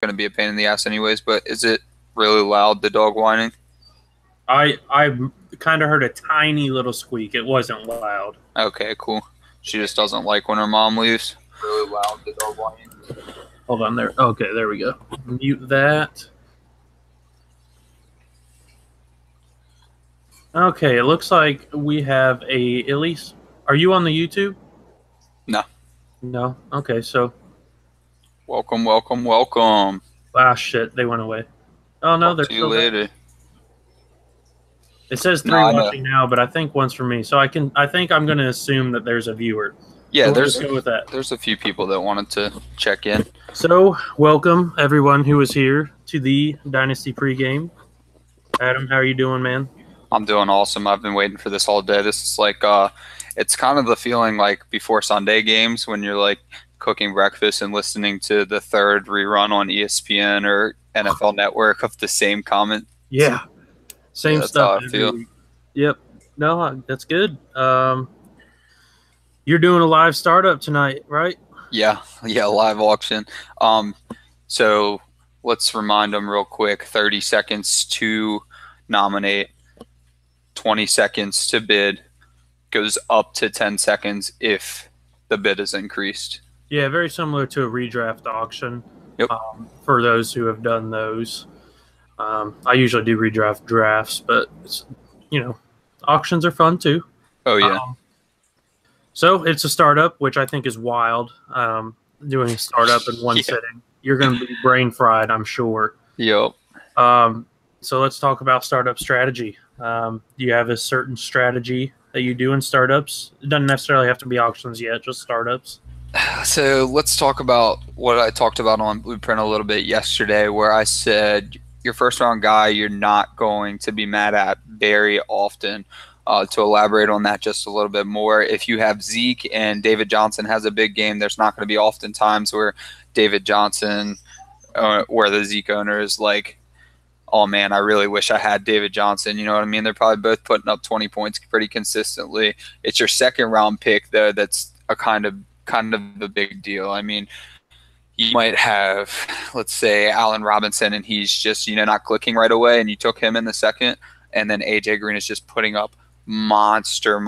going to be a pain in the ass anyways, but is it really loud, the dog whining? I kind of heard a tiny little squeak. It wasn't loud. Okay, cool. She just doesn't like when her mom leaves. Really loud, the dog whining. Hold on there. Okay, there we go. Mute that. Okay, it looks like we have at least. Are you on the YouTube? No. No? Okay, so. Welcome, welcome, welcome. Ah, shit, they went away. Oh, no, they're still there. Later. It says 3 watching now, but I think one's for me. So I think I'm going to assume that there's a viewer. Yeah, so let's go with that. There's a few people that wanted to check in. So, welcome everyone who is here to the Dynasty pregame. Adam, how are you doing, man? I'm doing awesome. I've been waiting for this all day. This is like, it's kind of the feeling like before Sunday games when you're like cooking breakfast and listening to the third rerun on ESPN or NFL Network of the same comment. Yeah, same that's stuff. How I feel. Yep. No, that's good. You're doing a live startup tonight, right? Yeah, live auction. So let's remind them real quick: 30 seconds to nominate. 20 seconds to bid, goes up to 10 seconds if the bid is increased. Yeah, very similar to a redraft auction. Yep. For those who have done those. I usually do redraft drafts, but auctions are fun too. Oh, yeah. So it's a startup, which I think is wild. Doing a startup in one sitting. You're going to be brain fried, I'm sure. Yep. So let's talk about startup strategy. Do you have a certain strategy that you do in startups? It doesn't necessarily have to be auctions yet, just startups. So let's talk about what I talked about on Blueprint a little bit yesterday, where I said your first round guy you're not going to be mad at very often. To elaborate on that just a little bit more, if you have Zeke and David Johnson has a big game, there's not going to be often times where David Johnson, where the Zeke owner is like, oh man, I really wish I had David Johnson. You know what I mean? They're probably both putting up 20 points pretty consistently. It's your second round pick though that's a kind of a big deal. I mean, you might have, let's say, Allen Robinson, and he's just not clicking right away, and you took him in the second, and then AJ Green is just putting up monster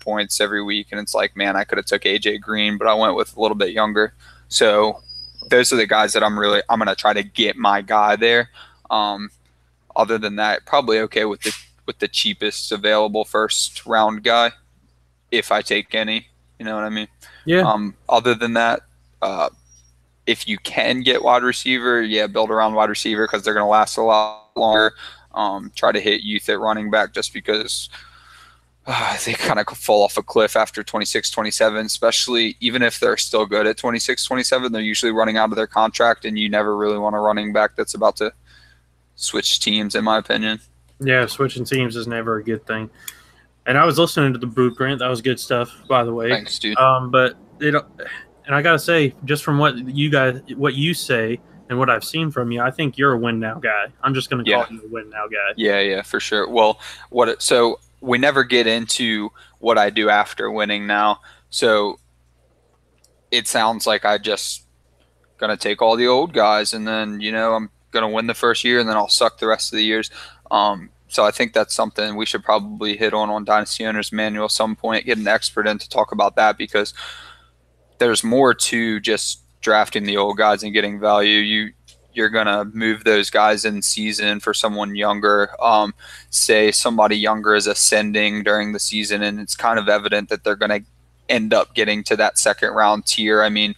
points every week, and it's like, man, I could have took AJ Green, but I went with a little bit younger. So those are the guys that I'm going to try to get my guy there. Other than that, probably okay with the cheapest available first round guy, if I take any. You know what I mean? Yeah. Other than that, if you can get wide receiver, build around wide receiver because they're going to last a lot longer. Try to hit youth at running back just because they kind of fall off a cliff after 26, 27, especially even if they're still good at 26, 27, they're usually running out of their contract, and you never really want a running back that's about to switch teams, in my opinion. Yeah, switching teams is never a good thing. And I was listening to the Blueprint. That was good stuff, by the way. Thanks, dude. But and I gotta say, just from what you say and what I've seen from you, I think you're a win now guy. I'm just gonna call you a win now guy. Yeah, for sure. Well, so we never get into what I do after winning now. So it sounds like I just gonna take all the old guys, and then I'm gonna win the first year, and then I'll suck the rest of the years. So I think that's something we should probably hit on Dynasty Owners Manual at some point, get an expert in to talk about that, because there's more to just drafting the old guys and getting value. You're going to move those guys in season for someone younger. Say somebody younger is ascending during the season, and it's kind of evident that they're going to end up getting to that second round tier. I mean,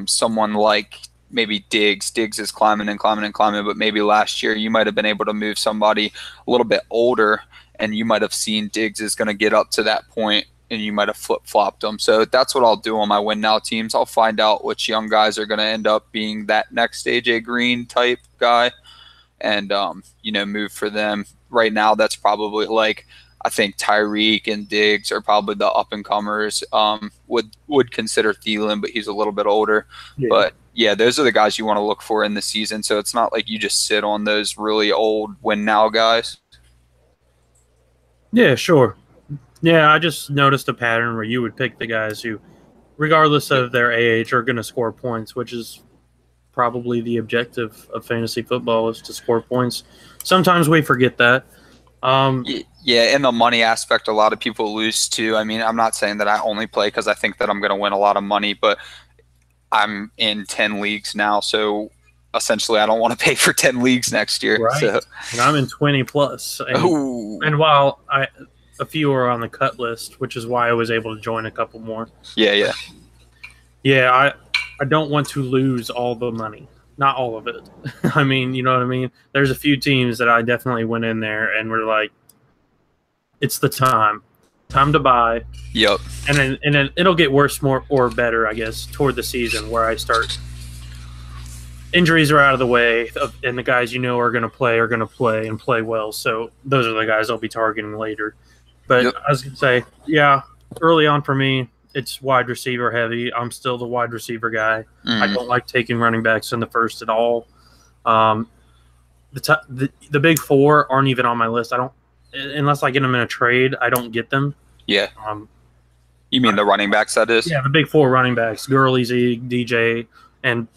someone like maybe Diggs is climbing, but maybe last year you might have been able to move somebody a little bit older, and you might have seen Diggs is going to get up to that point, and you might have flip-flopped them. So that's what I'll do on my win now teams. I'll find out which young guys are going to end up being that next AJ Green type guy, and move for them. Right now, that's probably like, I think Tyreek and Diggs are probably the up-and-comers. Would consider Thielen, but he's a little bit older. Yeah. But yeah, those are the guys you want to look for in the season. So it's not like you just sit on those really old win now guys. Yeah, sure. Yeah, I just noticed a pattern where you would pick the guys who, regardless of their age, are going to score points, which is probably the objective of fantasy football is to score points. Sometimes we forget that. Yeah, in the money aspect, a lot of people lose too. I mean, I'm not saying that I only play because I think that I'm going to win a lot of money, but I'm in 10 leagues now, so essentially I don't want to pay for 10 leagues next year. Right. So. And I'm in 20 plus. And while a few are on the cut list, which is why I was able to join a couple more. Yeah. Yeah, I don't want to lose all the money. Not all of it. I mean, you know what I mean? There's a few teams that I definitely went in there and were like, it's the time to buy. Yep. And then it'll get worse more or better, I guess, toward the season where I start. Injuries are out of the way, and the guys you know are going to play and play well. So those are the guys I'll be targeting later. But yep. I was going to say, yeah, early on for me, it's wide receiver heavy. I'm still the wide receiver guy. I don't like taking running backs in the first at all. The big four aren't even on my list. I don't, unless I get them in a trade, I don't get them. Yeah. You mean the running backs, that is? Yeah, the big four running backs: Gurley, Zeke, DJ, and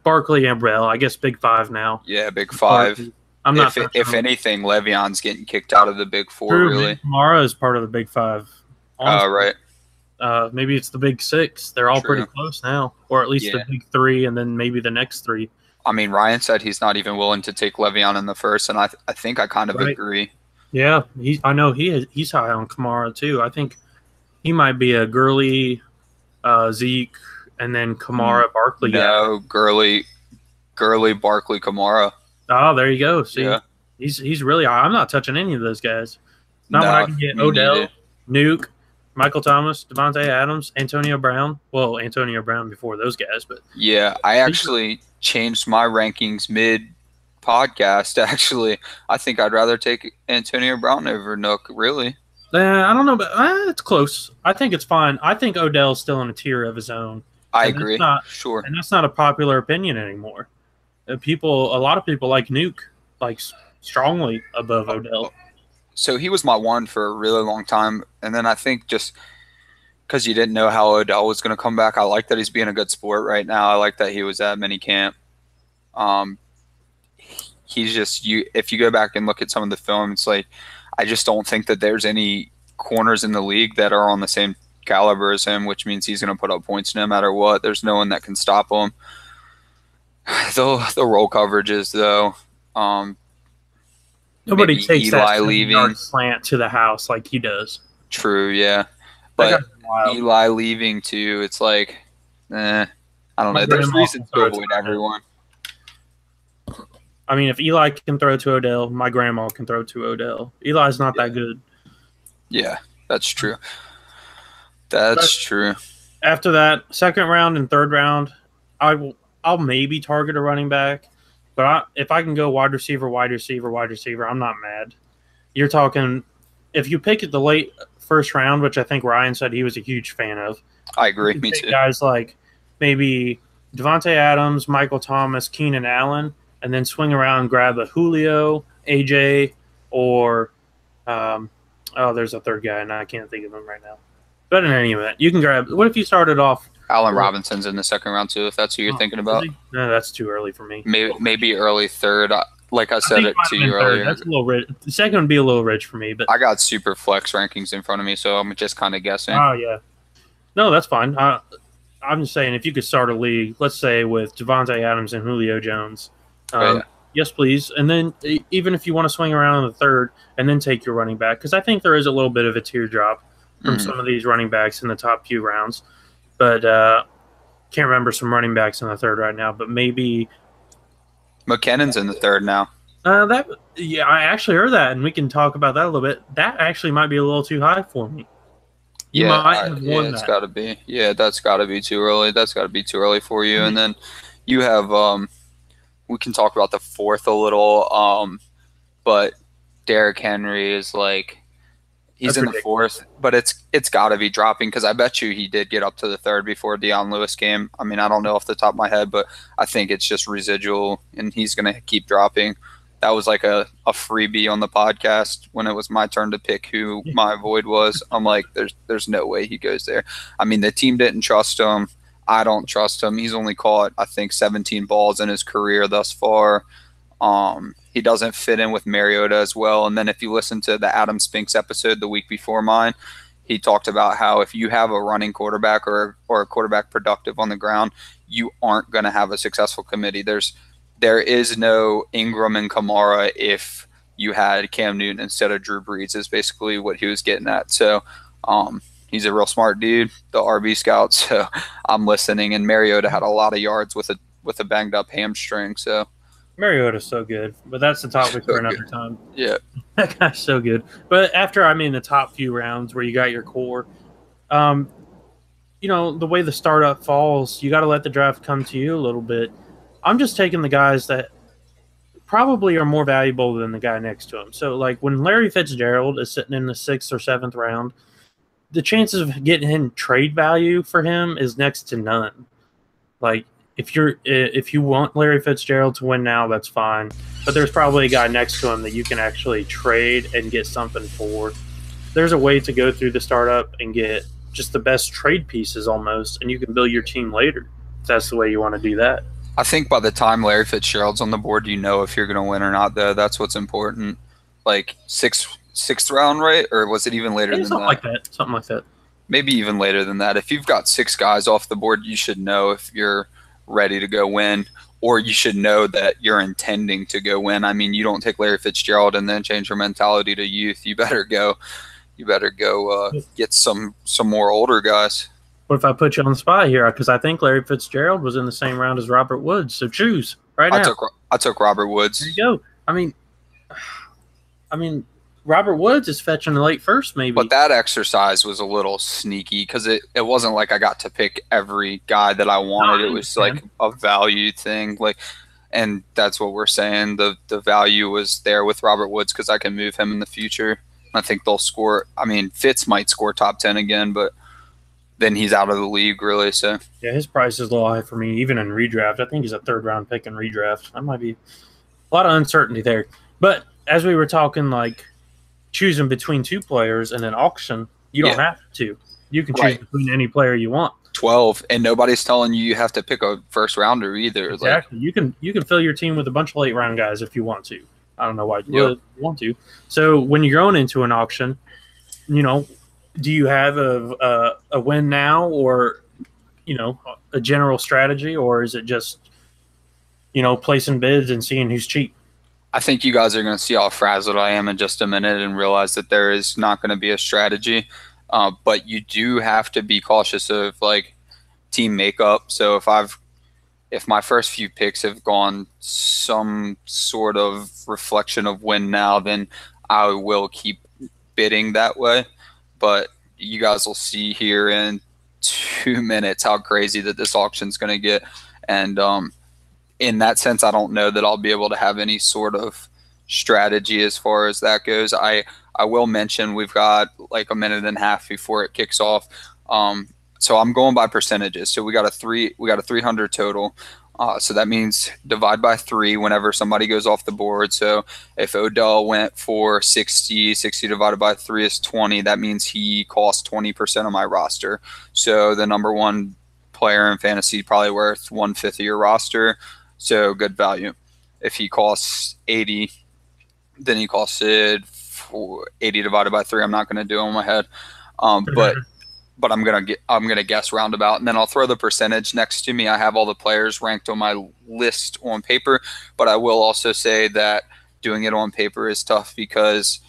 Barkley and Brell. I guess big five now. Yeah, big five. Barkley. I'm not. If anything, Le'Veon's getting kicked out of the big four. True, really. Kamara is part of the big five. Oh, right. Maybe it's the big six. They're all True. pretty close now, or at least the big three, and then maybe the next three. I mean, Ryan said he's not even willing to take Le'Veon in the first, and I think I kind of agree. Yeah, I know he's high on Kamara too. I think he might be a Gurley, Zeke, and then Kamara, Barkley. No, Gurley, Barkley, Kamara. Oh, there you go. See, yeah. He's really high. I'm not touching any of those guys. Not when I can get Odell, Nuke, Michael Thomas, Devontae Adams, Antonio Brown. Well, Antonio Brown before those guys, but yeah, I actually changed my rankings mid-podcast. Actually, I think I'd rather take Antonio Brown over Nook. Really? I don't know, but it's close. I think it's fine. I think Odell's still in a tier of his own. I agree. Sure, and that's not a popular opinion anymore. A lot of people like Nuke, like strongly above Odell. So he was my one for a really long time, and then I think just because you didn't know how Odell was going to come back, I like that he's being a good sport right now. I like that he was at minicamp. He's just if you go back and look at some of the film, it's like I just don't think that there's any corners in the league that are on the same caliber as him, which means he's going to put up points no matter what. There's no one that can stop him. The roll coverages, though. Nobody takes Eli that leaving slant to the house like he does. True, yeah. But Eli leaving too, it's like, I don't know. There's reasons to avoid everyone. I mean, if Eli can throw to Odell, my grandma can throw to Odell. Eli's not that good. Yeah, that's true. That's true. After that, second round and third round, I'll maybe target a running back. But if I can go wide receiver, I'm not mad. You're talking if you pick at the late first round, which I think Ryan said he was a huge fan of. I agree. Me too. Guys like maybe Devontae Adams, Michael Thomas, Keenan Allen, and then swing around and grab a Julio, AJ, or there's a third guy, and I can't think of him right now. But in any event, you can grab. What if you started off? Allen Robinson's in the second round too, if that's who you're thinking about. No, that's too early for me. Maybe early third. Like I said it to you earlier. That's a little rich. The second would be a little rich for me, but I got super flex rankings in front of me, so I'm just kind of guessing. Oh yeah, no, that's fine. I'm just saying if you could start a league, let's say with Devontae Adams and Julio Jones. Yes, please. And then even if you want to swing around in the third and then take your running back, because I think there is a little bit of a teardrop from some of these running backs in the top few rounds. But can't remember some running backs in the third right now. But maybe McKinnon's in the third now. I actually heard that, and we can talk about that a little bit. That actually might be a little too high for me. It's got to be. Yeah, that's got to be too early. That's got to be too early for you. And then you have we can talk about the fourth a little. But Derrick Henry is like. He's in the fourth, but it's got to be dropping because I bet you he did get up to the third before Deion Lewis came. I mean, I don't know off the top of my head, but I think it's just residual, and he's going to keep dropping. That was like a freebie on the podcast when it was my turn to pick who my void was. I'm like, there's no way he goes there. I mean, the team didn't trust him. I don't trust him. He's only caught, I think, 17 balls in his career thus far. He doesn't fit in with Mariota as well. And then if you listen to the Adam Spinks episode the week before mine, he talked about how if you have a running quarterback or a quarterback productive on the ground, you aren't going to have a successful committee. There is no Ingram and Kamara if you had Cam Newton instead of Drew Brees is basically what he was getting at. So he's a real smart dude, the RB scout. So I'm listening. And Mariota had a lot of yards with a banged up hamstring. So Mariota's so good, but that's the topic for another time. Yeah. That guy's so good. But after, the top few rounds where you got your core, the way the startup falls, you got to let the draft come to you a little bit. I'm just taking the guys that probably are more valuable than the guy next to him. So, like, when Larry Fitzgerald is sitting in the 6th or 7th round, the chances of getting him trade value for him is next to none. Like, if you want Larry Fitzgerald to win now, that's fine. But there's probably a guy next to him that you can actually trade and get something for. There's a way to go through the startup and get just the best trade pieces almost, and you can build your team later. If that's the way you want to do that. I think by the time Larry Fitzgerald's on the board, you know if you're going to win or not, though. That's what's important. Like sixth round, right? Or was it even later than that? Something like that. Maybe even later than that. If you've got 6 guys off the board, you should know if you're ready to go win, or you should know that you're intending to go win. I mean, you don't take Larry Fitzgerald and then change your mentality to youth. You better go get some more older guys. What if I put you on the spot here? Because I think Larry Fitzgerald was in the same round as Robert Woods. So choose right now. I took Robert Woods. There you go. I mean, Robert Woods is fetching the late first, maybe. But that exercise was a little sneaky because it wasn't like I got to pick every guy that I wanted. It was like a value thing. And that's what we're saying. The value was there with Robert Woods because I can move him in the future. I think they'll score. I mean, Fitz might score top 10 again, but then he's out of the league, really. So yeah, his price is a little high for me, even in redraft. I think he's a 3rd-round pick in redraft. That might be a lot of uncertainty there. But as we were talking, like, choosing between 2 players and an auction, you don't have to. You can choose between any player you want. 12, and nobody's telling you have to pick a first rounder either. Exactly. You can fill your team with a bunch of late round guys if you want to. I don't know why you would want to. So when you're going into an auction, do you have a win now or a general strategy, or is it just placing bids and seeing who's cheap? I think you guys are going to see how frazzled I am in just a minute and realize that there is not going to be a strategy. But you do have to be cautious of like team makeup. So if my first few picks have gone some sort of reflection of win now, then I will keep bidding that way. But you guys will see here in 2 minutes how crazy that this auction is going to get. And in that sense, I don't know that I'll be able to have any sort of strategy as far as that goes. I will mention we've got like a minute and a half before it kicks off. So I'm going by percentages. So we got a 300 total. So that means divide by 3 whenever somebody goes off the board. So if Odell went for 60 divided by 3 is 20. That means he cost 20% of my roster. So the number 1 player in fantasy probably worth 1/5 of your roster. So good value. If he costs 80, then he costed 80 divided by 3. I'm not going to do it in my head. But I'm gonna guess roundabout, and then I'll throw the percentage next to me. I have all the players ranked on my list on paper, but I will also say that doing it on paper is tough because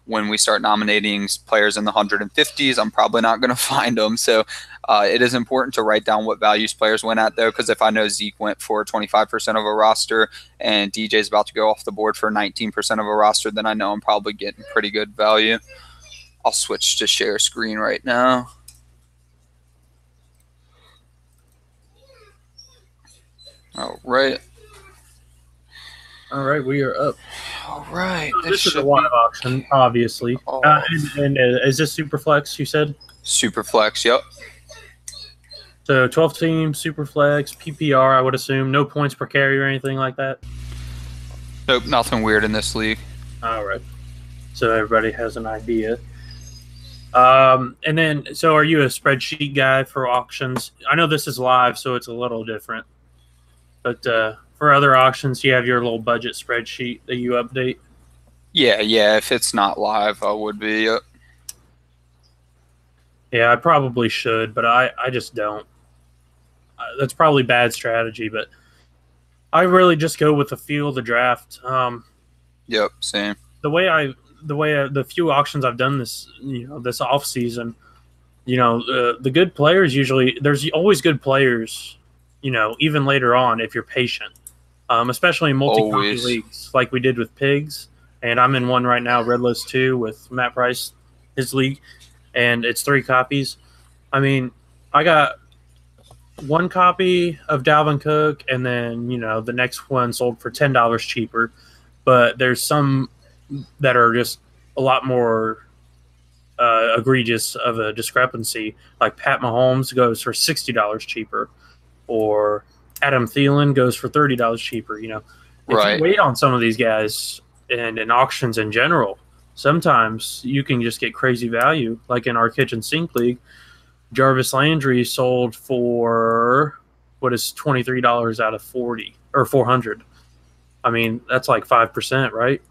when we start nominating players in the 150s, I'm probably not going to find them. So it is important to write down what values players went at, though, because if I know Zeke went for 25% of a roster and DJ's about to go off the board for 19% of a roster, then I know I'm probably getting pretty good value. I'll switch to share screen right now. All right, we are up. All right. This is a live auction, obviously. And is this Superflex, you said? Superflex, yep. So 12 teams, Superflex, PPR, I would assume. No points per carry or anything like that? Nope, nothing weird in this league. All right. So everybody has an idea. And then, so are you a spreadsheet guy for auctions? I know this is live, so it's a little different. But for other auctions, you have your little budget spreadsheet that you update. Yeah, yeah. If it's not live, I would be. Yeah, I probably should, but I just don't. That's probably bad strategy, but I really just go with the feel of the draft. Yep, same. The few auctions I've done this off season, the good players usually there's always good players, even later on if you're patient, especially in multi-copy leagues like we did with Pigs, and I'm in one right now, Red List 2 with Matt Price, his league, and it's 3 copies. I mean, I got 1 copy of Dalvin Cook, and then the next one sold for $10 cheaper, but there's some that are just a lot more egregious of a discrepancy. Like Pat Mahomes goes for $60 cheaper, or Adam Thielen goes for $30 cheaper. If you wait on some of these guys and in auctions in general, sometimes you can just get crazy value. Like in our kitchen sink league, Jarvis Landry sold for what is $23 out of 40 or 400. I mean, that's like 5%, right?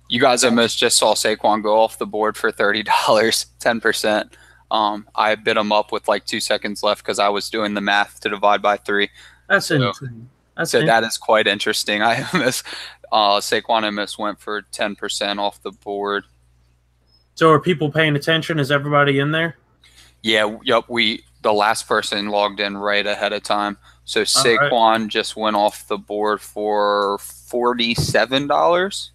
You guys almost just saw Saquon go off the board for $30, 10%. I bid him up with like 2 seconds left because I was doing the math to divide by 3. That's insane. That is quite interesting. Saquon almost went for 10% off the board. So are people paying attention? Is everybody in there? Yeah, yep. The last person logged in right ahead of time. So Saquon just went off the board for $47.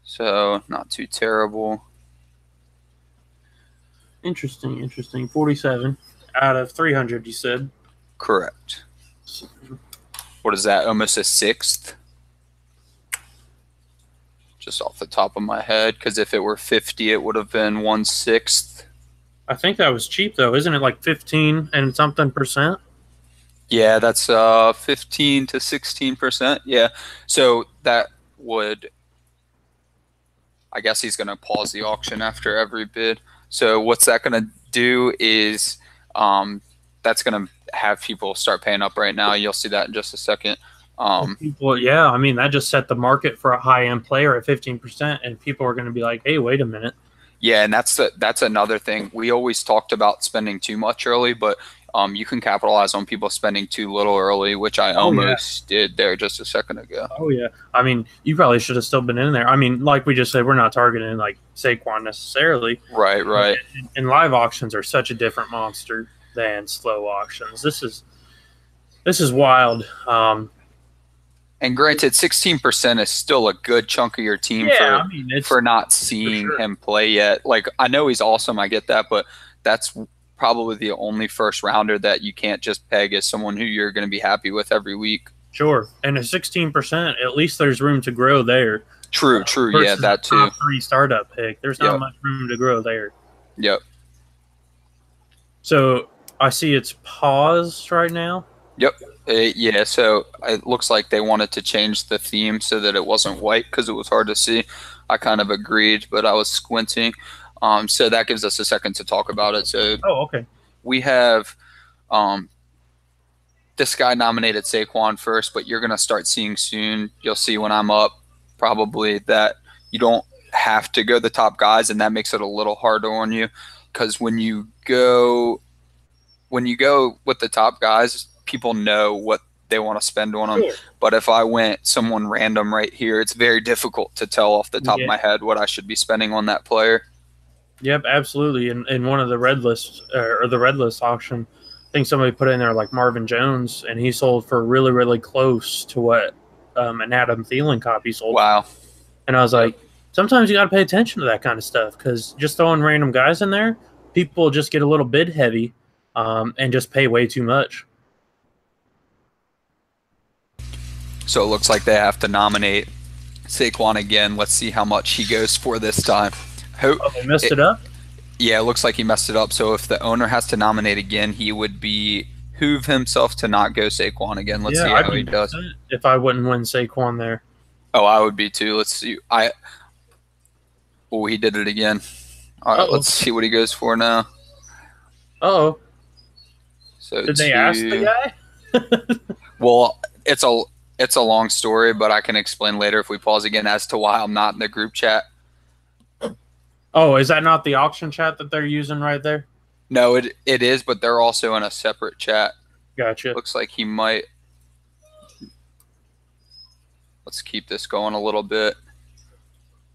So not too terrible. Interesting. 47 out of 300, you said? Correct. What is that? Almost a sixth? Just off the top of my head, because if it were 50, it would have been 1/6. I think that was cheap, though. Isn't it like 15 and something percent? Yeah, that's 15 to 16%. Yeah. So that would... I guess he's going to pause the auction after every bid. So what's that going to do is that's going to have people start paying up right now. You'll see that in just a second. Yeah, I mean, that just set the market for a high-end player at 15%, and people are going to be like, hey, wait a minute. Yeah, and that's another thing. We always talked about spending too much early, but you can capitalize on people spending too little early, which I almost did there just a second ago. Oh, yeah. I mean, you probably should have still been in there. I mean, like we just said, we're not targeting like Saquon necessarily. Right. And live auctions are such a different monster than slow auctions. This is wild. And granted, 16% is still a good chunk of your team for not seeing him play yet. Like, I know he's awesome. I get that, but that's probably the only first rounder that you can't just peg as someone who you're going to be happy with every week. Sure. And at 16%, at least there's room to grow there. True. Yeah, that too. Top 3 startup pick. There's not much room to grow there. Yep. So I see it's paused right now. Yep. Yeah, so it looks like they wanted to change the theme so that it wasn't white because it was hard to see. I kind of agreed, but I was squinting. So that gives us a second to talk about it. So okay. We have this guy nominated Saquon first, but you're going to start seeing soon. You'll see when I'm up probably that you don't have to go the top guys, and that makes it a little harder on you because when you go with the top guys, people know what they want to spend on them. Sure. But if I went someone random right here, it's very difficult to tell off the top of my head what I should be spending on that player. Yep, absolutely. In one of the red lists or the red list auction, I think somebody put in there like Marvin Jones, and he sold for really, really close to what an Adam Thielen copy sold. Wow. And I was like, sometimes you got to pay attention to that kind of stuff because just throwing random guys in there, people just get a little bid heavy and just pay way too much. So it looks like they have to nominate Saquon again. Let's see how much he goes for this time. They messed it up? Yeah, it looks like he messed it up. So if the owner has to nominate again, he would behoove himself to not go Saquon again. Let's see how he does. If I wouldn't win Saquon there. Oh, I would be too. Let's see. He did it again. All right, Uh-oh. let's see what he goes for now. Uh-oh. So Did they ask the guy? Well, it's a long story, but I can explain later if we pause again as to why I'm not in the group chat. Oh, is that not the auction chat that they're using right there? No, it is, but they're also in a separate chat. Gotcha. Looks like he might. Let's keep this going a little bit.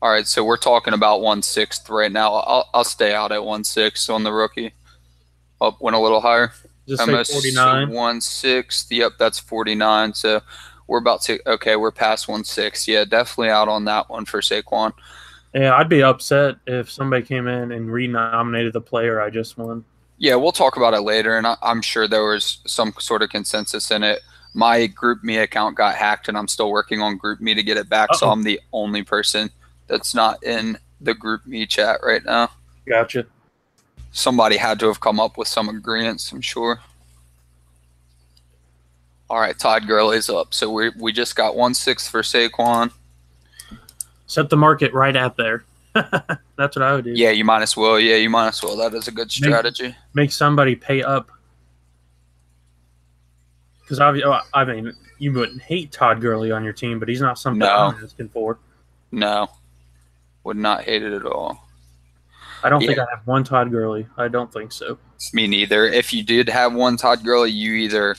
All right, so we're talking about 1/6 right now. I'll stay out at 1/6 on the rookie. Up went a little higher. Just say 49. 1/6. Yep, that's 49. So we're about to. Okay, we're past 1/6. Yeah, definitely out on that one for Saquon. Yeah, I'd be upset if somebody came in and renominated the player I just won. Yeah, we'll talk about it later, and I'm sure there was some sort of consensus in it. My GroupMe account got hacked, and I'm still working on GroupMe to get it back, so I'm the only person that's not in the GroupMe chat right now. Gotcha. Somebody had to have come up with some agreements, I'm sure. All right, Todd Gurley's up, so we just got 1/6 for Saquon. Set the market right at there. That's what I would do. Yeah, you might as well. Yeah, you might as well. That is a good strategy. Make somebody pay up. Because I mean, you wouldn't hate Todd Gurley on your team, but he's not something I'm asking for. No, would not hate it at all. I don't think I have one Todd Gurley. I don't think so. Me neither. If you did have one Todd Gurley, you either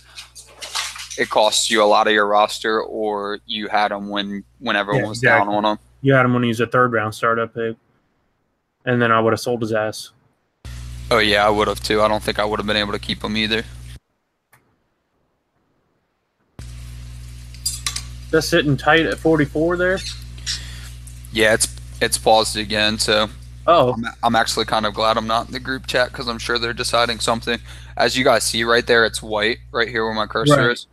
it costs you a lot of your roster, or you had him when everyone was down on him. You had him when he was a third-round startup pick, and then I would have sold his ass. Oh yeah, I would have too. I don't think I would have been able to keep him either. That's sitting tight at 44 there. Yeah, it's paused again. So I'm actually kind of glad I'm not in the group chat because I'm sure they're deciding something. As you guys see right there, it's white right here where my cursor is.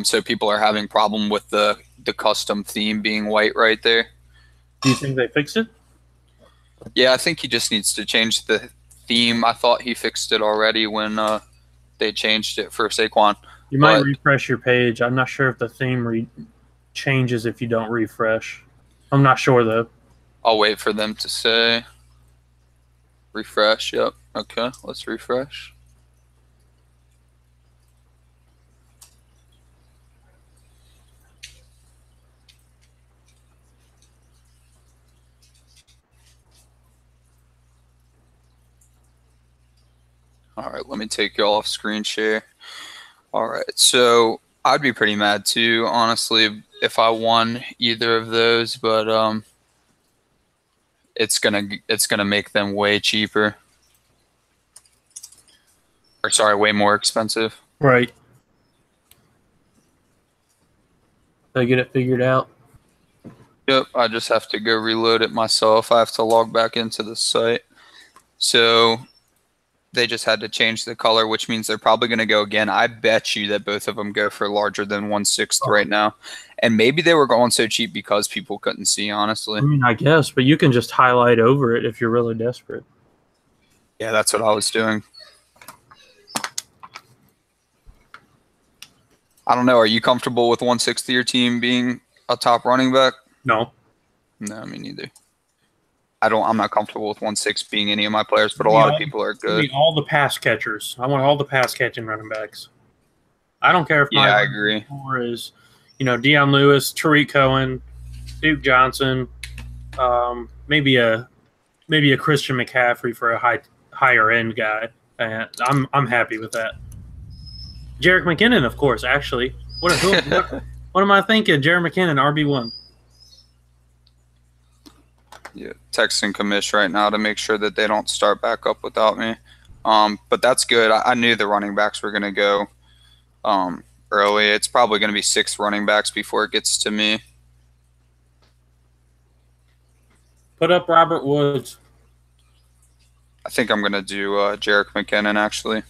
So people are having problem with the custom theme being white right there. Do you think they fixed it? Yeah, I think he just needs to change the theme. I thought he fixed it already when they changed it for Saquon. You might refresh your page. I'm not sure if the theme changes if you don't refresh. I'm not sure, though. I'll wait for them to say refresh. Yep. Okay, let's refresh. All right, let me take y'all off screen share. All right, so I'd be pretty mad too, honestly, if I won either of those, but it's gonna make them way cheaper. Or sorry, way more expensive. Right. They get it figured out. Yep, I just have to go reload it myself. I have to log back into the site. So they just had to change the color, which means they're probably going to go again. I bet you that both of them go for larger than 1/6 right now. And maybe they were going so cheap because people couldn't see, honestly. I mean, I guess, but you can just highlight over it if you're really desperate. Yeah, that's what I was doing. I don't know. Are you comfortable with 1/6 of your team being a top running back? No. No, me neither. I'm not comfortable with 1/6 being any of my players, but a lot of people are good. All the pass catchers. I want all the pass catching running backs. I don't care if my I agree. Four is, Deion Lewis, Tariq Cohen, Duke Johnson, maybe a Christian McCaffrey for a higher end guy. And I'm happy with that. Jerick McKinnon, of course. Actually, what am I thinking? Jerick McKinnon, RB1. Yeah, texting commish right now to make sure that they don't start back up without me. But that's good. I knew the running backs were going to go early. It's probably going to be 6 running backs before it gets to me. Put up Robert Woods. I think I'm going to do Jerick McKinnon, actually.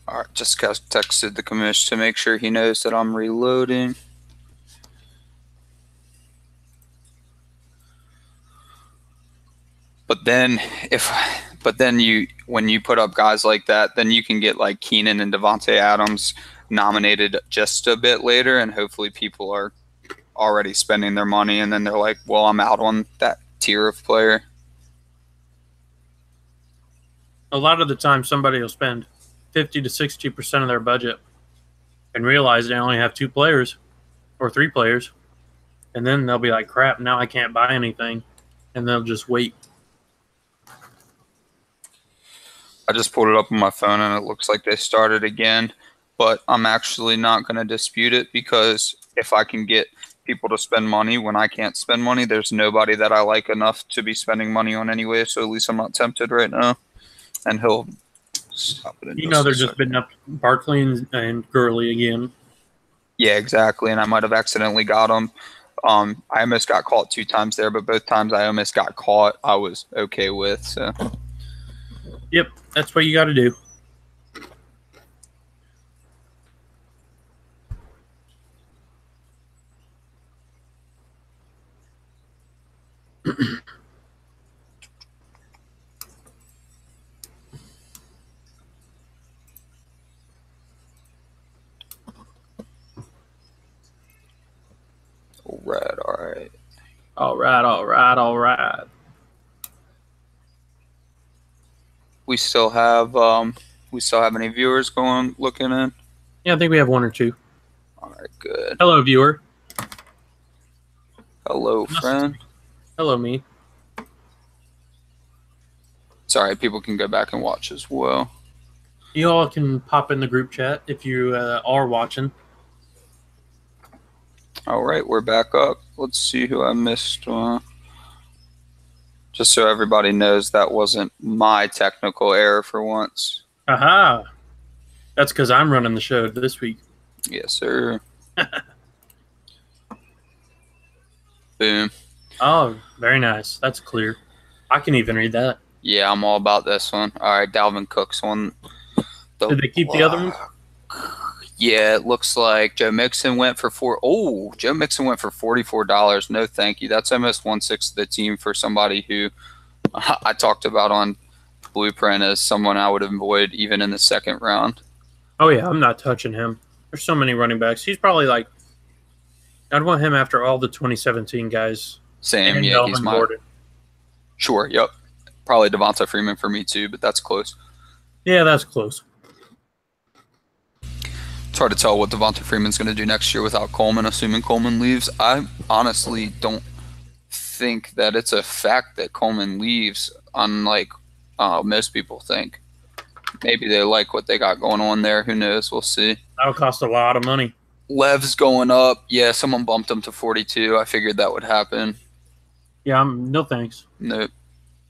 All right, just texted the commish to make sure he knows that I'm reloading. But then when you put up guys like that, then you can get like Keenan and Devontae Adams nominated just a bit later, and hopefully people are already spending their money, and then they're like, well, I'm out on that tier of player. A lot of the time, somebody will spend 50 to 60% of their budget and realize they only have 2 players or 3 players, and then they'll be like, crap, now I can't buy anything, and they'll just wait. I just pulled it up on my phone, and it looks like they started again, but I'm actually not going to dispute it, because if I can get people to spend money when I can't spend money, there's nobody that I like enough to be spending money on anyway, so at least I'm not tempted right now. And he'll stop it. They're just bidding up Barkley and Gurley again. Yeah, exactly, and I might have accidentally got him. I almost got caught 2 times there, but both times I almost got caught, I was okay with. So. Yep, that's what you got to do. All right. We still have any viewers looking in? Yeah, I think we have 1 or 2. All right, good. Hello, viewer. Hello, friend. Hello, me. Sorry, people can go back and watch as well. You all can pop in the group chat if you are watching. All right, we're back up. Let's see who I missed. Just so everybody knows, that wasn't my technical error for once. Aha! That's because I'm running the show this week. Yes, sir. Boom. Oh, very nice. That's clear. I can even read that. Yeah, I'm all about this one. All right, Dalvin Cook's on. Did they keep the other ones? Yeah, it looks like Joe Mixon went for $44. No, thank you. That's almost 1/6 of the team for somebody who I talked about on Blueprint as someone I would avoid even in the 2nd round. Oh yeah, I'm not touching him. There's so many running backs. He's probably like, I'd want him after all the 2017 guys. Same, and yeah, he's my. Gordon. Sure, yep. Probably Devonta Freeman for me too, but that's close. Yeah, that's close. It's hard to tell what Devonta Freeman's going to do next year without Coleman, assuming Coleman leaves. I honestly don't think that it's a fact that Coleman leaves, unlike most people think. Maybe they like what they got going on there. Who knows? We'll see. That'll cost a lot of money. Lev's going up. Yeah, someone bumped him to 42. I figured that would happen. Yeah, no thanks. Nope.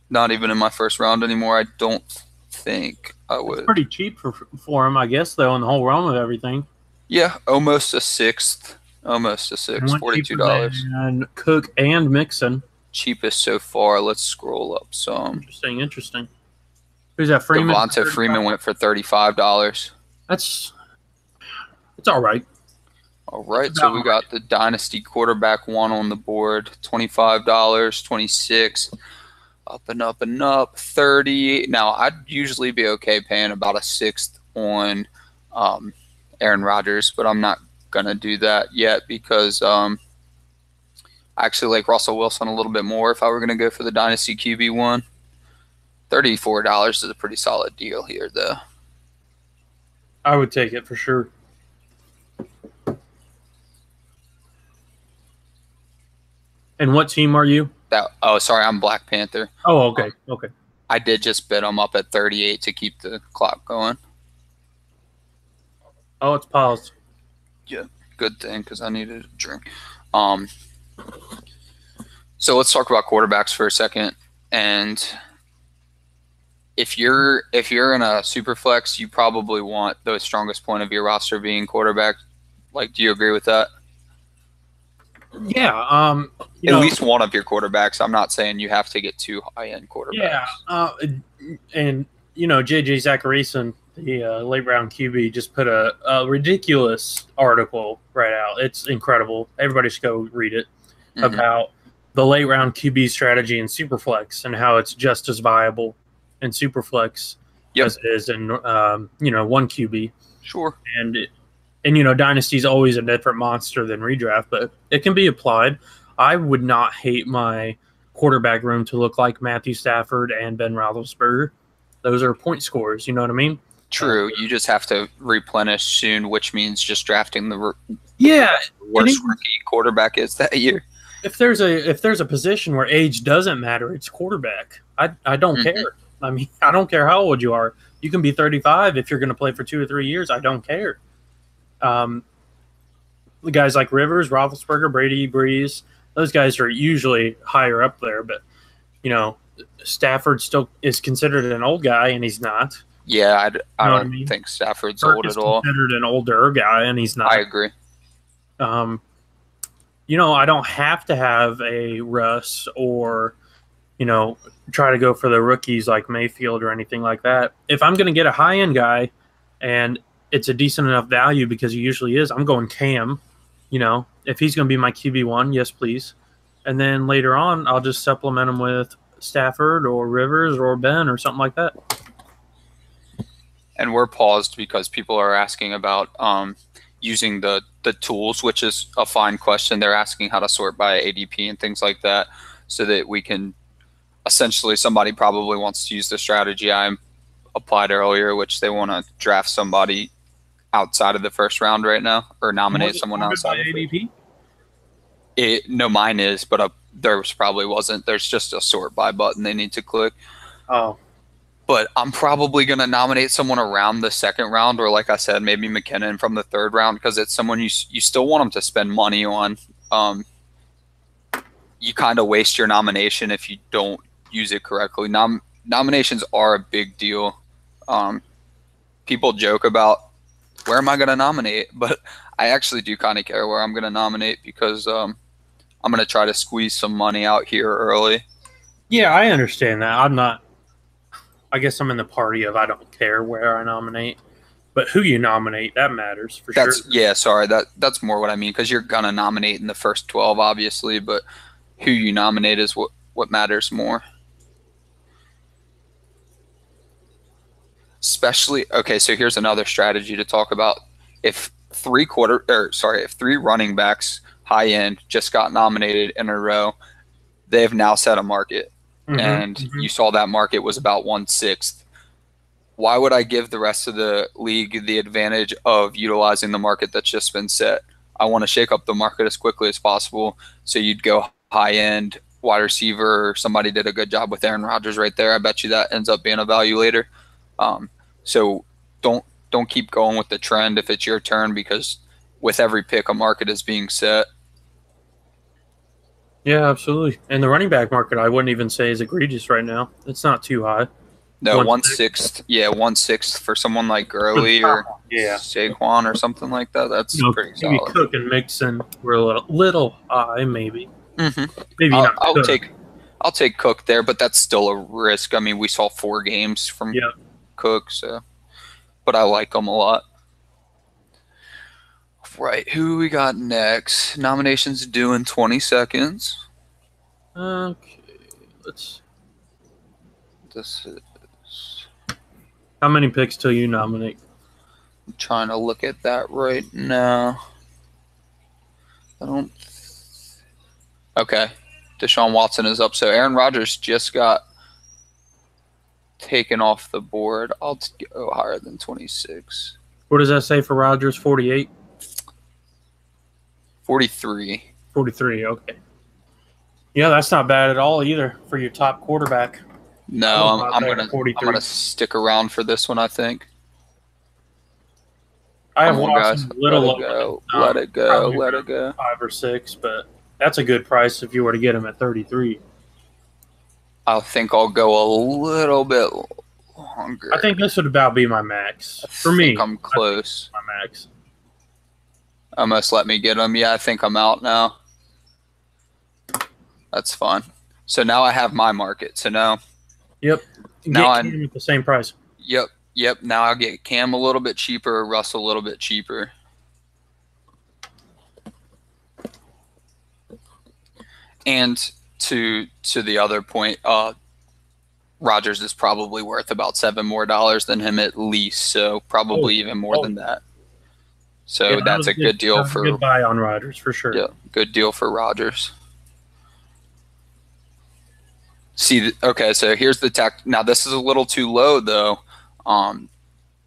Not even in my 1st round anymore. I don't think I would. It's pretty cheap for him, I guess, though, in the whole realm of everything. Yeah, almost a 6th. $42. And Cook and Mixon. Cheapest so far. Let's scroll up some. Interesting. Who's that? Freeman. Devonta Freeman went for $35. It's all right. All right, so we got the Dynasty quarterback 1 on the board. $25, $26. Up and up and up, 30. Now, I'd usually be okay paying about a 6th on Aaron Rodgers, but I'm not going to do that yet because I actually like Russell Wilson a little bit more if I were going to go for the Dynasty QB1. $34 is a pretty solid deal here, though. I would take it for sure. And what team are you? Sorry, I'm Black Panther. Oh, okay. Okay. I did just bet them up at 38 to keep the clock going. Oh, it's paused. Yeah, good thing because I needed a drink. So let's talk about quarterbacks for a second. And if you're in a super flex, you probably want the strongest point of your roster being quarterback. Like, do you agree with that? Yeah. At least one of your quarterbacks. I'm not saying you have to get 2 high-end quarterbacks. Yeah. And J.J. Zacharyson, the late round QB, just put a ridiculous article right out. It's incredible. Everybody should go read it about the late round QB strategy in Superflex and how it's just as viable in Superflex as it is in one QB. Sure. And And, Dynasty's always a different monster than redraft, but it can be applied. I would not hate my quarterback room to look like Matthew Stafford and Ben Roethlisberger. Those are point scores, you know what I mean? True. You just have to replenish soon, which means just drafting the worst rookie quarterback is that year. If there's a position where age doesn't matter, it's quarterback. I don't care. I mean, I don't care how old you are. You can be 35 if you're going to play for 2 or 3 years. I don't care. The guys like Rivers, Roethlisberger, Brady, Breeze, those guys are usually higher up there. But, Stafford still is considered an old guy, and he's not. Yeah, I don't think Stafford's old at all. Considered an older guy, and he's not. I agree. I don't have to have a Russ or, try to go for the rookies like Mayfield or anything like that. If I'm going to get a high-end guy and it's a decent enough value because he usually is, I'm going Cam. If he's going to be my QB1, yes, please. And then later on, I'll just supplement him with Stafford or Rivers or Ben or something like that. And we're paused because people are asking about using the tools, which is a fine question. They're asking how to sort by ADP and things like that so that we can essentially, somebody probably wants to use the strategy I applied earlier, which they want to draft somebody outside of the first round right now or nominate someone outside of ADP. No, mine is, but theirs probably wasn't. There's just a sort by button they need to click. Oh. But I'm probably going to nominate someone around the second round, or like I said, maybe McKinnon from the third round, because it's someone you still want them to spend money on. You kind of waste your nomination if you don't use it correctly. Nominations are a big deal. People joke about where am I going to nominate, but I actually do kind of care where I'm going to nominate because I'm going to try to squeeze some money out here early. Yeah, I understand that. I guess I'm in the party of I don't care where I nominate, but who you nominate, that matters for sure. Yeah, sorry, that's more what I mean, because you're gonna nominate in the first 12, obviously, but who you nominate is what matters more. Especially, okay, so here's another strategy to talk about. If three running backs high end just got nominated in a row, they have now set a market. You saw that market was about 1/6. Why would I give the rest of the league the advantage of utilizing the market that's just been set? I want to shake up the market as quickly as possible. So you'd go high-end wide receiver. Somebody did a good job with Aaron Rodgers right there. I bet you that ends up being a value later. So don't keep going with the trend if it's your turn, because with every pick, a market is being set. Yeah, absolutely. And the running back market, I wouldn't even say is egregious right now. It's not too high. No, 1/6. Yeah, 1/6 for someone like Gurley or Saquon or something like that. That's pretty solid. Maybe Cook and Mixon were a little high, maybe. Maybe not. I'll take Cook there, but that's still a risk. I mean, we saw 4 games from Cook, but I like him a lot. Right, who we got next? Nominations due in 20 seconds. Okay, How many picks till you nominate? I'm trying to look at that right now. Okay, Deshaun Watson is up. So Aaron Rodgers just got taken off the board. I'll go higher than 26. What does that say for Rodgers? 48? 43. 43, okay. Yeah, that's not bad at all either for your top quarterback. No, I'm gonna stick around for this one, I think. I have Watson a little lower. Let it go. 5 or 6, but that's a good price if you were to get him at 33. I think I'll go a little bit longer. I think this would about be my max. For me, I'm close. My max. Almost let me get him. Yeah, I think I'm out now. That's fine. So now I have my market. So now. Yep. Now I'm at the same price. Yep. Now I'll get Cam a little bit cheaper, Russ a little bit cheaper. And to the other point, Rodgers is probably worth about $7 more than him at least. So probably even more than that. So that's a good deal for good buy on Rodgers for sure. Yeah, good deal for Rodgers. See, okay, so here's the tech. Now this is a little too low though.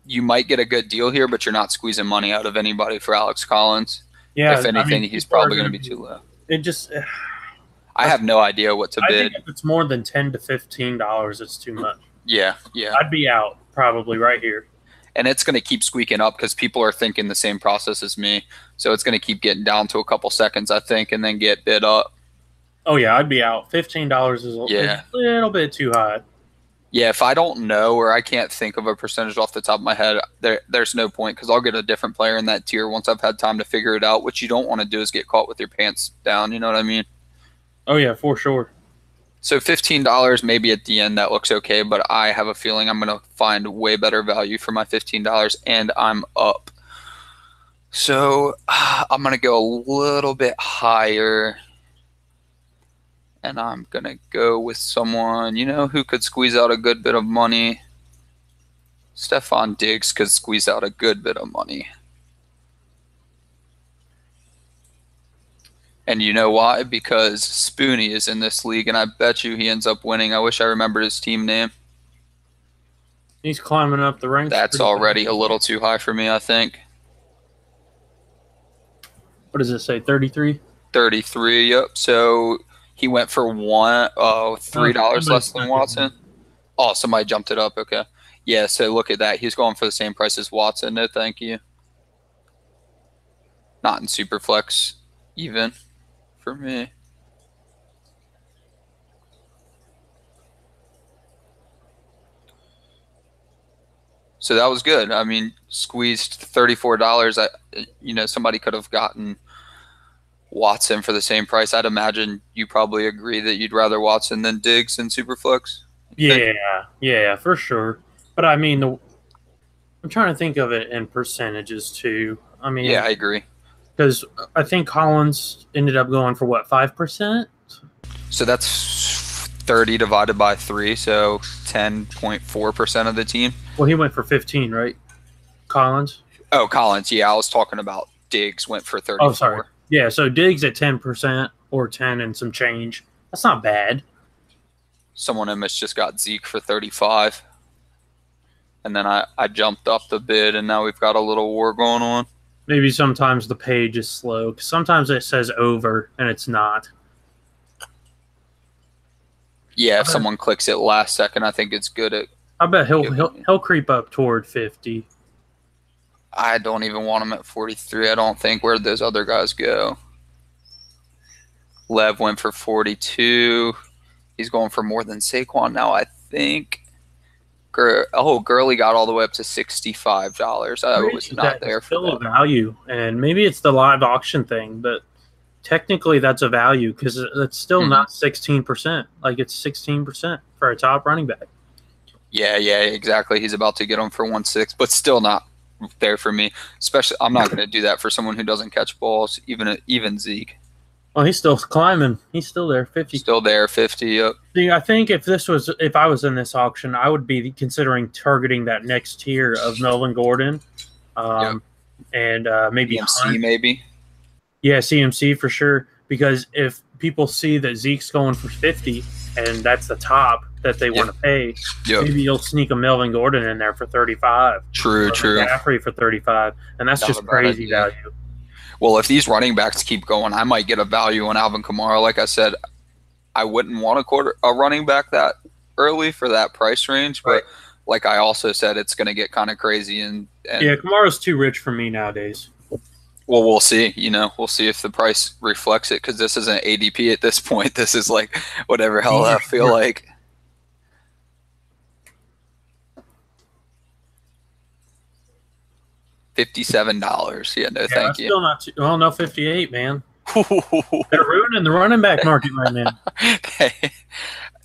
You might get a good deal here, but you're not squeezing money out of anybody for Alex Collins. Yeah, if anything, he's probably going to be too low. It just. I have no idea what to bid. I think if it's more than $10 to $15, it's too much. Yeah. I'd be out probably right here. And it's going to keep squeaking up because people are thinking the same process as me. So it's going to keep getting down to a couple seconds, I think, and then get bid up. Oh, yeah, I'd be out. $15 is a little bit too high. Yeah, if I don't know or I can't think of a percentage off the top of my head, there's no point because I'll get a different player in that tier once I've had time to figure it out. What you don't want to do is get caught with your pants down. You know what I mean? Oh, yeah, for sure. So $15 maybe at the end, that looks okay, but I have a feeling I'm going to find way better value for my $15, and I'm up. So I'm going to go a little bit higher, and I'm going to go with someone, who could squeeze out a good bit of money. Stephon Diggs could squeeze out a good bit of money. And you know why? Because Spoonie is in this league, and I bet you he ends up winning. I wish I remembered his team name. He's climbing up the ranks. That's already a little too high for me, I think. What does it say, 33? 33, yep. So he went for $3 less than Watson. Oh, somebody jumped it up. Okay. Yeah, so look at that. He's going for the same price as Watson. No, thank you. Not in Superflex, even. For me. So that was good. I mean, squeezed $34. Somebody could have gotten Watson for the same price. I'd imagine you probably agree that you'd rather Watson than Diggs in Superflex. Yeah, for sure. But I mean, I'm trying to think of it in percentages too. I mean, yeah, I agree. Because I think Collins ended up going for what, 5%? So that's 30 divided by 3, so 10.4% of the team. Well, he went for 15, right? Collins? Oh, Collins. Yeah, I was talking about Diggs went for 34. Oh, sorry. Yeah, so Diggs at 10% or 10 and some change. That's not bad. Someone almost just got Zeke for 35. And then I jumped up the bid, and now we've got a little war going on. Maybe sometimes the page is slow. Sometimes it says over, and it's not. Yeah, if someone clicks it last second, I think it's good at. I bet he'll creep up toward 50. I don't even want him at 43. I don't think. Where'd those other guys go? Lev went for 42. He's going for more than Saquon now, I think. Gurley got all the way up to $65. I was not there for that. Still a value, and maybe it's the live auction thing, but technically that's a value because it's still not 16%. Like it's 16% for a top running back. Yeah, exactly. He's about to get him for 1.6, but still not there for me. Especially, I'm not going to do that for someone who doesn't catch balls, even Zeke. Well, he's still climbing. He's still there, 50. Still there, 50. Yep. See, I think if I was in this auction, I would be considering targeting that next tier of Melvin Gordon, and maybe CMC, Hunt. maybe. Yeah, CMC for sure. Because if people see that Zeke's going for 50, and that's the top that they want to pay, maybe you'll sneak a Melvin Gordon in there for 35. True. McCaffrey for 35, and that's just crazy value. Well, if these running backs keep going, I might get a value on Alvin Kamara. Like I said, I wouldn't want a running back that early for that price range, but like I also said, it's going to get kind of crazy. And yeah, Kamara's too rich for me nowadays. Well, we'll see. We'll see if the price reflects it because this isn't ADP at this point. This is like whatever hell I feel like. $57. Yeah, no, thank you. Still not too, well, no, 58, man. They're ruining the running back market right now.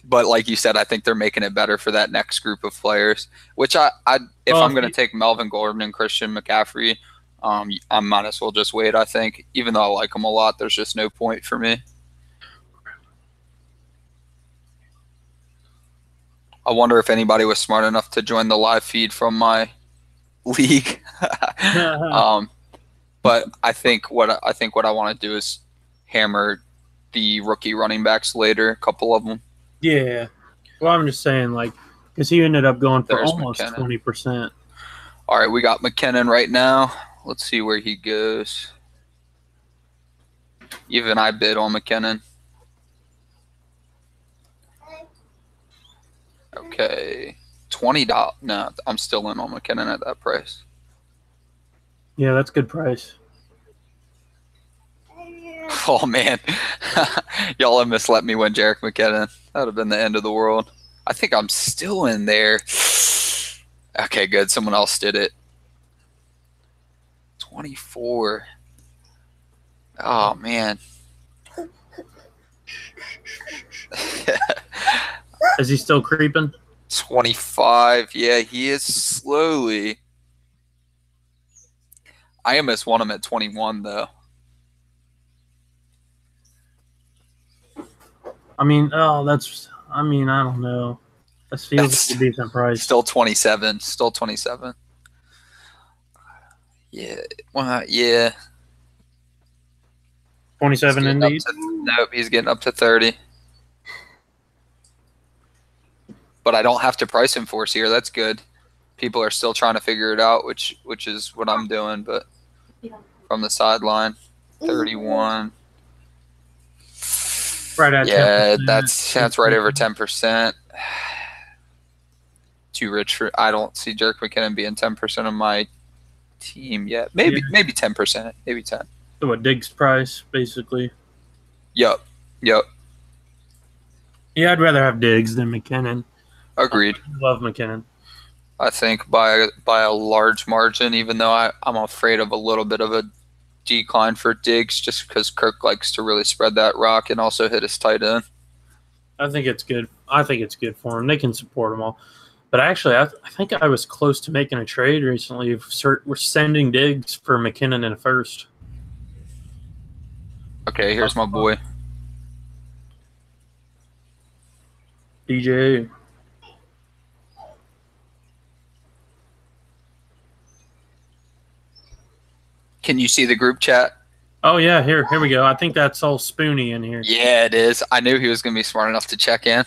But like you said, I think they're making it better for that next group of players. Which I'm going to take Melvin Gordon and Christian McCaffrey, I might as well just wait. I think, even though I like them a lot, there's just no point for me. I wonder if anybody was smart enough to join the live feed from my league. But I think what I want to do is hammer the rookie running backs later, a couple of them. Yeah. Well, I'm just saying, like, because he ended up going for There's almost McKinnon. 20%. All right, we got McKinnon right now. Let's see where he goes. Even I bid on McKinnon. Okay, $20. No, I'm still in on McKinnon at that price. Yeah, that's a good price. Oh man, y'all almost let me win Jerick McKinnon. That would have been the end of the world. I think I'm still in there. Okay, good. Someone else did it. 24. Oh man. Is he still creeping? 25. Yeah, he is slowly. I almost want him at 21 though. I mean, I don't know. This feels like a decent price. Still 27. Still 27. Yeah. Well, yeah. 27 indeed? Nope, he's getting up to 30. But I don't have to price him for us here. That's good. People are still trying to figure it out, which is what I'm doing. But from the sideline, 31. Right at 10%. that's right over 10%. Too rich for. I don't see Jerick McKinnon being 10% of my team yet. Maybe 10%. Maybe 10. So what, Diggs' price, basically? Yep. Yeah, I'd rather have Diggs than McKinnon. Agreed. I love McKinnon. I think by a large margin, even though I'm afraid of a little bit of a decline for Diggs just because Kirk likes to really spread that rock and also hit his tight end. I think it's good. I think it's good for him. They can support them all. But actually, I think I was close to making a trade recently. We're sending Diggs for McKinnon in a first. Okay, here's my boy. DJ. Can you see the group chat? Oh, yeah, here we go. I think that's all Spoony in here. Yeah, it is. I knew he was going to be smart enough to check in.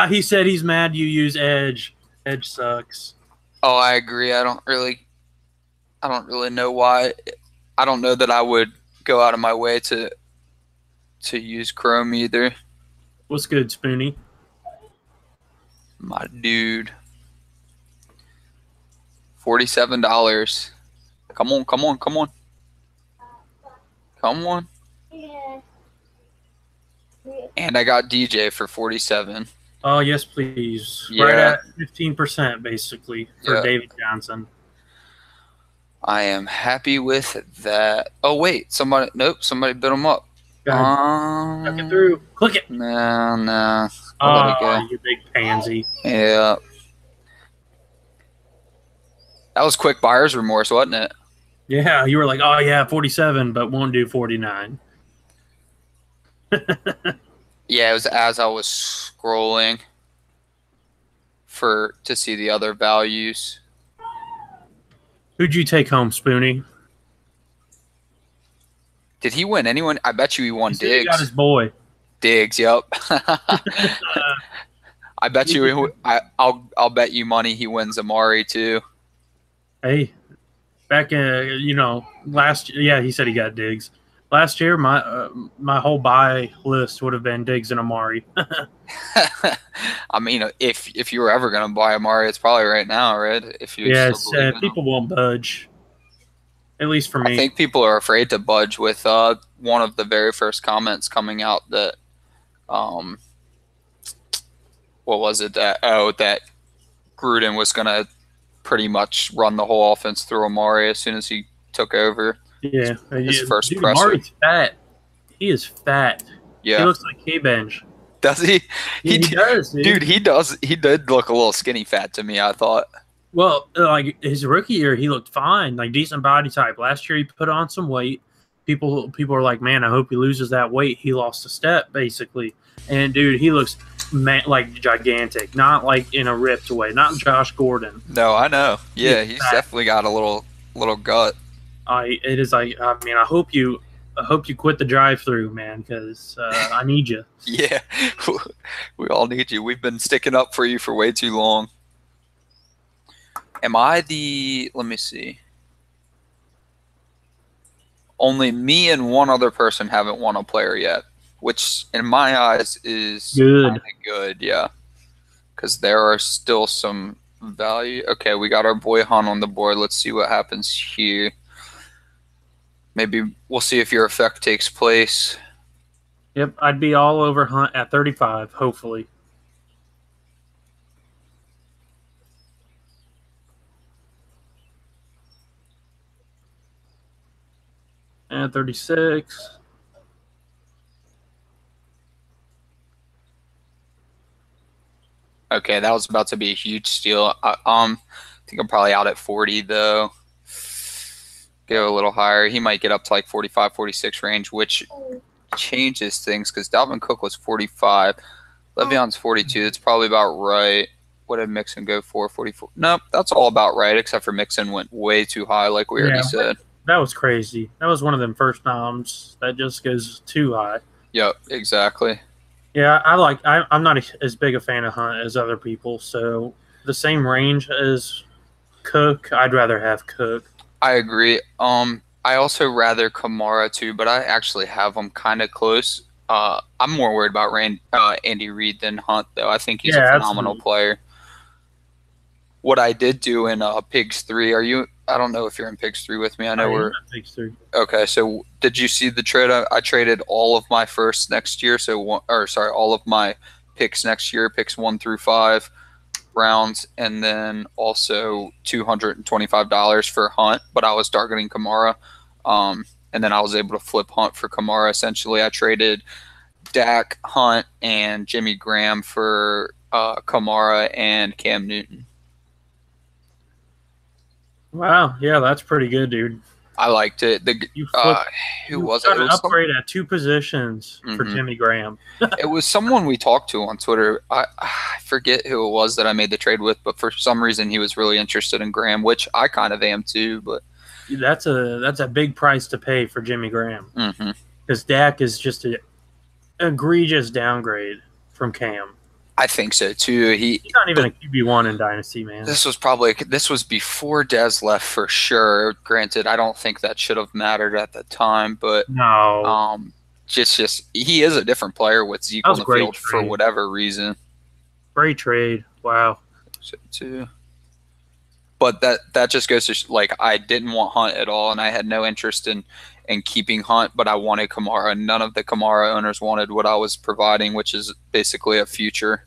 He said he's mad you use Edge. Edge sucks. Oh, I agree. I don't really know why. I don't know that I would go out of my way to use Chrome either. What's good, Spoony? My dude. $47. Come on. Yeah. And I got DJ for 47. Oh, yes, please. Yeah. Right at 15%, basically, for Yeah. David Johnson. I am happy with that. Oh, wait. Somebody bid him up. Click it through. Click it. No. Oh, you big pansy. Yeah. That was quick buyer's remorse, wasn't it? Yeah, you were like, oh, yeah, 47, but won't do 49. Yeah, it was as I was scrolling to see the other values. Who'd you take home, Spoony? Did he win anyone? I bet you he won He Diggs. got his boy. Diggs, yep. I bet you. I'll bet you money he wins Amari too. Hey, back in last year, yeah, he said he got Diggs. Last year, my whole buy list would have been Diggs and Amari. I mean, if you were ever gonna buy Amari, it's probably right now, right? If you People won't budge. At least for me. I think people are afraid to budge with one of the very first comments coming out that, what was it that Gruden was gonna pretty much run the whole offense through Amari as soon as he took over. Yeah, his first presser. Amari's fat. He is fat. Yeah, he looks like K-Bench. Does he? He does, dude. He does. He did look a little skinny fat to me, I thought. Well, like his rookie year, he looked fine, like decent body type. Last year, he put on some weight. People are like, man, I hope he loses that weight. He lost a step, basically. And dude, he looks like gigantic, not like in a ripped way, not Josh Gordon. No, I know. Yeah, he's definitely got a little Little gut. It is. I mean, I hope you quit the drive-through, man, because I need you. Yeah, we all need you. We've been sticking up for you for way too long. Am I the? Let me see. Only me and one other person haven't won a player yet, which in my eyes is good. Good, yeah. Because there are still some value. Okay, we got our boy Hunt on the board. Let's see what happens here. Maybe we'll see if your effect takes place. Yep, I'd be all over Hunt at 35, hopefully. And 36. Okay, that was about to be a huge steal. I think I'm probably out at 40, though. Go a little higher. He might get up to like 45, 46 range, which changes things because Dalvin Cook was 45. Le'Veon's 42. That's probably about right. What did Mixon go for? 44. Nope, that's all about right, except for Mixon went way too high, like we already said. That was crazy. That was one of them first noms that just goes too high. Yep, exactly. Yeah, I'm not as big a fan of Hunt as other people, so the same range as Cook, I'd rather have Cook. I agree. I also rather Kamara too, but I actually have them kind of close. I'm more worried about Andy Reid than Hunt, though. I think he's a phenomenal player. What I did do in Pigs 3, I don't know if you're in Pigs 3 with me. I know we're in Pigs 3. Okay, so did you see the trade? I traded all of my firsts next year, all of my picks next year, picks 1 through 5 rounds, and then also $225 for Hunt, but I was targeting Kamara. And then I was able to flip Hunt for Kamara. Essentially, I traded Dak, Hunt, and Jimmy Graham for Kamara and Cam Newton. Wow, yeah, that's pretty good, dude. I liked it. Who was it? It was upgrade at 2 positions for Jimmy Graham. It was someone we talked to on Twitter. I forget who it was that I made the trade with, but for some reason he was really interested in Graham, which I kind of am too. But that's a big price to pay for Jimmy Graham because Dak is just an egregious downgrade from Cam. I think so too. He's not even a QB1 in Dynasty, man. This was before Dez left for sure. Granted, I don't think that should have mattered at the time, but no. Just he is a different player with Zeke on the field for whatever reason. Great trade. Wow. So too. But that just goes to I didn't want Hunt at all, and I had no interest in keeping Hunt, but I wanted Kamara. None of the Kamara owners wanted what I was providing, which is basically a future.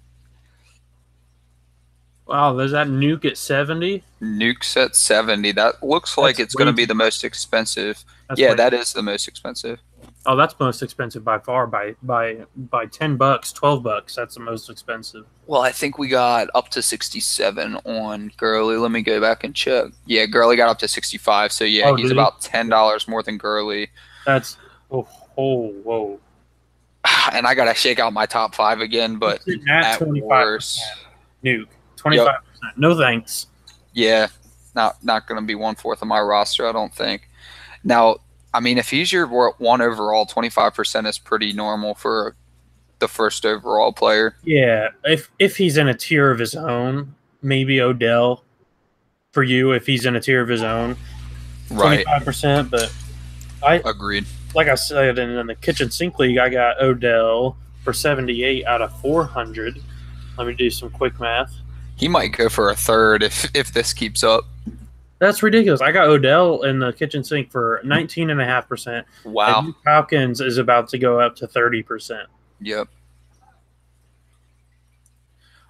Wow, there's that Nuke at 70? Nuke's at 70. That looks like it's going to be the most expensive. Yeah, that is the most expensive. Oh, that's most expensive by far, by $10, $12. That's the most expensive. Well, I think we got up to 67 on Gurley. Let me go back and check. Yeah, Gurley got up to 65. So yeah, he's about $10 more than Gurley. That's whoa. And I gotta shake out my top 5 again, but at worst, Nuke 25%. Yep. No thanks. Yeah, not gonna be 1/4 of my roster, I don't think. Now, I mean, if he's your 1 overall, 25% is pretty normal for the first overall player. Yeah, if he's in a tier of his own, maybe Odell for you if he's in a tier of his own. Right. 25%, but I agreed. Like I said, in the kitchen sink league, I got Odell for 78 out of 400. Let me do some quick math. He might go for a third if this keeps up. That's ridiculous. I got Odell in the kitchen sink for 19.5%. Wow. And Hopkins is about to go up to 30%. Yep.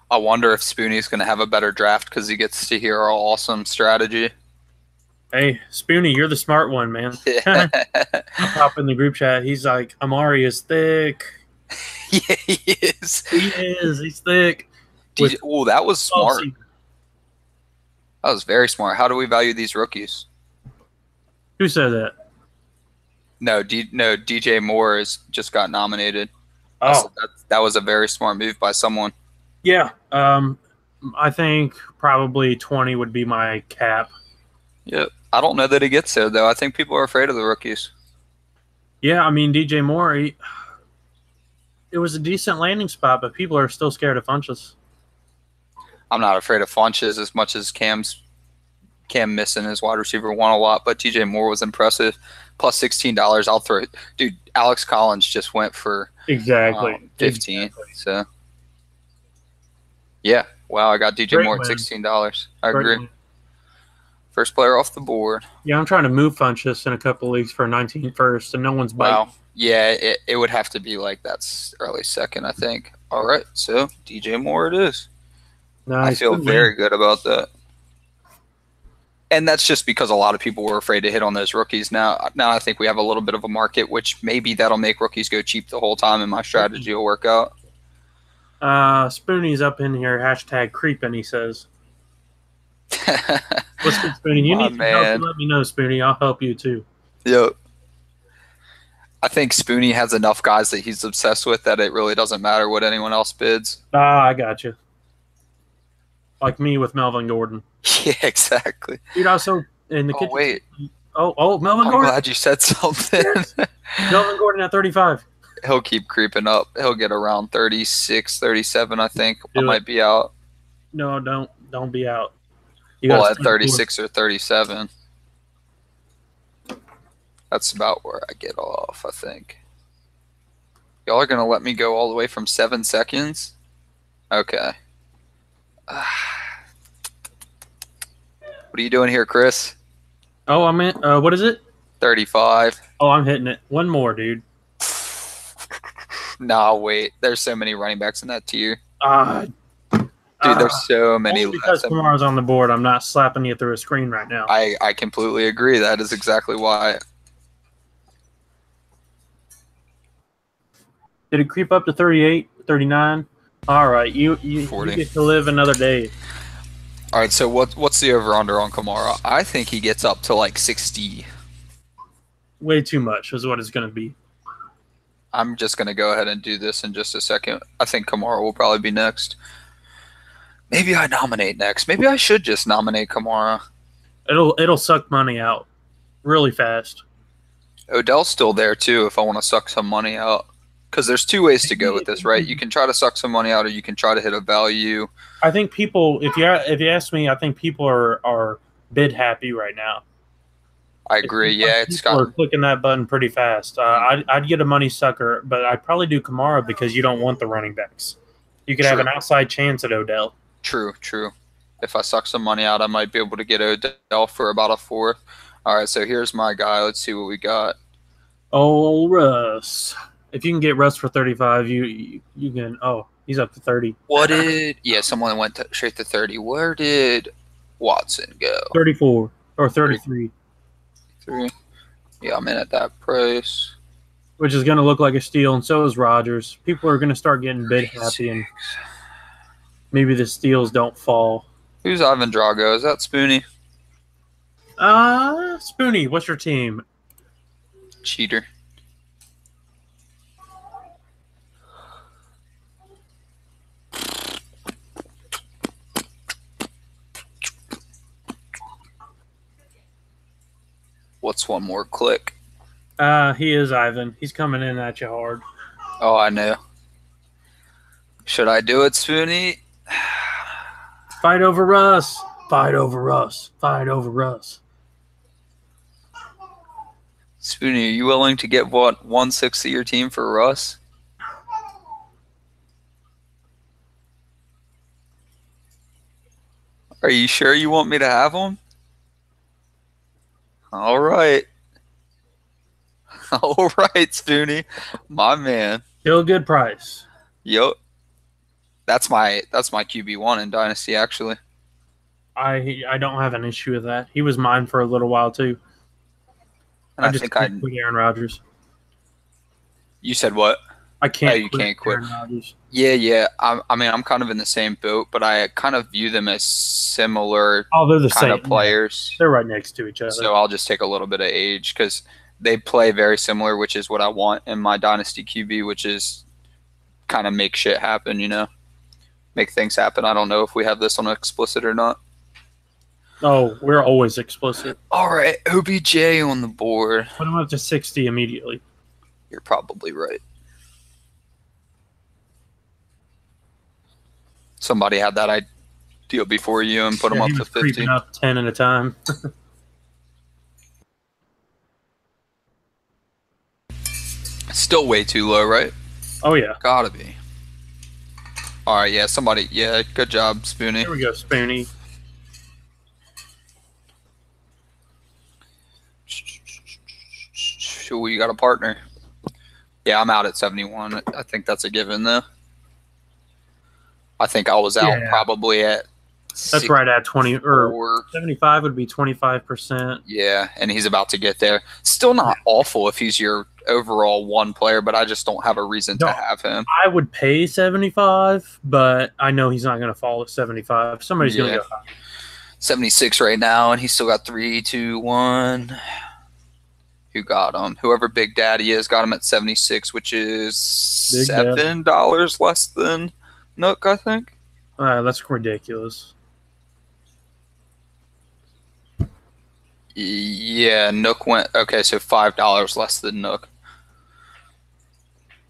I wonder if Spoonie's going to have a better draft because he gets to hear our awesome strategy. Hey, Spoonie, you're the smart one, man. I'll pop in the group chat. He's like, Amari is thick. Yeah, he is. He is. He's thick. Oh, that was smart. That was very smart. How do we value these rookies? Who said that? No, DJ Moore just got nominated. Oh. That was a very smart move by someone. Yeah. I think probably 20 would be my cap. Yep. I don't know that he gets there, though. I think people are afraid of the rookies. Yeah, I mean, DJ Moore, it was a decent landing spot, but people are still scared of Funchess. I'm not afraid of Funchess as much as Cam missing his wide receiver one a lot, but DJ Moore was impressive. Plus $16, I'll throw it. Dude, Alex Collins just went for exactly 15. Exactly. So, yeah. Wow, I got DJ Moore at $16. I agree. Win. First player off the board. Yeah, I'm trying to move Funchess in a couple of leagues for 19 first, and no one's biting. Wow. Yeah, it would have to be like that's early second, I think. All right, so DJ Moore it is. Nice. I feel very good about that. And that's just because a lot of people were afraid to hit on those rookies. Now I think we have a little bit of a market, which maybe that'll make rookies go cheap the whole time, and my strategy will work out. Spoonie's up in here. Hashtag creeping, he says. What's good, Spoonie? You need some help, let me know, Spoonie. I'll help you too. Yep. I think Spoonie has enough guys that he's obsessed with that it really doesn't matter what anyone else bids. I got you. Like me with Melvin Gordon. Yeah, exactly. Dude, also in the kitchen. Wait. Oh, Melvin Gordon. I'm glad you said something. Melvin Gordon at 35. He'll keep creeping up. He'll get around 36, 37, I think. I might be out. No, don't be out. Well, at 36 or 37. That's about where I get off, I think. Y'all are going to let me go all the way from 7 seconds? Okay. What are you doing here, Chris? Oh, I'm in. What is it? 35. Oh, I'm hitting it. One more, dude. Nah, wait. There's so many running backs in that tier. Dude, there's so many. Because Kamara's on the board, I'm not slapping you through a screen right now. I completely agree. That is exactly why. Did it creep up to 38, 39? All right, you 40. Get to live another day. All right, so what's the over-under on Kamara? I think he gets up to like 60. Way too much is what it's going to be. I'm just going to go ahead and do this in just a second. I think Kamara will probably be next. Maybe I nominate next. Maybe I should just nominate Kamara. It'll suck money out really fast. Odell's still there too if I want to suck some money out. Because there's two ways to go with this, right? You can try to suck some money out, or you can try to hit a value. I think people, if you ask me, I think people are bid happy right now. I agree. Yeah, people are clicking that button pretty fast. I'd get a money sucker, but I'd probably do Kamara because you don't want the running backs. You could have an outside chance at Odell. True. If I suck some money out, I might be able to get Odell for about a fourth. All right, so here's my guy. Let's see what we got. Oh, Russ. If you can get Russ for 35, you can. Oh, he's up to 30. Someone went straight to 30. Where did Watson go? 34 or 33. 3. Yeah, I'm in at that price. Which is going to look like a steal, and so is Rodgers. People are going to start getting bid happy, and maybe the steals don't fall. Who's Ivan Drago? Is that Spoonie? Spoonie, what's your team? Cheater. What's one more click? He is Ivan. He's coming in at you hard. Oh, I know. Should I do it, Spoonie? Fight over Russ. Fight over Russ. Fight over Russ. Spoonie, are you willing to get 1/6 of your team for Russ? Are you sure you want me to have him? All right. All right, Spoonie. My man. Still a good price. Yep. That's my QB1 in Dynasty, actually. I don't have an issue with that. He was mine for a little while too. And I just think can't quit Aaron Rodgers. You said what? I can't. Oh, you can't quit. Yeah. I mean, I'm kind of in the same boat, but I kind of view them as similar. Oh, they're the kind same of players. They're right next to each other. So I'll just take a little bit of age because they play very similar, which is what I want in my Dynasty QB, which is kind of make shit happen, make things happen. I don't know if we have this on explicit or not. Oh, we're always explicit. All right, OBJ on the board. Put him up to 60 immediately. You're probably right. Somebody had that idea before you and put him up to 50. Creeping up 10 at a time. Still way too low, right? Oh, yeah. Gotta be. All right, yeah, somebody. Yeah, good job, Spoonie. Here we go, Spoonie. Sure, you got a partner. Yeah, I'm out at 71. I think that's a given, though. I think I was out probably at. That's right at 20 or 75 would be 25%. Yeah, and he's about to get there. Still not awful if he's your overall one player, but I just don't have a reason to have him. I would pay 75, but I know he's not going to fall at 75. Somebody's going to go high. 76 right now, and he's still got 3, 2, 1. Who got him? Whoever Big Daddy is got him at 76, which is $7 less than Nook, I think. That's ridiculous. Yeah, Nook went... Okay, so $5 less than Nook.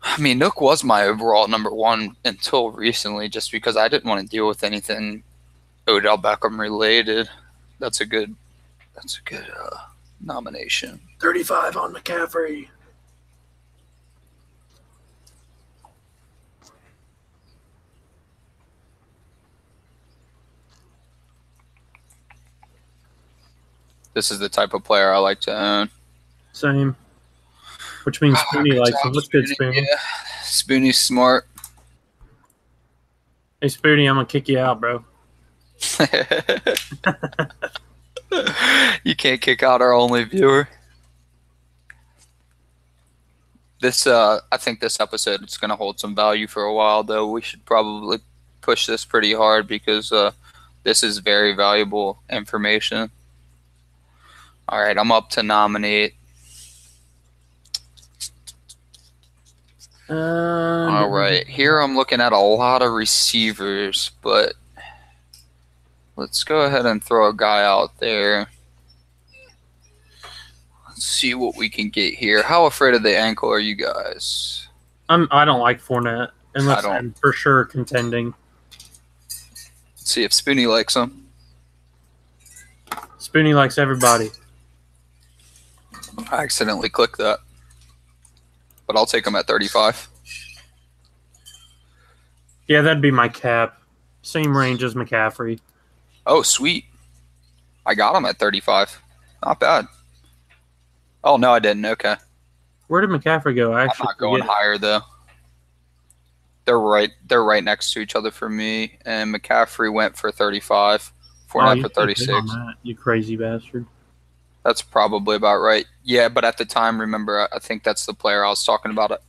I mean, Nook was my overall number one until recently, just because I didn't want to deal with anything Odell Beckham related. That's a good nomination. 35 on McCaffrey. This is the type of player I like to own. Same. Which means Spoonie likes him. What's good, Spoonie? Yeah. Spoonie's smart. Hey, Spoonie, I'm going to kick you out, bro. You can't kick out our only viewer. I think this episode is going to hold some value for a while, though. We should probably push this pretty hard because this is very valuable information. All right, I'm up to nominate. All right, here I'm looking at a lot of receivers, but let's go ahead and throw a guy out there. Let's see what we can get here. How afraid of the ankle are you guys? I don't like Fournette unless I'm for sure contending. Let's see if Spoonie likes him. Spoonie likes everybody. I accidentally clicked that. But I'll take him at 35. Yeah, that'd be my cap. Same range as McCaffrey. Oh, sweet. I got him at 35. Not bad. Oh, no, I didn't. Okay. Where did McCaffrey go? I'm not going higher, though. They're right next to each other for me. And McCaffrey went for 35. Fournette for 36. You crazy bastard. That's probably about right. Yeah, but at the time, remember, I think that's the player I was talking about.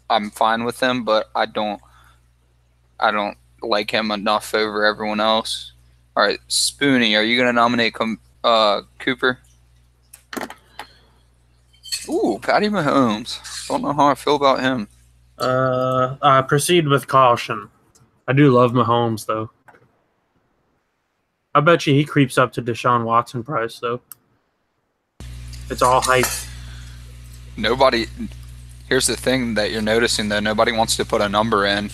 I'm fine with him, but I don't like him enough over everyone else. All right, Spoonie, are you going to nominate Cooper? Ooh, Patty Mahomes. Don't know how I feel about him. Proceed with caution. I do love Mahomes, though. I bet you he creeps up to Deshaun Watson price, though. It's all hype. Nobody. Here's the thing that you're noticing, though. Nobody wants to put a number in.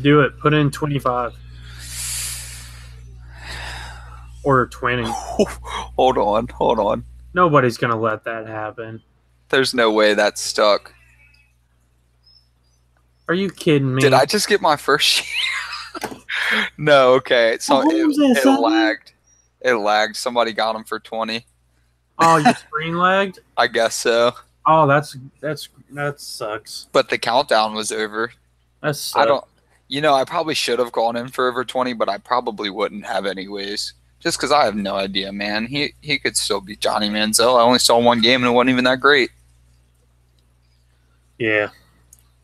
Do it. Put in 25. Or 20. Hold on. Nobody's going to let that happen. There's no way that's stuck. Are you kidding me? Did I just get my first share? No, okay. So it lagged. It lagged. Somebody got him for 20. Oh, you screen lagged? I guess so. Oh, that sucks. But the countdown was over. That sucks. I probably should have gone in for over 20, but I probably wouldn't have anyways. Just because I have no idea, man. He could still be Johnny Manziel. I only saw one game and it wasn't even that great. Yeah.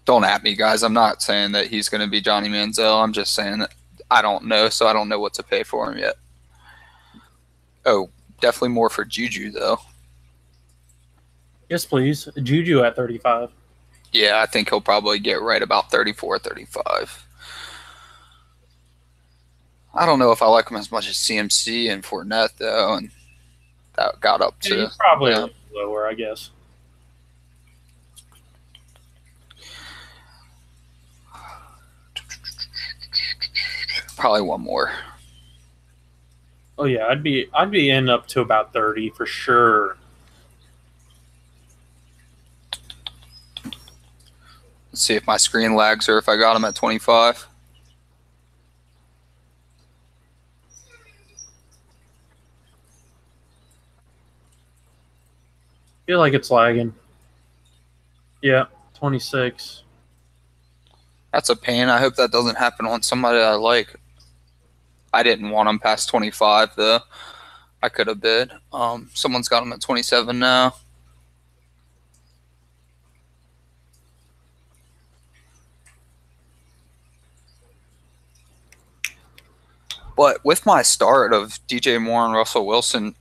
Don't at me, guys. I'm not saying that he's going to be Johnny Manziel. I'm just saying that I don't know, so I don't know what to pay for him yet. Oh, definitely more for Juju, though. Yes, please. Juju at 35. Yeah, I think he'll probably get right about 34, 35. I don't know if I like him as much as CMC and Fournette, though, and that got up to... He's probably a little lower, I guess. Probably one more. Oh yeah, I'd be in up to about 30 for sure. Let's see if my screen lags or if I got him at 25. Feel like it's lagging. Yeah, 26. That's a pain. I hope that doesn't happen on somebody I like. I didn't want him past 25, though. I could have bid. Someone's got him at 27 now. But with my start of DJ Moore and Russell Wilson,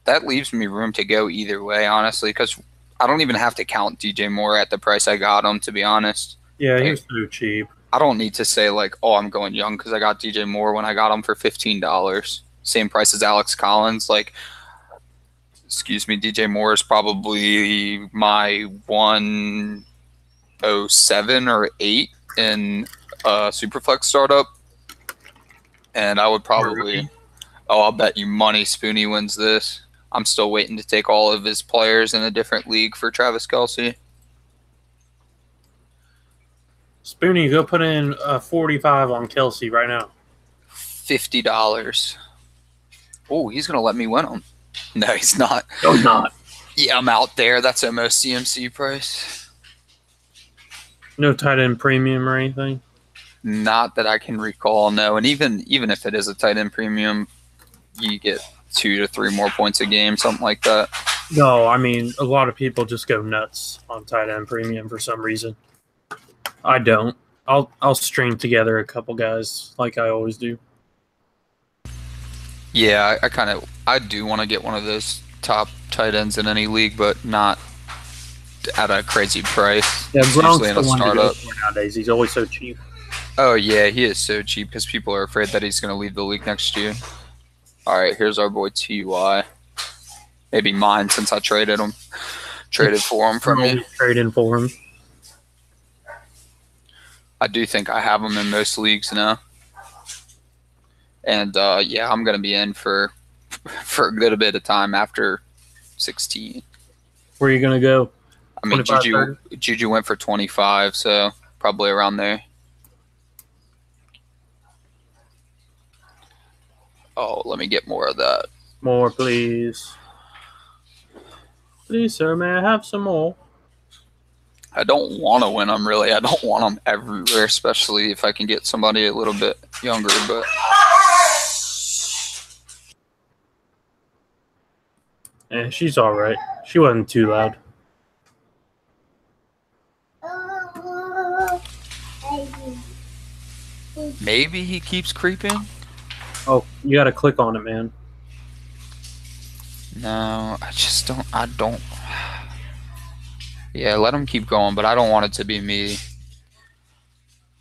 that leaves me room to go either way, honestly, because I don't even have to count DJ Moore at the price I got him, to be honest. Yeah, he was so cheap. I don't need to say, like, oh, I'm going young because I got DJ Moore when I got him for $15. Same price as Alex Collins. Like, excuse me, DJ Moore is probably my 107 or 8 in Superflex startup. And I would probably, I'll bet you money Spoonie wins this. I'm still waiting to take all of his players in a different league for Travis Kelce. Spoonie, go put in 45 on Kelce right now. $50. Oh, he's going to let me win him. No, he's not. No, he's not. Yeah, I'm out there. That's almost CMC price. No tight end premium or anything? Not that I can recall, no. And even if it is a tight end premium, you get 2 to 3 more points a game, something like that. No, I mean, a lot of people just go nuts on tight end premium for some reason. I don't. I'll string together a couple guys like I always do. Yeah, I do want to get one of those top tight ends in any league, but not at a crazy price. Yeah, Gronk's usually in the a one to go startup. for nowadays. He's always so cheap. Oh yeah, he is so cheap because people are afraid that he's going to leave the league next year. All right, here's our boy Ty. Maybe mine since I traded for him from me. Trading for him. I do think I have him in most leagues now. And yeah, I'm going to be in for a good bit of time after 16. Where are you going to go? I mean, Juju went for 25, so probably around there. Oh, let me get more of that. More, please. Please, sir, may I have some more? I don't want to win them, really. I don't want them everywhere, especially if I can get somebody a little bit younger. But she's all right. She wasn't too loud. maybe he keeps creeping. Oh, you got to click on it, man. No, I don't. Yeah, let him keep going, but I don't want it to be me.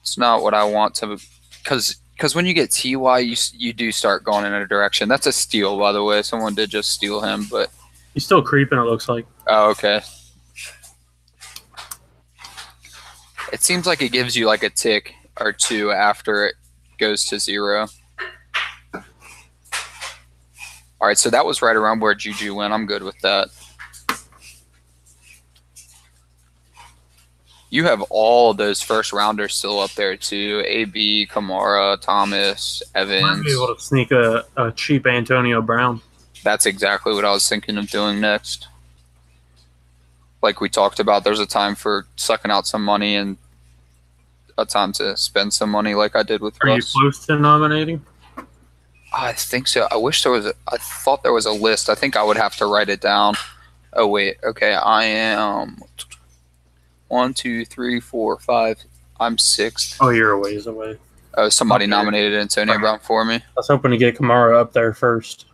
It's not what I want to, because when you get TY, you do start going in a direction. That's a steal, by the way. Someone did just steal him, but he's still creeping, it looks like. Oh, okay. It seems like it gives you like a tick or two after it goes to 0. All right, so that was right around where Juju went. I'm good with that. You have all those first rounders still up there too. AB, Kamara, Thomas, Evans. Might be able to sneak a cheap Antonio Brown. That's exactly what I was thinking of doing next. Like we talked about, there's a time for sucking out some money and a time to spend some money like I did with Are Russ. you close to nominating? I think so. I thought there was a list. I think I would have to write it down. Oh, wait. Okay, I am 1, 2, 3, 4, 5. I'm 6th. Oh, you're a ways away. Oh, somebody nominated Antonio Brown for me. I was hoping to get Kamara up there first.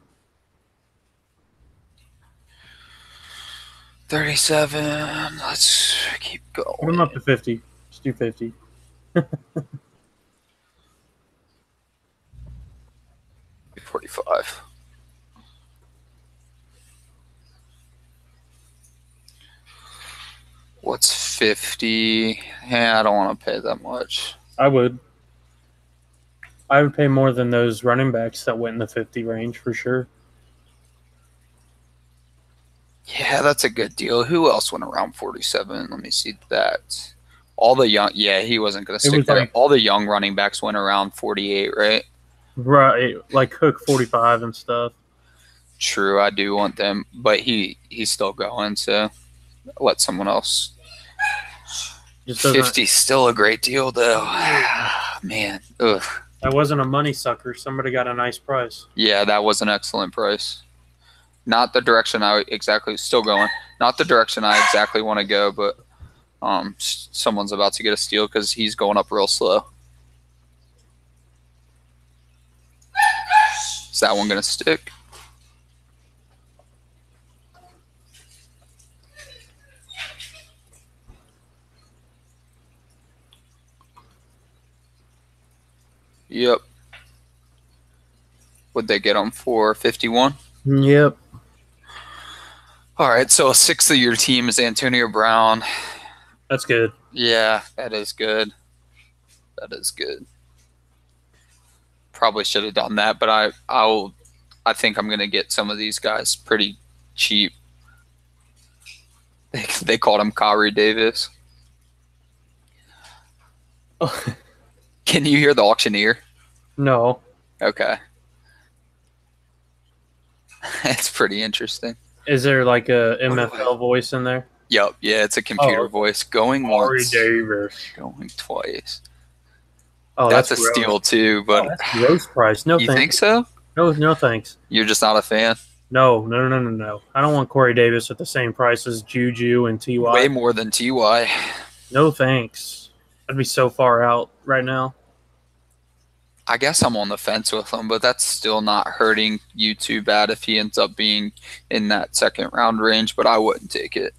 37. Let's keep going. Put him up to 50. Let's do 50. 45. What's 50? Yeah, I don't want to pay that much. I would pay more than those running backs that went in the 50 range for sure. Yeah, that's a good deal. Who else went around 47? Let me see that. All the young, yeah, he wasn't going to stick there. All the young running backs went around 48, right? Right, like Cook 45 and stuff. True, I do want them, but he's still going, so let someone else. 50's still a great deal, though. Man, ugh. That wasn't a money sucker. Somebody got a nice price. Yeah, that was an excellent price. Not the direction I exactly still going. Not the direction I exactly want to go, but someone's about to get a steal because he's going up real slow. Is that one going to stick? Yep. What'd they get him for? 51? Yep. All right, so a sixth of your team is Antonio Brown. That's good. Yeah, that is good. That is good. Probably should have done that, but I think I'm gonna get some of these guys pretty cheap. They called him Corey Davis. Oh. Can you hear the auctioneer? No. Okay. It's pretty interesting. Is there like a MFL voice in there? Yep. Yeah, it's a computer voice. Going once. Davis. Going twice. Oh, that's a steal too, but that's gross price. No, you thanks. think so? No, thanks. You're just not a fan? No. I don't want Corey Davis at the same price as Juju and Ty. Way more than Ty. No, thanks. I'd be so far out right now. I guess I'm on the fence with him, but that's still not hurting you too bad if he ends up being in that second round range, but I wouldn't take it.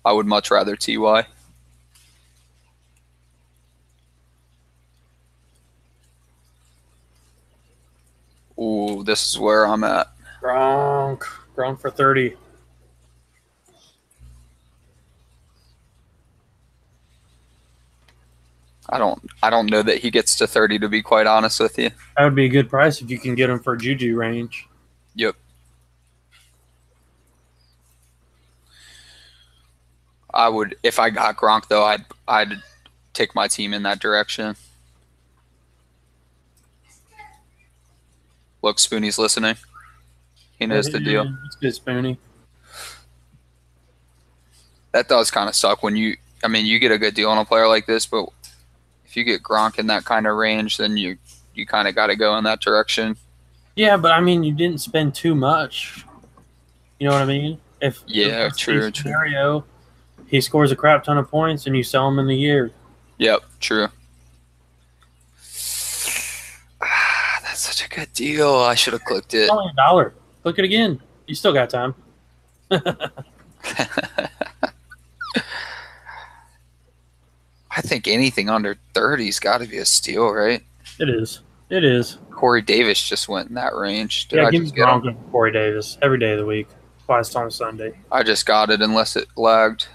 I would much rather Ty. Ooh, this is where I'm at. Gronk for 30. I don't know that he gets to 30, to be quite honest with you. That would be a good price if you can get him for Juju range. Yep. I would, if I got Gronk though, I'd take my team in that direction. Look, Spoonie's listening. He knows the deal. It's good, Spoonie. That does kind of suck when you get a good deal on a player like this, but if you get Gronk in that kind of range, then you kind of got to go in that direction. Yeah, but you didn't spend too much. You know what I mean? True. Scenario, he scores a crap ton of points and you sell him in the year. Yep, true. That's such a good deal. I should have clicked it. It's only $1. Click it again. You still got time. I think anything under 30's got to be a steal, right? It is. Corey Davis just went in that range. Give me Gronk and Corey Davis every day of the week. Twice on Sunday. I just got it unless it lagged.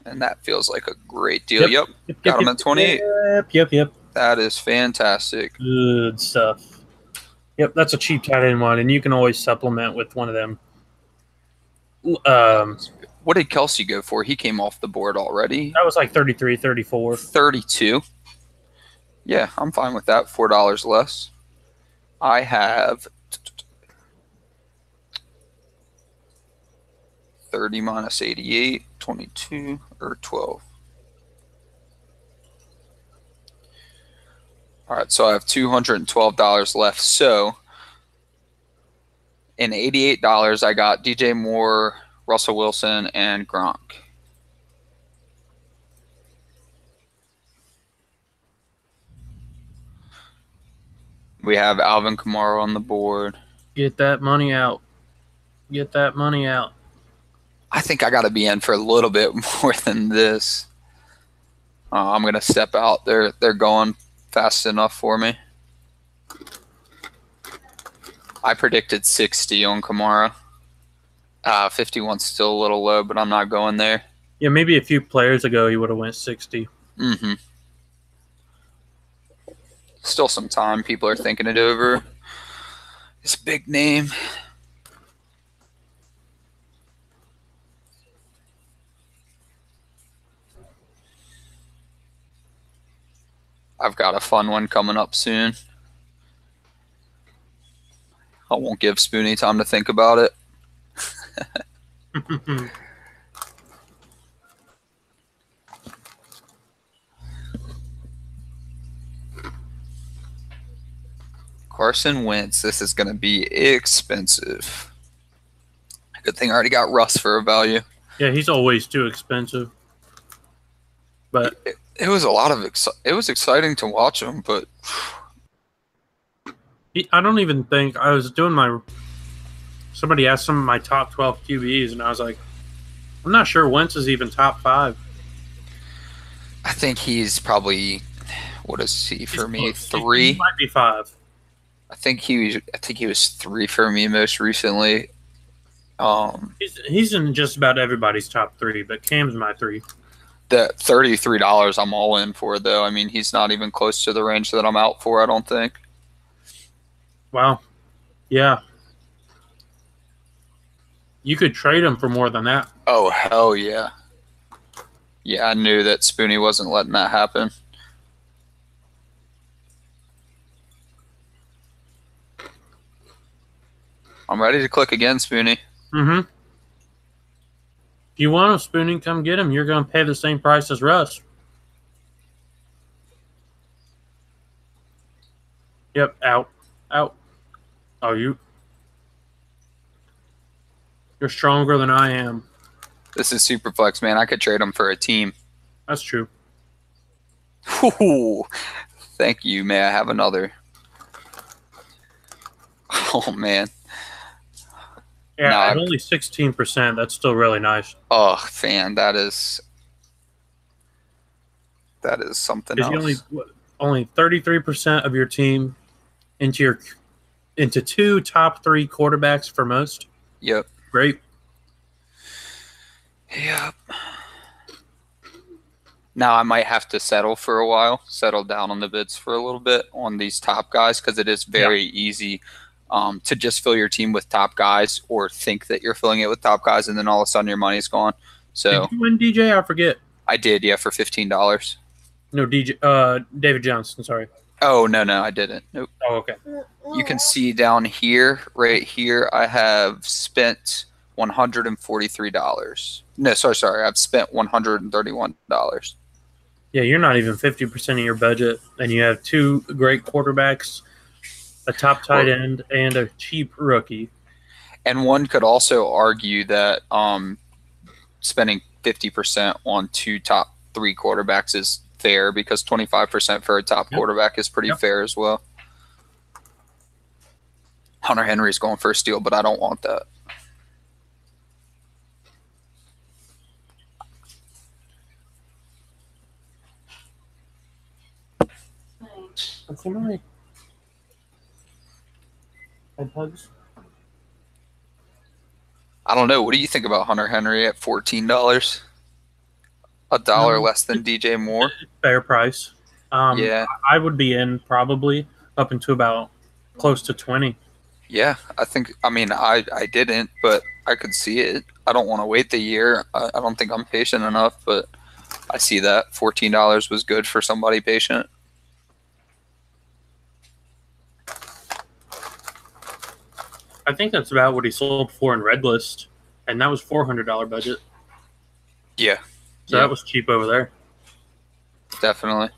And that feels like a great deal. Yep. Got him at 28. Yep. That is fantastic. Good stuff. Yep, that's a cheap tight end one, and you can always supplement with one of them. What did Kelsey go for? He came off the board already. That was like 33, 34. 32. Yeah, I'm fine with that. $4 less. I have 30 minus 88, 22, or 12. All right, so I have $212 left. So in $88, I got DJ Moore, Russell Wilson, and Gronk. We have Alvin Kamara on the board. Get that money out. I think I got to be in for a little bit more than this. I'm going to step out. They're going fast enough for me. I predicted 60 on Kamara. 51's still a little low, but I'm not going there. Yeah, maybe a few players ago he would have went 60. Mm-hmm. Still some time. People are thinking it over. It's a big name. I've got a fun one coming up soon. I won't give Spoonie time to think about it. Carson Wentz. This is going to be expensive. Good thing I already got Russ for a value. Yeah, he's always too expensive. But it was a lot of it was exciting to watch him, but I don't even think I was doing my. Somebody asked some of my top 12 QBs, and I was like, I'm not sure Wentz is even top 5. I think he's probably, what is he for me? 3. He might be 5. I think he was 3 for me most recently. He's in just about everybody's top 3, but Cam's my 3. That $33 I'm all in for, though. I mean, he's not even close to the range that I'm out for, I don't think. Wow. Yeah. You could trade him for more than that. Oh, hell yeah. Yeah, I knew that Spoonie wasn't letting that happen. I'm ready to click again, Spoonie. Mm-hmm. If you want him, Spoonie, come get him. You're going to pay the same price as Russ. Yep, out. Out. Oh, you're stronger than I am. This is Superflex, man. I could trade him for a team. That's true. Ooh, thank you. May I have another? Oh, man. Yeah, no, at only 16%. That's still really nice. Oh, fan, that is something else. Only 33% of your team into 2 top 3 quarterbacks for most. Yep. Great. Yep. Now I might have to settle for a while, settle down on the bids for a little bit on these top guys, because it is very easy to just fill your team with top guys, or think that you're filling it with top guys, and then all of a sudden your money's gone. So did you win DJ? I forget. I did, yeah, for $15. No, David Johnson. Sorry. Oh no, I didn't. Nope. Oh, okay. You can see down here, right here, I have spent $143. No, sorry, I've spent $131. Yeah, you're not even 50% of your budget, and you have 2 great quarterbacks, a top tight end, and a cheap rookie. And one could also argue that spending 50% on 2 top 3 quarterbacks is fair, because 25% for a top quarterback is pretty fair as well. Hunter Henry's going for a steal, but I don't want that. I don't know. What do you think about Hunter Henry at $14? $1 less than DJ Moore? Fair price. Yeah. I would be in probably up into about close to 20. Yeah, I didn't, but I could see it. I don't want to wait the year. I don't think I'm patient enough, but I see that. $14 was good for somebody patient. I think that's about what he sold for in Red List, and that was $400 budget. Yeah. So that was cheap over there. Definitely.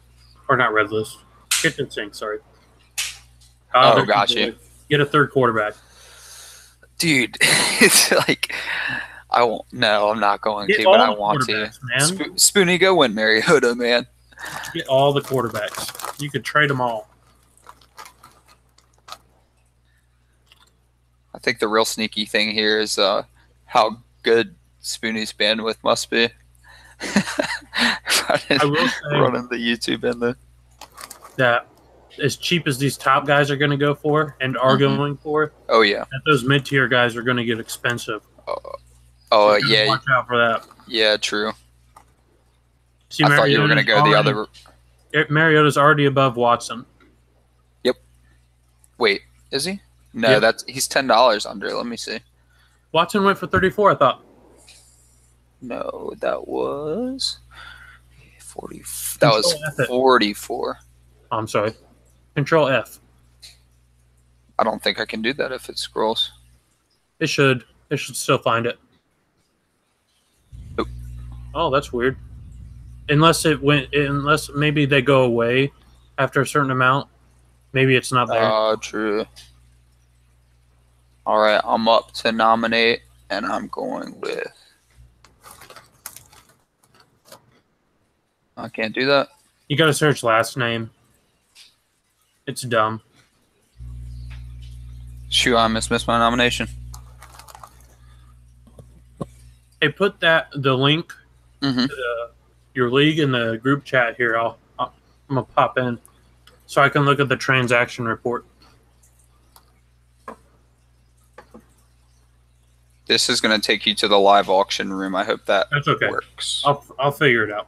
Or not Red List. Kitchen Sink, sorry. Oh, got you. Get a 3rd quarterback. Dude, it's like, I won't. No, I'm not going to, but I want to. Man. Spoonie, go win Mariota, man. Get all the quarterbacks. You could trade them all. I think the real sneaky thing here is how good Spoonie's bandwidth must be. I will say, running the YouTube in there. that as cheap as these top guys are going to go for and are going for, oh yeah, that those mid-tier guys are going to get expensive. Oh, So yeah. watch out for that. Yeah, true. See, I thought you were going to go the other. Mariota's already above Watson. Yep. Wait, is he? No, he's $10 under. Let me see. Watson went for 34, I thought. No, that was 40. That was 44. I'm sorry. Control F. I don't think I can do that if it scrolls. It should. It should still find it. Nope. Oh, that's weird. Unless maybe they go away after a certain amount. Maybe it's not there. Oh, true. All right, I'm up to nominate, and I'm going with. I can't do that. You got to search last name. It's dumb. Shoot, I missed my nomination. Hey, put the link Mm-hmm. to your league in the group chat here. I'm gonna pop in so I can look at the transaction report. This is going to take you to the live auction room. I hope that's okay. Works. I'll figure it out.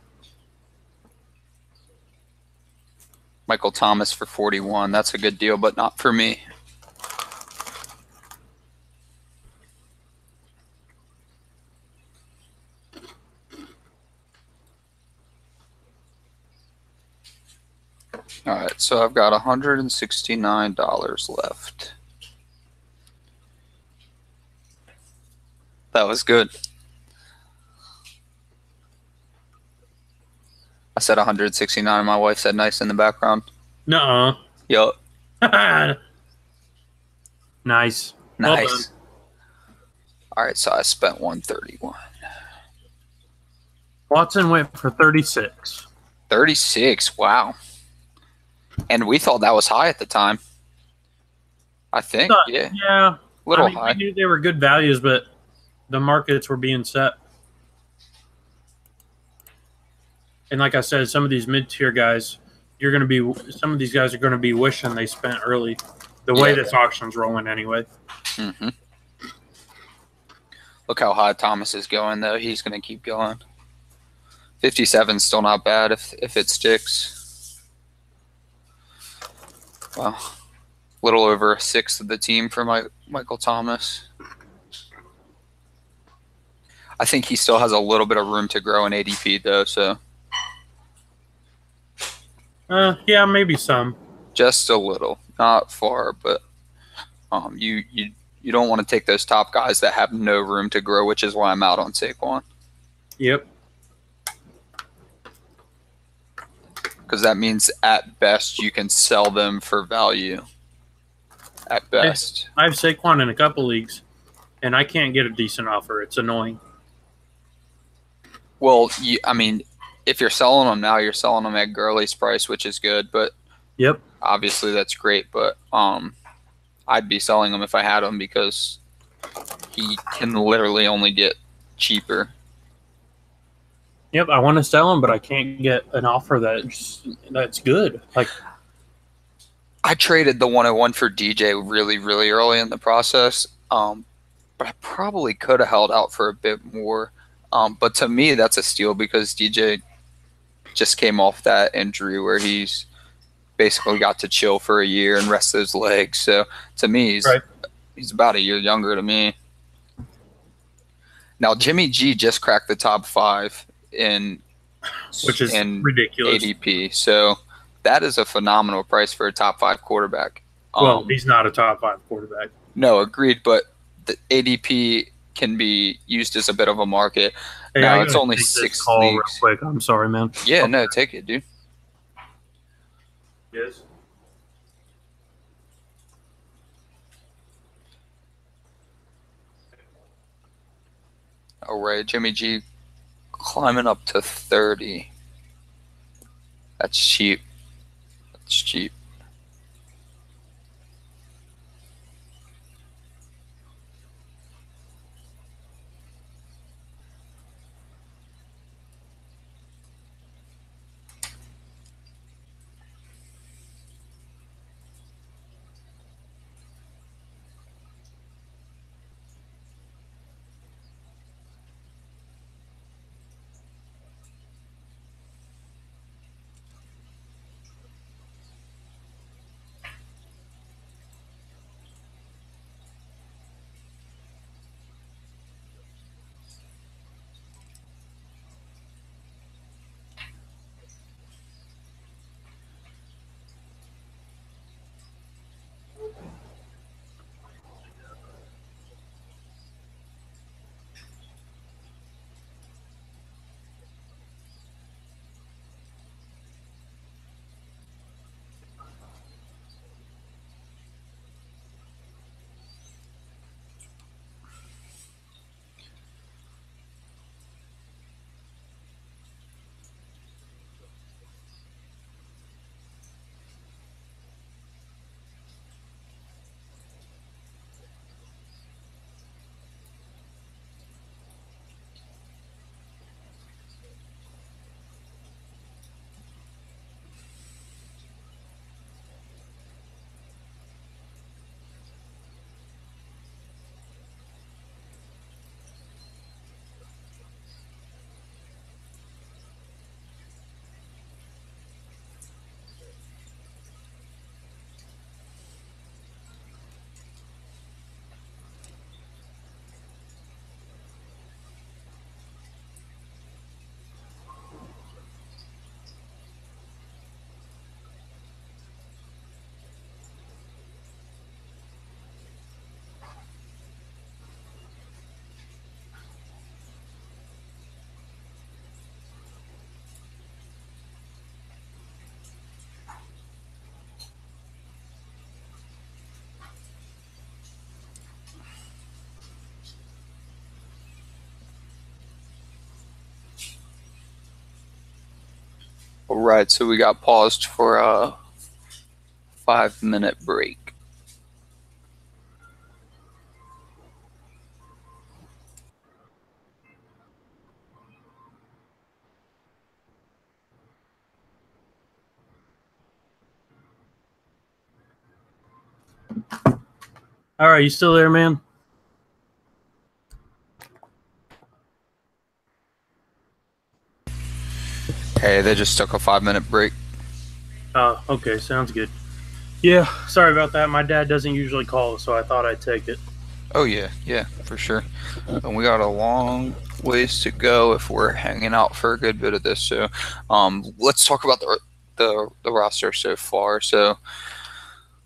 Michael Thomas for 41. That's a good deal, but not for me. All right, so I've got $169 left. That was good. I said 169, and my wife said nice in the background. Nuh-uh. Yup. Nice. Nice. All right, so I spent 131. Watson went for 36. 36, wow. And we thought that was high at the time. I think, yeah. Yeah. Little high. We knew they were good values, but the markets were being set. And like I said, some of these mid-tier guys, some of these guys are going to be wishing they spent early. The way this auction's rolling anyway. Mm-hmm. Look how high Thomas is going, though. He's going to keep going. 57's still not bad if it sticks. Well, a little over a sixth of the team for Michael Thomas. I think he still has a little bit of room to grow in ADP, though, so. Yeah, maybe some. Just a little. Not far, but you don't want to take those top guys that have no room to grow, which is why I'm out on Saquon. Yep. Because that means at best you can sell them for value. At best. I have Saquon in a couple leagues, and I can't get a decent offer. It's annoying. Well, I mean, if you're selling them now, you're selling them at Gurley's price, which is good. But yep, obviously that's great. But I'd be selling them if I had them because he can literally only get cheaper. Yep, I want to sell him, but I can't get an offer that's good. Like, I traded the 101 for DJ really, really early in the process, but I probably could have held out for a bit more. But to me, that's a steal because DJ just came off that injury where he's basically got to chill for a year and rest his legs. So to me, he's about a year younger to me. Now, Jimmy G just cracked the top 5 which is ridiculous. ADP. So that is a phenomenal price for a top 5 quarterback. Well, he's not a top 5 quarterback. No, agreed. But the ADP can be used as a bit of a market. Hey, now it's only 6 call leagues. Real quick. I'm sorry, man. Yeah, no, take it, dude. Yes. All right, Jimmy G climbing up to 30. That's cheap. That's cheap. All right, so we got paused for a 5-minute break. All right, you still there, man? Hey, they just took a 5-minute break. Oh, okay, sounds good. Yeah, sorry about that. My dad doesn't usually call, so I thought I'd take it. Oh yeah, for sure. And we got a long ways to go if we're hanging out for a good bit of this. So, let's talk about the roster so far. So,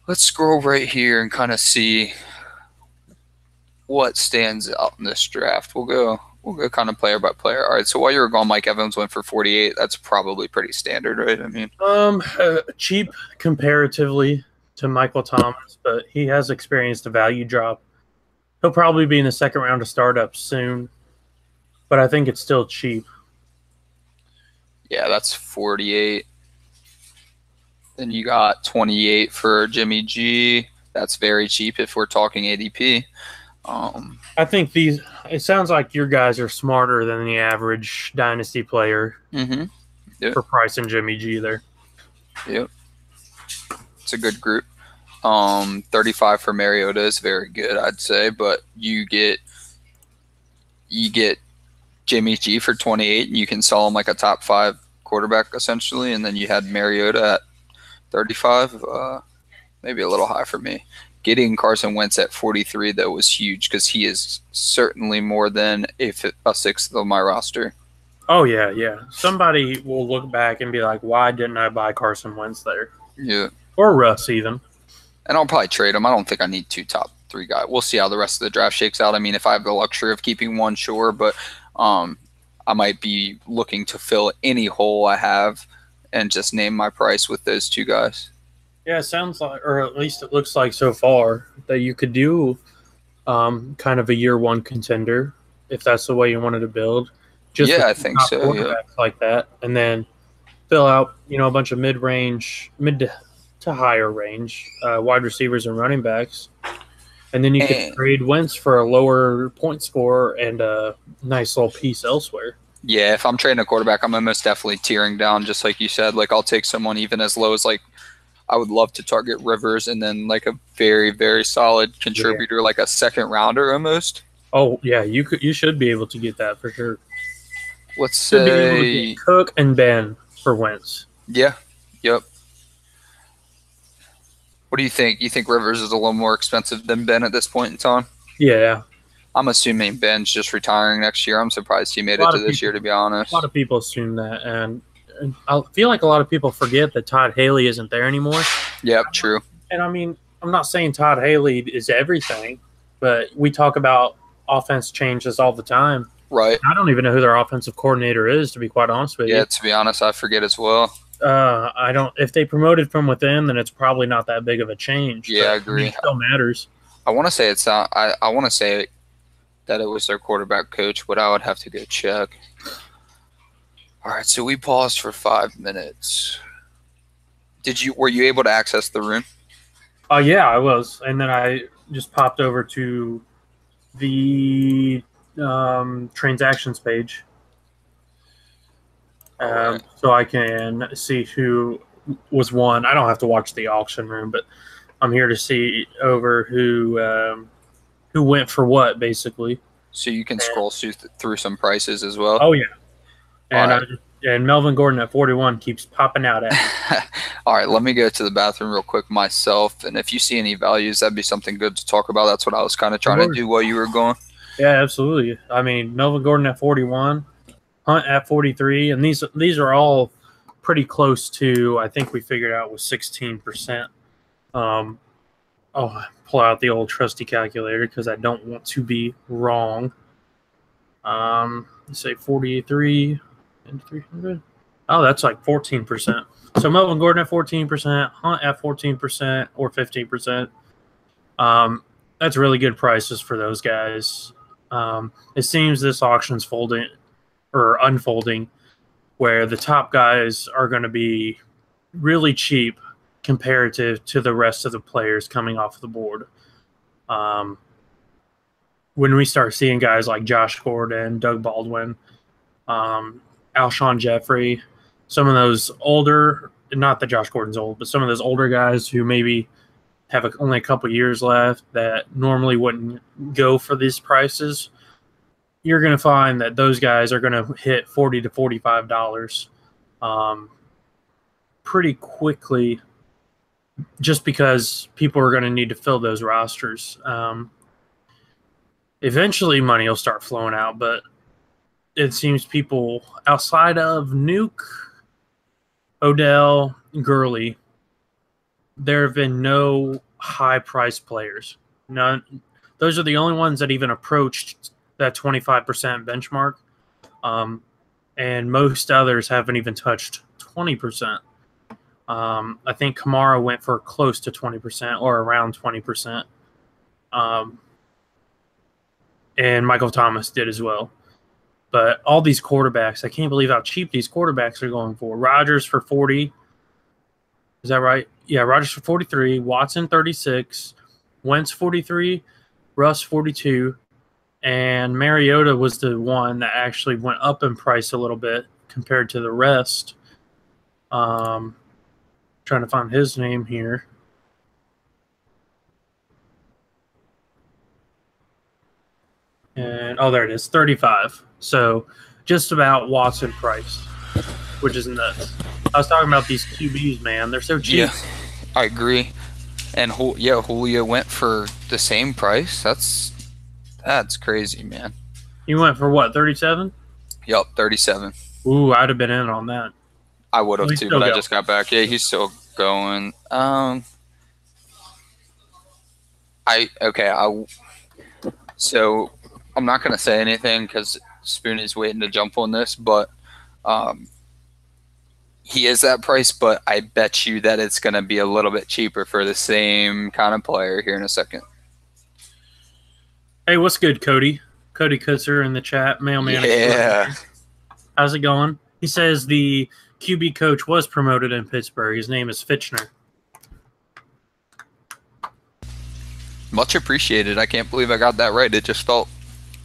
let's scroll right here and kind of see what stands out in this draft. We'll go kind of player by player. All right. So while you were gone, Mike Evans went for 48. That's probably pretty standard, right? I mean, cheap comparatively to Michael Thomas, but he has experienced a value drop. He'll probably be in the second round of startups soon, but I think it's still cheap. Yeah, that's 48. Then you got 28 for Jimmy G. That's very cheap if we're talking ADP. I think it sounds like your guys are smarter than the average Dynasty player for Price and Jimmy G there. Yep. It's a good group. 35 for Mariota is very good, I'd say, but you get Jimmy G for 28, and you can sell him like a top 5 quarterback essentially, and then you had Mariota at 35, maybe a little high for me. Getting Carson Wentz at 43 though was huge because he is certainly more than a sixth of my roster. Oh yeah. Somebody will look back and be like, "Why didn't I buy Carson Wentz there?" Yeah, or Russ even. And I'll probably trade him. I don't think I need 2 top 3 guys. We'll see how the rest of the draft shakes out. I mean, if I have the luxury of keeping one, sure, but I might be looking to fill any hole I have and just name my price with those 2 guys. Yeah, it sounds like, or at least it looks like so far, that you could do kind of a year 1 contender if that's the way you wanted to build. Just I think so. Yeah, like that, and then fill out a bunch of mid to higher range wide receivers and running backs, and then you can trade Wentz for a lower point score and a nice little piece elsewhere. Yeah, if I'm trading a quarterback, I'm almost definitely tearing down, just like you said. Like I'll take someone even as low as I would love to target Rivers, and then like a very, very solid contributor, like a second rounder almost. Oh yeah, you should be able to get that for sure. Let's say be able to get Cook and Ben for Wentz. Yeah. Yep. What do you think? You think Rivers is a little more expensive than Ben at this point in time? Yeah. I'm assuming Ben's just retiring next year. I'm surprised he made it to this year, to be honest. A lot of people assume that, and I feel like a lot of people forget that Todd Haley isn't there anymore. Yep, true. And I mean, I'm not saying Todd Haley is everything, but we talk about offense changes all the time. Right. I don't even know who their offensive coordinator is, to be quite honest with you. Yeah, to be honest, I forget as well. I don't. If they promoted from within, then it's probably not that big of a change. Yeah, I agree. It still matters. I want to say it's not. I want to say that it was their quarterback coach, but I would have to go check. All right, so we paused for 5 minutes. Were you able to access the room? Yeah, I was, and then I just popped over to the transactions page. Right. So I can see who was won. I don't have to watch the auction room, but I'm here to see over who went for what, basically. So you can scroll through some prices as well. Oh yeah, and Melvin Gordon at 41 keeps popping out at me. All right, let me go to the bathroom real quick myself, and if you see any values, that'd be something good to talk about. That's what I was kind of trying to do while you were going. Yeah, absolutely. I mean, Melvin Gordon at 41. Hunt at 43, and these are all pretty close to, I think we figured out, was 16%. I'll pull out the old trusty calculator because I don't want to be wrong. Let's say 43 and 300. Oh, that's like 14%. So Melvin Gordon at 14%, Hunt at 14% or 15%. That's really good prices for those guys. It seems this auction's unfolding where the top guys are going to be really cheap comparative to the rest of the players coming off the board. When we start seeing guys like Josh Gordon, Doug Baldwin, Alshon Jeffrey, some of those older, not that Josh Gordon's old, but some of those older guys who maybe have only a couple years left that normally wouldn't go for these prices, you're going to find that those guys are going to hit $40 to $45 pretty quickly, just because people are going to need to fill those rosters. Eventually money will start flowing out, but it seems people outside of Nuke, Odell, Gurley, there have been no high-priced players. None. Those are the only ones that even approached that 25% benchmark, and most others haven't even touched 20%. I think Kamara went for close to 20% or around 20%. And Michael Thomas did as well. But all these quarterbacks, I can't believe how cheap these quarterbacks are going for. Rodgers for 40. Is that right? Yeah, Rodgers for 43, Watson 36, Wentz 43, Russ 42, and Mariota was the one that actually went up in price a little bit compared to the rest. Trying to find his name here. And there it is, 35. So just about Watson price, which is nuts. I was talking about these QBs, man. They're so cheap. Yeah, I agree. And Julio went for the same price. That's crazy, man. You went for what, 37? Yep, 37. Ooh, I'd have been in on that. I would have too, but I just got back. Yeah, he's still going. So I'm not gonna say anything because Spoonie's waiting to jump on this, but he is that price. But I bet you that it's gonna be a little bit cheaper for the same kind of player here in a second. Hey, what's good, Cody? Cody Kutzer in the chat, mailman. Yeah. How's it going? He says the QB coach was promoted in Pittsburgh. His name is Fitchner. Much appreciated. I can't believe I got that right. It just felt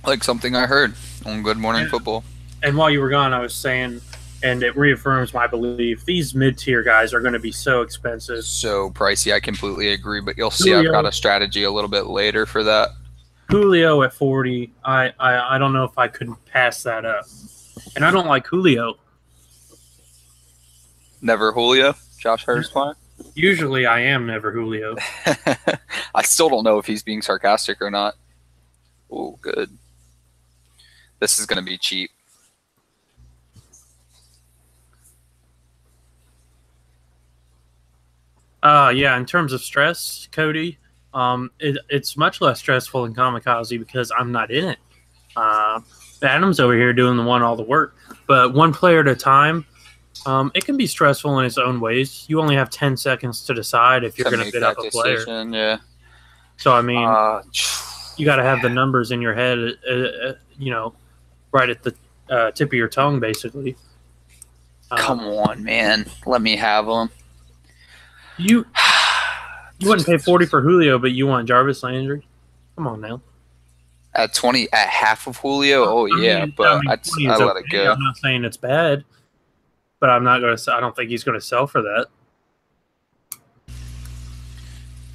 like something I heard on Good Morning Football. And while you were gone, I was saying, and it reaffirms my belief, these mid-tier guys are going to be so expensive. So pricey. I completely agree, but you'll see I've got a strategy a little bit later for that. Julio at 40, I don't know if I could pass that up. And I don't like Julio. Never Julio? Josh Hurts client? Usually I am never Julio. I still don't know if he's being sarcastic or not. Oh, good. This is going to be cheap. Yeah, in terms of stress, Cody, it's much less stressful in Kamikaze because I'm not in it. Adam's over here doing all the work. But one player at a time, it can be stressful in its own ways. You only have 10 seconds to decide if you're going to bid up a player. Yeah. So, I mean, you got to have the numbers in your head, right at the tip of your tongue, basically. Come on, man. Let me have them. You wouldn't pay 40 for Julio, but you want Jarvis Landry? Come on now. At 20, at half of Julio? Oh, yeah, but I let it go. I'm not saying it's bad, but I'm not going to. I don't think he's going to sell for that.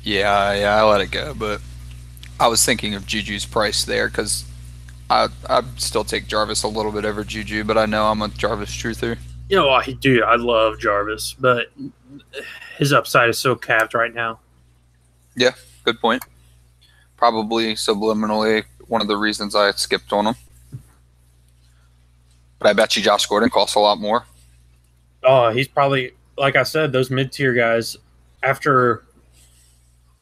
Yeah, I let it go, but I was thinking of Juju's price there because I'd still take Jarvis a little bit over Juju, but I know I'm a Jarvis truther. Dude, I love Jarvis, but his upside is so capped right now. Yeah, good point. Probably subliminally one of the reasons I skipped on him. But I bet you Josh Gordon costs a lot more. Oh, he's probably, like I said, those mid-tier guys, after,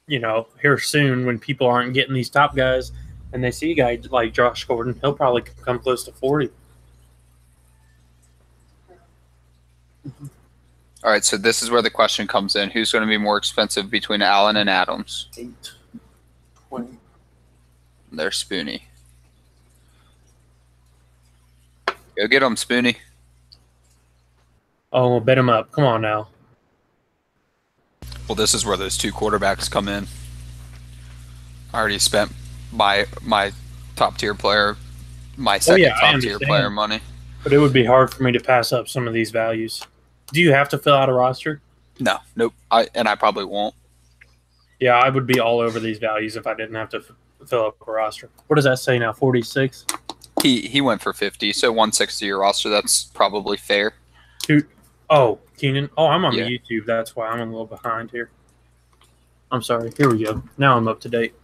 here soon when people aren't getting these top guys and they see guys like Josh Gordon, he'll probably come close to 40. All right, so this is where the question comes in. Who's going to be more expensive between Allen and Adams? 8, 20. There's Spoonie. Go get him, Spoonie. Oh, we'll bet him up. Come on now. Well, this is where those 2 quarterbacks come in. I already spent my top tier player, my second top tier player money. But it would be hard for me to pass up some of these values. Do you have to fill out a roster? No, nope. I probably won't. Yeah, I would be all over these values if I didn't have to fill up a roster. What does that say now? 46. He went for 50, so 160 your roster. That's probably fair. Oh, Keenan. Oh, I'm on the YouTube. That's why I'm a little behind here. I'm sorry. Here we go. Now I'm up to date.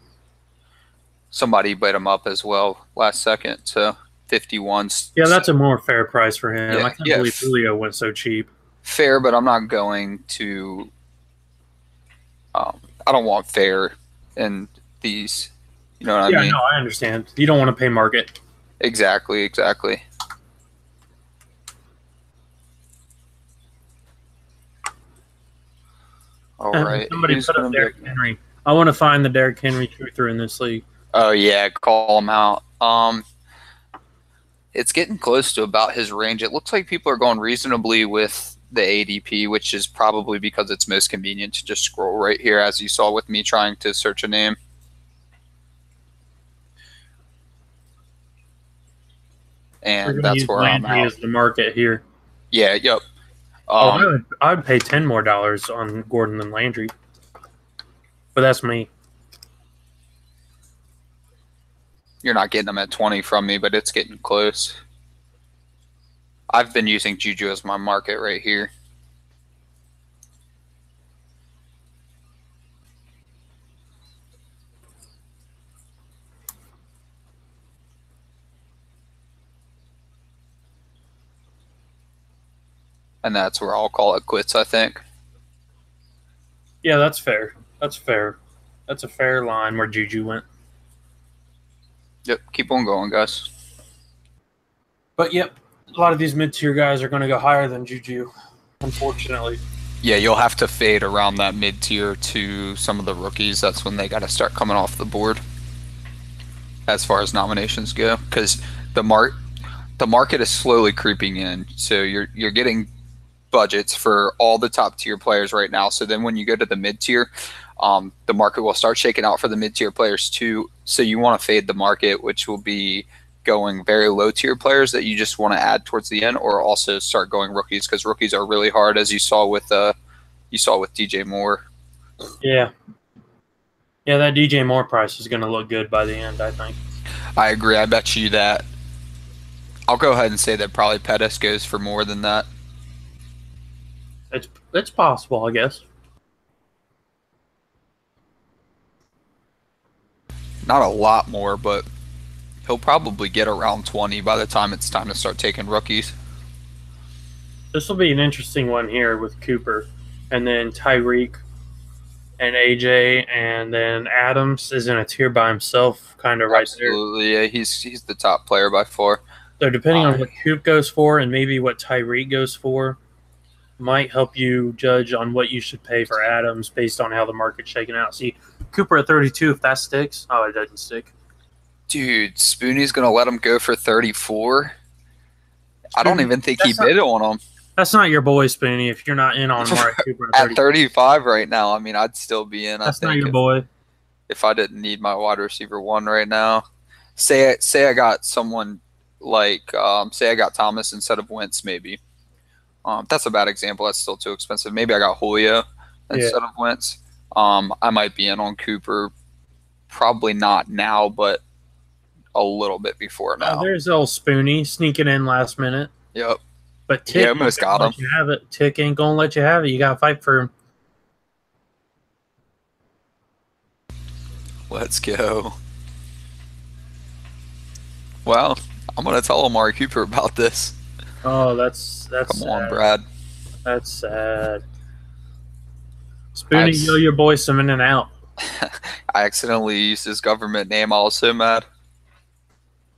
Somebody bet him up as well last second, so 51. Yeah, that's a more fair price for him. I can't believe Julio went so cheap. Fair, but I'm not going to. I don't want fair in these. You know what I mean? Yeah, no, I understand. You don't want to pay market. Exactly. All right. Somebody put up Derrick Henry. I want to find the Derrick Henry truther in this league. Oh yeah, call him out. It's getting close to about his range. It looks like people are going reasonably with the ADP, which is probably because it's most convenient to just scroll right here, as you saw with me trying to search a name. And that's where I'm at. Is the market here? Yeah. Yep. I would pay $10 more on Gordon than Landry, but that's me. You're not getting them at 20 from me, but it's getting close. I've been using Juju as my market right here. And that's where I'll call it quits, I think. Yeah, that's fair. That's fair. That's a fair line where Juju went. Yep, keep on going, guys. But, yep, a lot of these mid-tier guys are going to go higher than Juju, unfortunately. Yeah, you'll have to fade around that mid-tier to some of the rookies. That's when they got to start coming off the board as far as nominations go, because the market is slowly creeping in. So you're getting budgets for all the top-tier players right now. So then when you go to the mid-tier, the market will start shaking out for the mid-tier players too. So you want to fade the market, which will be going very low-tier players that you just want to add towards the end, or also start going rookies, because rookies are really hard, as you saw with DJ Moore. Yeah, that DJ Moore price is going to look good by the end, I think. I agree. I bet you that. I'll go ahead and say that probably Pettis goes for more than that. It's possible, I guess. Not a lot more, but he'll probably get around 20 by the time it's time to start taking rookies. This will be an interesting one here with Cooper, and then Tyreek and AJ, and then Adams is in a tier by himself, kind of right there. Absolutely, yeah, he's the top player by far. So depending on what Coop goes for and maybe what Tyreek goes for, might help you judge on what you should pay for Adams based on how the market's shaking out. See, Cooper at 32, if that sticks. Oh, it doesn't stick. Dude, Spoonie's going to let him go for 34? I don't even think he bid on him. That's not your boy, Spoonie, if you're not in on Amari Cooper at 35 right now. I mean, I'd still be in. That's not your boy. If I didn't need my wide receiver one right now. Say I got someone like, say I got Thomas instead of Wentz maybe. That's a bad example. That's still too expensive. Maybe I got Julio instead of Wentz. I might be in on Cooper. Probably not now, but a little bit before now. There's old Spoonie sneaking in last minute. Yep. But Tick almost got him. You have it. Tick ain't gonna let you have it. You gotta fight for him. Let's go. Well, I'm gonna tell Amari Cooper about this. Oh, that's Come sad. on, Brad. That's sad. Spoonie, you know your boy some in and out. I accidentally used his government name. I was so mad.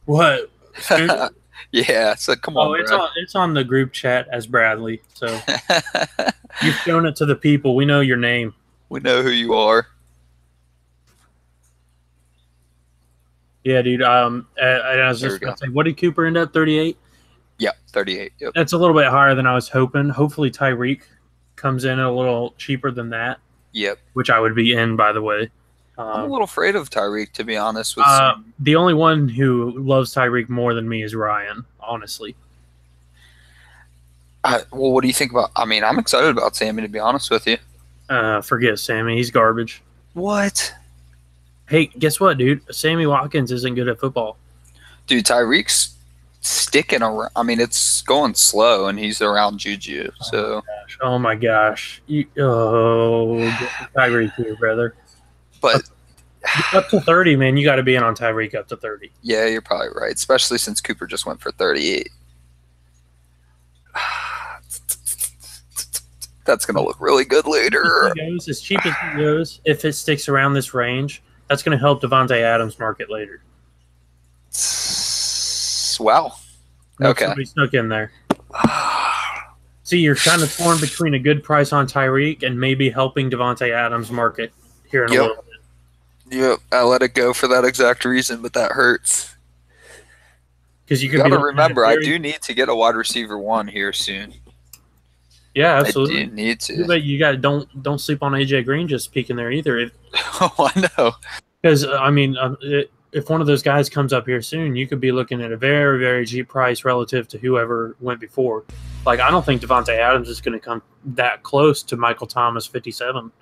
What? Yeah, so come on, it's on the group chat as Bradley. So you've shown it to the people. We know your name. We know who you are. Yeah, dude. I was just going to say, what did Cooper end up? 38. Yeah, 38. Yep. That's a little bit higher than I was hoping. Hopefully Tyreek comes in a little cheaper than that. Yep. Which I would be in, by the way. I'm a little afraid of Tyreek, to be honest. The only one who loves Tyreek more than me is Ryan, honestly. Well, what do you think about? I mean, I'm excited about Sammy, to be honest with you. Forget Sammy. He's garbage. What? Hey, guess what, dude? Sammy Watkins isn't good at football. Dude, Tyreek's sticking around. I mean, it's going slow, and he's around Juju. So. Oh my gosh. Tyreek here, brother. But up to 30, man, you got to be in on Tyreek up to 30. Yeah, you're probably right, especially since Cooper just went for 38. That's going to look really good later. As cheap as he goes, if it sticks around this range, that's going to help Devontae Adams market later. Wow. Okay. Somebody snuck in there. See, you're kind of torn between a good price on Tyreek and maybe helping Devontae Adams market here in a little bit. Yep, I let it go for that exact reason, but that hurts. Because you got to remember, I do need to get a wide receiver 1 here soon. Yeah, absolutely. I do need to. But you got don't sleep on AJ Green just peeking there either. Oh, I know. Because I mean, if one of those guys comes up here soon, you could be looking at a very, very cheap price relative to whoever went before. Like, I don't think Devontae Adams is going to come that close to Michael Thomas 57.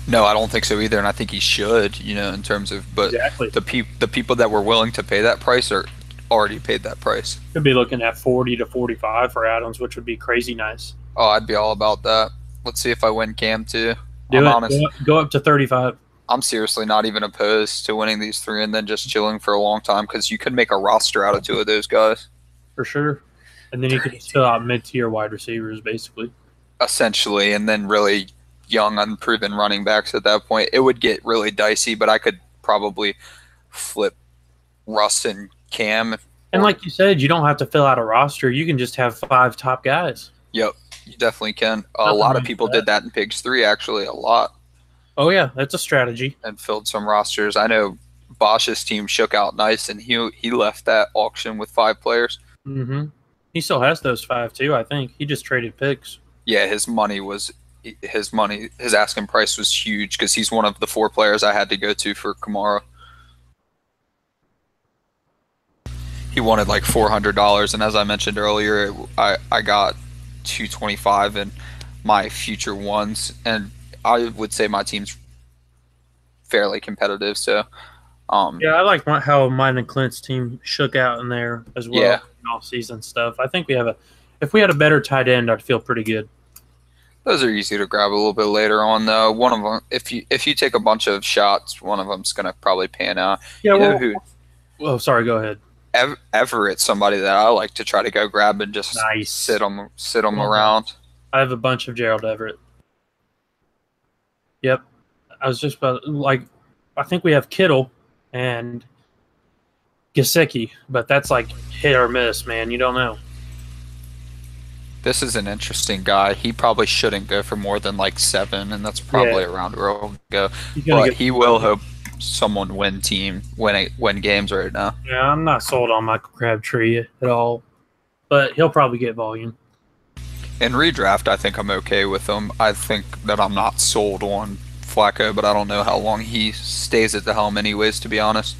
No, I don't think so either, and I think he should. In terms of, but exactly. the people that were willing to pay that price are already paid that price. Could be looking at 40 to 45 for Adams, which would be crazy nice. Oh, I'd be all about that. Let's see if I win Cam too. Go up to 35. I'm seriously not even opposed to winning these 3 and then just chilling for a long time because you could make a roster out of 2 of those guys. For sure. And then you could just fill out mid-tier wide receivers, basically. Essentially, and then really young, unproven running backs at that point. It would get really dicey, but I could probably flip Russ and Cam. And like you said, you don't have to fill out a roster. You can just have 5 top guys. Yep, you definitely can. A lot of people did that in Pigs 3, actually, a lot. Oh, yeah, that's a strategy. And filled some rosters. I know Bosch's team shook out nice, and he left that auction with 5 players. Mm-hmm. He still has those 5, too, I think. He just traded picks. Yeah, his asking price was huge because he's one of the 4 players I had to go to for Kamara. He wanted like $400, and as I mentioned earlier, I got $225 in my future ones, and I would say my team's fairly competitive. So, yeah, I like how mine and Clint's team shook out in there as well. Yeah. Off season stuff. I think if we had a better tight end, I'd feel pretty good. Those are easy to grab a little bit later on, though. One of them, if you take a bunch of shots, one of them's gonna probably pan out. Yeah. Well, sorry. Go ahead. Everett's somebody that I like to try to go grab and just sit them around. I have a bunch of Gerald Everett. Yep. I was just about I think we have Kittle and Gesicki, but that's like hit or miss, man. You don't know. This is an interesting guy. He probably shouldn't go for more than like 7, and that's probably around where he'll go. But he will hope someone win games right now. Yeah, I'm not sold on Michael Crabtree at all, but he'll probably get volume. In redraft, I think I'm okay with him. I think that I'm not sold on Flacco, but I don't know how long he stays at the helm anyways, to be honest.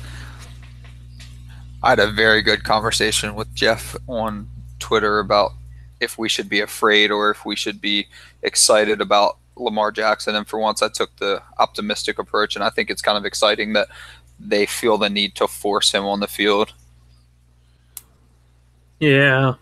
I had a very good conversation with Jeff on Twitter about if we should be afraid or if we should be excited about Lamar Jackson. And for once, I took the optimistic approach, and I think it's kind of exciting that they feel the need to force him on the field. Yeah.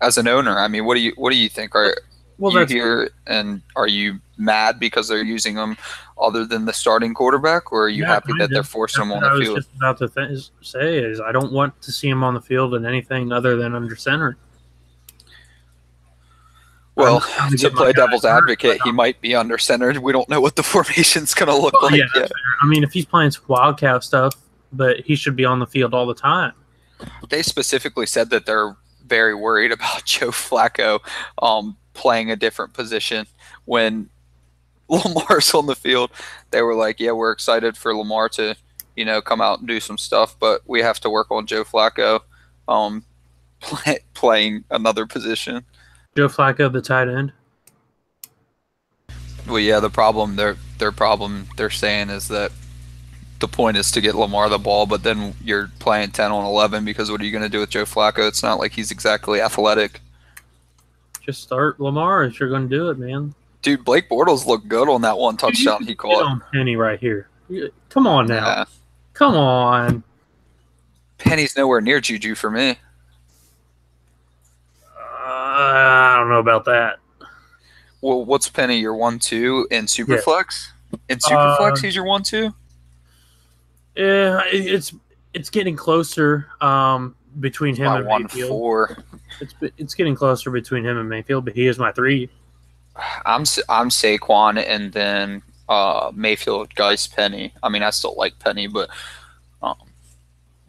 As an owner, I mean, what do you think? Are you here and are you mad because they're using him other than the starting quarterback, or are you happy that they're forcing him on the field? What I was just about to say is I don't want to see him on the field in anything other than under center. Well, to play devil's advocate, he might be under center. We don't know what the formation's going to look like yet. I mean, if he's playing some wildcat stuff, but he should be on the field all the time. They specifically said that they're very worried about Joe Flacco playing a different position when Lamar's on the field. They were like, yeah, we're excited for Lamar to, come out and do some stuff, but we have to work on Joe Flacco. playing another position. Joe Flacco, the tight end. Well, yeah, the problem their problem they're saying is that the point is to get Lamar the ball, but then you're playing 10 on 11 because what are you going to do with Joe Flacco? It's not like he's exactly athletic. Just start Lamar if you're going to do it, man. Dude, Blake Bortles looked good on that one touchdown he caught. On Penny right here. Come on now. Yeah. Come on. Penny's nowhere near Juju for me. I don't know about that. Well, what's Penny? Your 1-2 in Superflex? Yeah. In Superflex, he's your 1-2? Yeah, it's getting closer between him and Mayfield. 1-4. It's getting closer between him and Mayfield, but he is my 3. I'm Saquon and then Mayfield, Geis, Penny. I mean, I still like Penny, but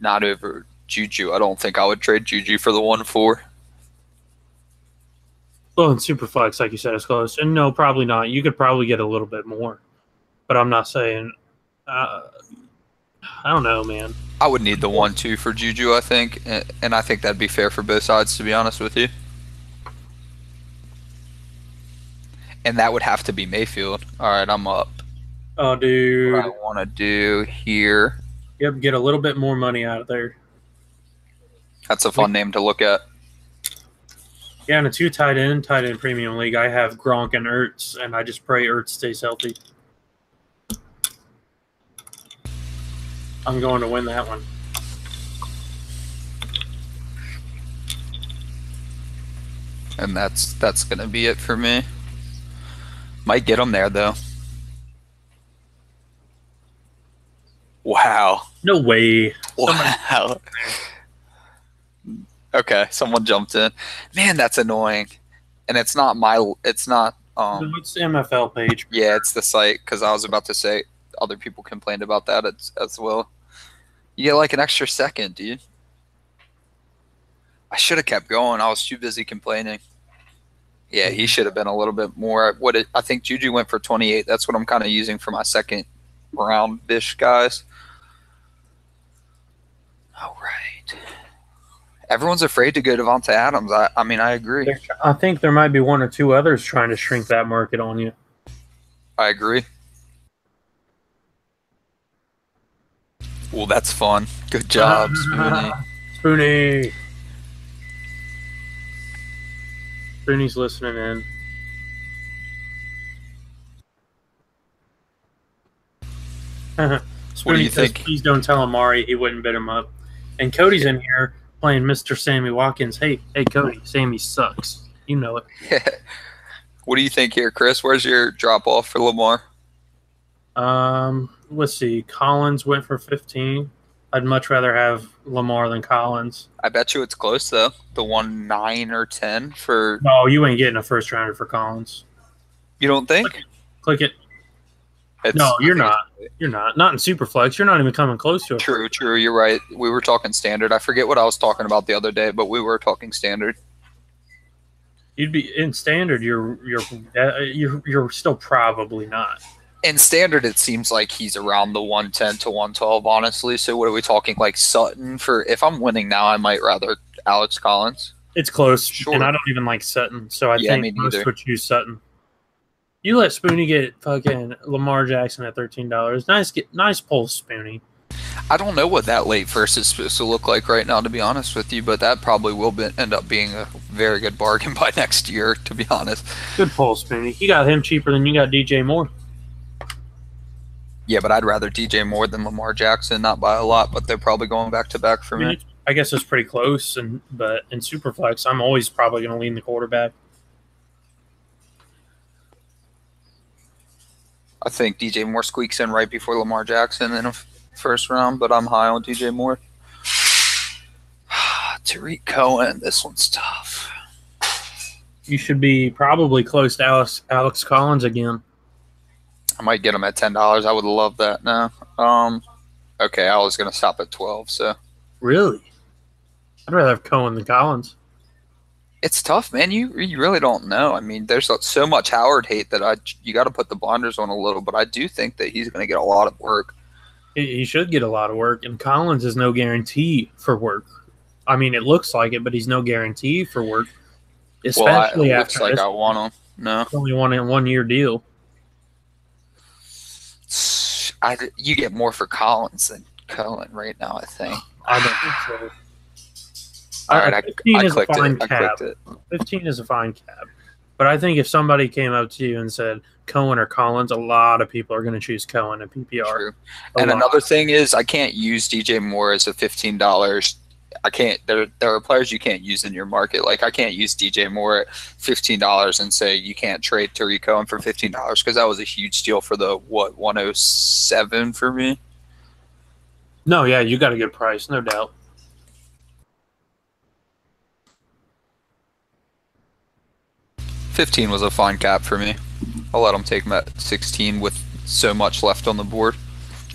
not over Juju. I don't think I would trade Juju for the 1-4. Well, in Superflex, like you said, it's close. And no, probably not. You could probably get a little bit more. But I'm not saying I don't know, man. I would need the 1-2 for Juju, I think. And I think that'd be fair for both sides, to be honest with you. And that would have to be Mayfield. All right, I'm up. Oh, dude. What I want to do here. Yep, get a little bit more money out of there. That's a fun name to look at. Yeah, in a 2 tight end premium league, I have Gronk and Ertz, and I just pray Ertz stays healthy. I'm going to win that one. And that's going to be it for me. Might get him there, though. Wow. No way. Wow. Okay, someone jumped in. Man, that's annoying. And it's not it's not it's the MFL page. Yeah, it's the site, because I was about to say other people complained about that as well. You get like an extra second, dude. I should have kept going. I was too busy complaining. Yeah, he should have been a little bit more. I think Juju went for 28. That's what I'm kind of using for my second round-ish guys. All right. Everyone's afraid to go to Devontae Adams. I mean, I agree. I think there might be 1 or 2 others trying to shrink that market on you. I agree. Well, that's fun. Good job, Spoonie. Spoonie. Spoonie's listening in. What do you think? Please don't tell Amari he wouldn't bid him up. And Cody's in here playing Mr. Sammy Watkins. Hey, Cody, Sammy sucks. You know it. What do you think here, Chris? Where's your drop off for Lamar? Let's see. Collins went for 15. I'd much rather have Lamar than Collins. I bet you it's close though. The 9 or 10 for. No, you ain't getting a first rounder for Collins. You don't think? Click it. No, you're not. You're not. Not in Superflex. You're not even coming close to it. True. You're right. We were talking standard. I forget what I was talking about the other day, but we were talking standard. You'd be in standard. You're still probably not. In standard, it seems like he's around the 110 to 112, honestly. So what are we talking, like Sutton? For if I'm winning now, I might rather Alex Collins. It's close, sure. And I don't even like Sutton, so I think most would choose Sutton. You let Spoonie get fucking Lamar Jackson at $13. Nice pull, Spoonie. I don't know what that late first is supposed to look like right now, to be honest with you, but that probably will end up being a very good bargain by next year, to be honest. Good pull, Spoonie. You got him cheaper than you got DJ Moore. Yeah, but I'd rather DJ Moore than Lamar Jackson, not by a lot, but they're probably going back-to-back for me. I guess it's pretty close, but in Superflex, I'm always probably going to lean the quarterback. I think DJ Moore squeaks in right before Lamar Jackson in a first round, but I'm high on DJ Moore. Tariq Cohen, this one's tough. You should be probably close to Alex Collins again. I might get him at $10. I would love that now. Okay, I was going to stop at 12, so. Really? I'd rather have Cohen than Collins. It's tough, man. You really don't know. I mean, there's so much Howard hate that you got to put the blinders on a little, but I do think that he's going to get a lot of work. He should get a lot of work, and Collins is no guarantee for work. I mean, it looks like it, but he's no guarantee for work. Especially it after looks like this. I want him. No, Only want a 1-year deal. You get more for Collins than Cohen right now, I think. I don't think so. All right, 15 I is clicked a fine it. cap. I clicked it. 15 is a fine cap. But I think if somebody came up to you and said Cohen or Collins, a lot of people are going to choose Cohen in PPR. True. And another thing is I can't use DJ Moore as a $15. I can't. There are players you can't use in your market. Like I can't use DJ Moore at $15 and say you can't trade Tariq Cohen for $15 because that was a huge steal for the 107 for me. No, yeah, you got a good price, no doubt. $15 was a fine cap for me. I'll let him take him at 16 with so much left on the board.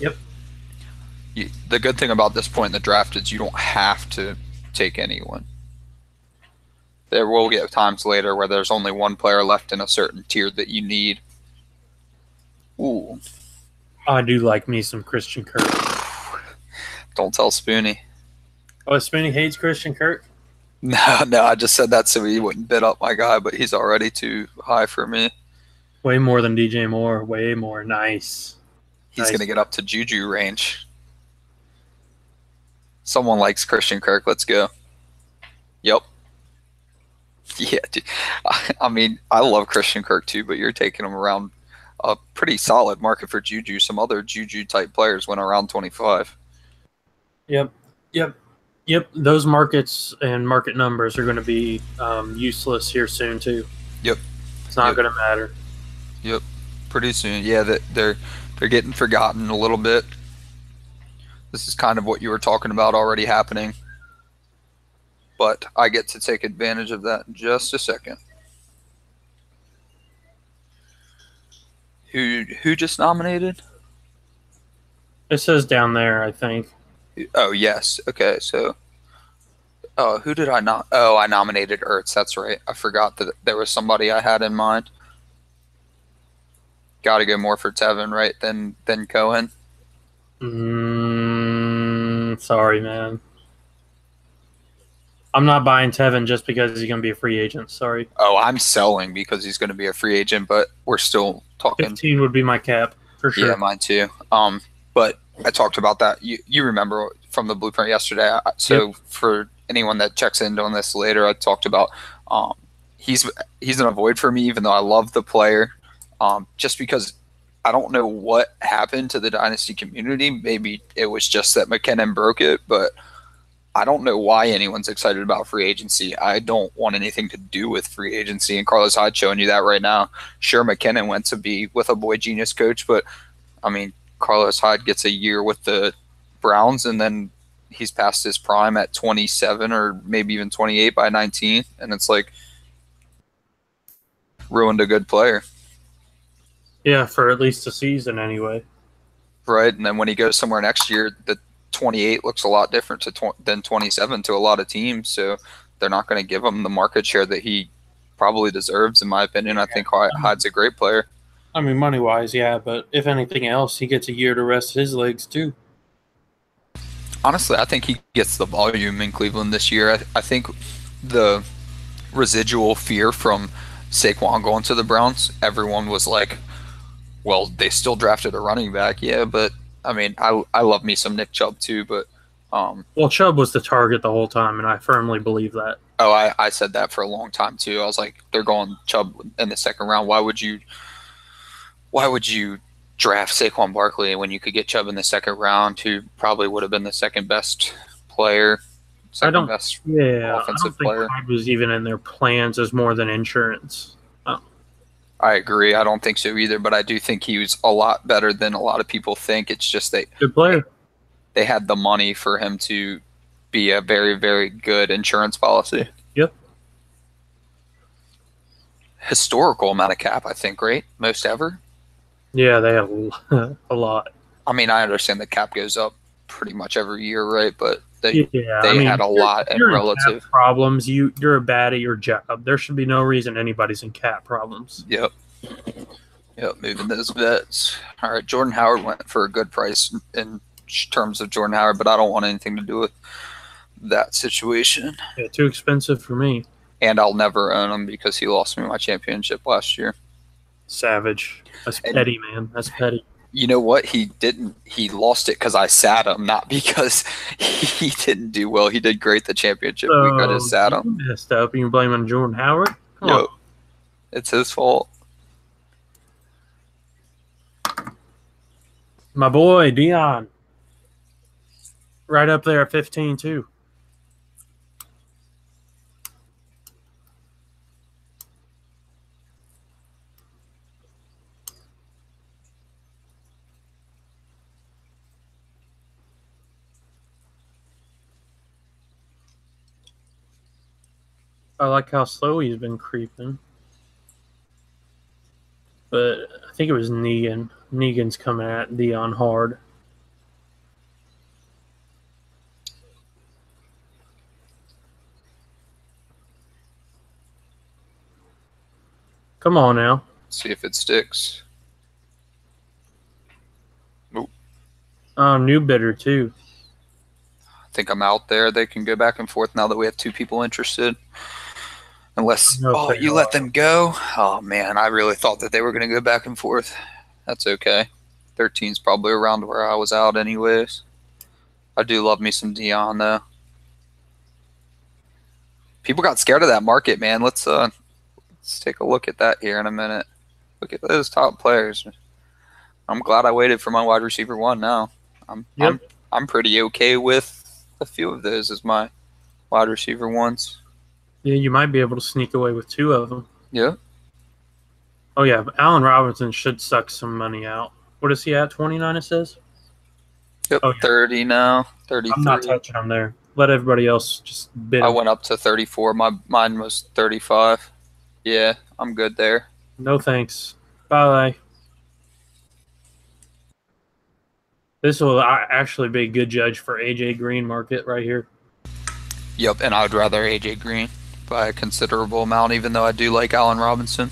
Yep. The good thing about this point in the draft is you don't have to take anyone. There will get times later where there's only one player left in a certain tier that you need. Ooh. I do like me some Christian Kirk. Don't tell Spoonie. Oh, Spoonie hates Christian Kirk? No, I just said that so he wouldn't bid up my guy, but he's already too high for me. Way more than DJ Moore. Way more. Nice. He's going to get up to Juju range. Someone likes Christian Kirk. Let's go. Yep. Yeah, dude. I mean, I love Christian Kirk too, but you're taking him around a pretty solid market for Juju. Some other Juju-type players went around 25. Yep. Those markets and market numbers are going to be useless here soon too. Yep. It's not going to matter. Yep. Pretty soon. Yeah, they're getting forgotten a little bit. This is kind of what you were talking about already happening. But I get to take advantage of that in just a second. Who just nominated? It says down there, I think. Oh, yes. Okay, so who did I not? Oh, I nominated Ertz. That's right. I forgot that there was somebody I had in mind. Got to go more for Tevin, right, than Cohen. Sorry, man. I'm not buying Tevin just because he's going to be a free agent. Sorry. Oh, I'm selling because he's going to be a free agent, but we're still talking. 15 would be my cap for sure. Yeah, mine too. But I talked about that. You remember from the blueprint yesterday. So for anyone that checks in on this later, I talked about he's an avoid for me, even though I love the player. Just because I don't know what happened to the Dynasty community. Maybe it was just that McKinnon broke it, but I don't know why anyone's excited about free agency. I don't want anything to do with free agency, and Carlos Hyde showing you that right now. Sure, McKinnon went to be with a boy genius coach, but, I mean, Carlos Hyde gets a year with the Browns, and then he's past his prime at 27 or maybe even 28 by 19, and it's like ruined a good player. Yeah, for at least a season anyway. Right, and then when he goes somewhere next year, the 28 looks a lot different than 27 to a lot of teams, so they're not going to give him the market share that he probably deserves, in my opinion. I think Hyde's a great player. I mean, money-wise, yeah, but if anything else, he gets a year to rest his legs too. Honestly, I think he gets the volume in Cleveland this year. I think the residual fear from Saquon going to the Browns, everyone was like, well, they still drafted a running back, yeah, but I mean, I love me some Nick Chubb too, but well, Chubb was the target the whole time, and I firmly believe that. Oh, I said that for a long time too. I was like, they're going Chubb in the second round. Why would you draft Saquon Barkley when you could get Chubb in the second round, who probably would have been the second best player, best offensive player? I don't think Hyde was even in their plans as more than insurance. I agree. I don't think so either, but I do think he was a lot better than a lot of people think. It's just good player. They had the money for him to be a very, very good insurance policy. Yep. Historical amount of cap, I think, right? Most ever. Yeah, they have a lot. I mean, I understand the cap goes up pretty much every year, right? But they I mean, had a lot in relative cap problems. You're bad at your job. There should be no reason anybody's in cap problems. Yep. Moving those vets. All right, Jordan Howard went for a good price in terms of Jordan Howard, but I don't want anything to do with that situation. Yeah, too expensive for me. And I'll never own him because he lost me my championship last year. Savage. That's petty, man. That's petty. You know what? He didn't. He lost it because I sat him, not because he didn't do well. He did great the championship week. I just sat him. Messed up. You can blame on Jordan Howard? Come on. It's his fault. My boy, Dion. Right up there at 15, too. I like how slow he's been creeping. But I think it was Negan. Negan's coming at Dion hard. Come on now. See if it sticks. Nope. Oh, new bidder too. I think I'm out there. They can go back and forth now that we have two people interested. Unless, you let them go? Oh, man, I really thought that they were going to go back and forth. That's okay. 13's probably around where I was out anyways. I do love me some Dion, though. People got scared of that market, man. Let's take a look at that here in a minute. Look at those top players. I'm glad I waited for my wide receiver one now. I'm pretty okay with a few of those as my wide receiver ones. Yeah, you might be able to sneak away with two of them. Yeah. Oh, yeah. Allen Robinson should suck some money out. What is he at? 29, it says? Yep, oh, yeah. 30 now. 33. I'm not touching him there. Let everybody else just bid. I went up to 34. Mine was 35. Yeah, I'm good there. No thanks. Bye. This will actually be a good judge for AJ Green market right here. Yep, and I would rather AJ Green by a considerable amount, even though I do like Allen Robinson.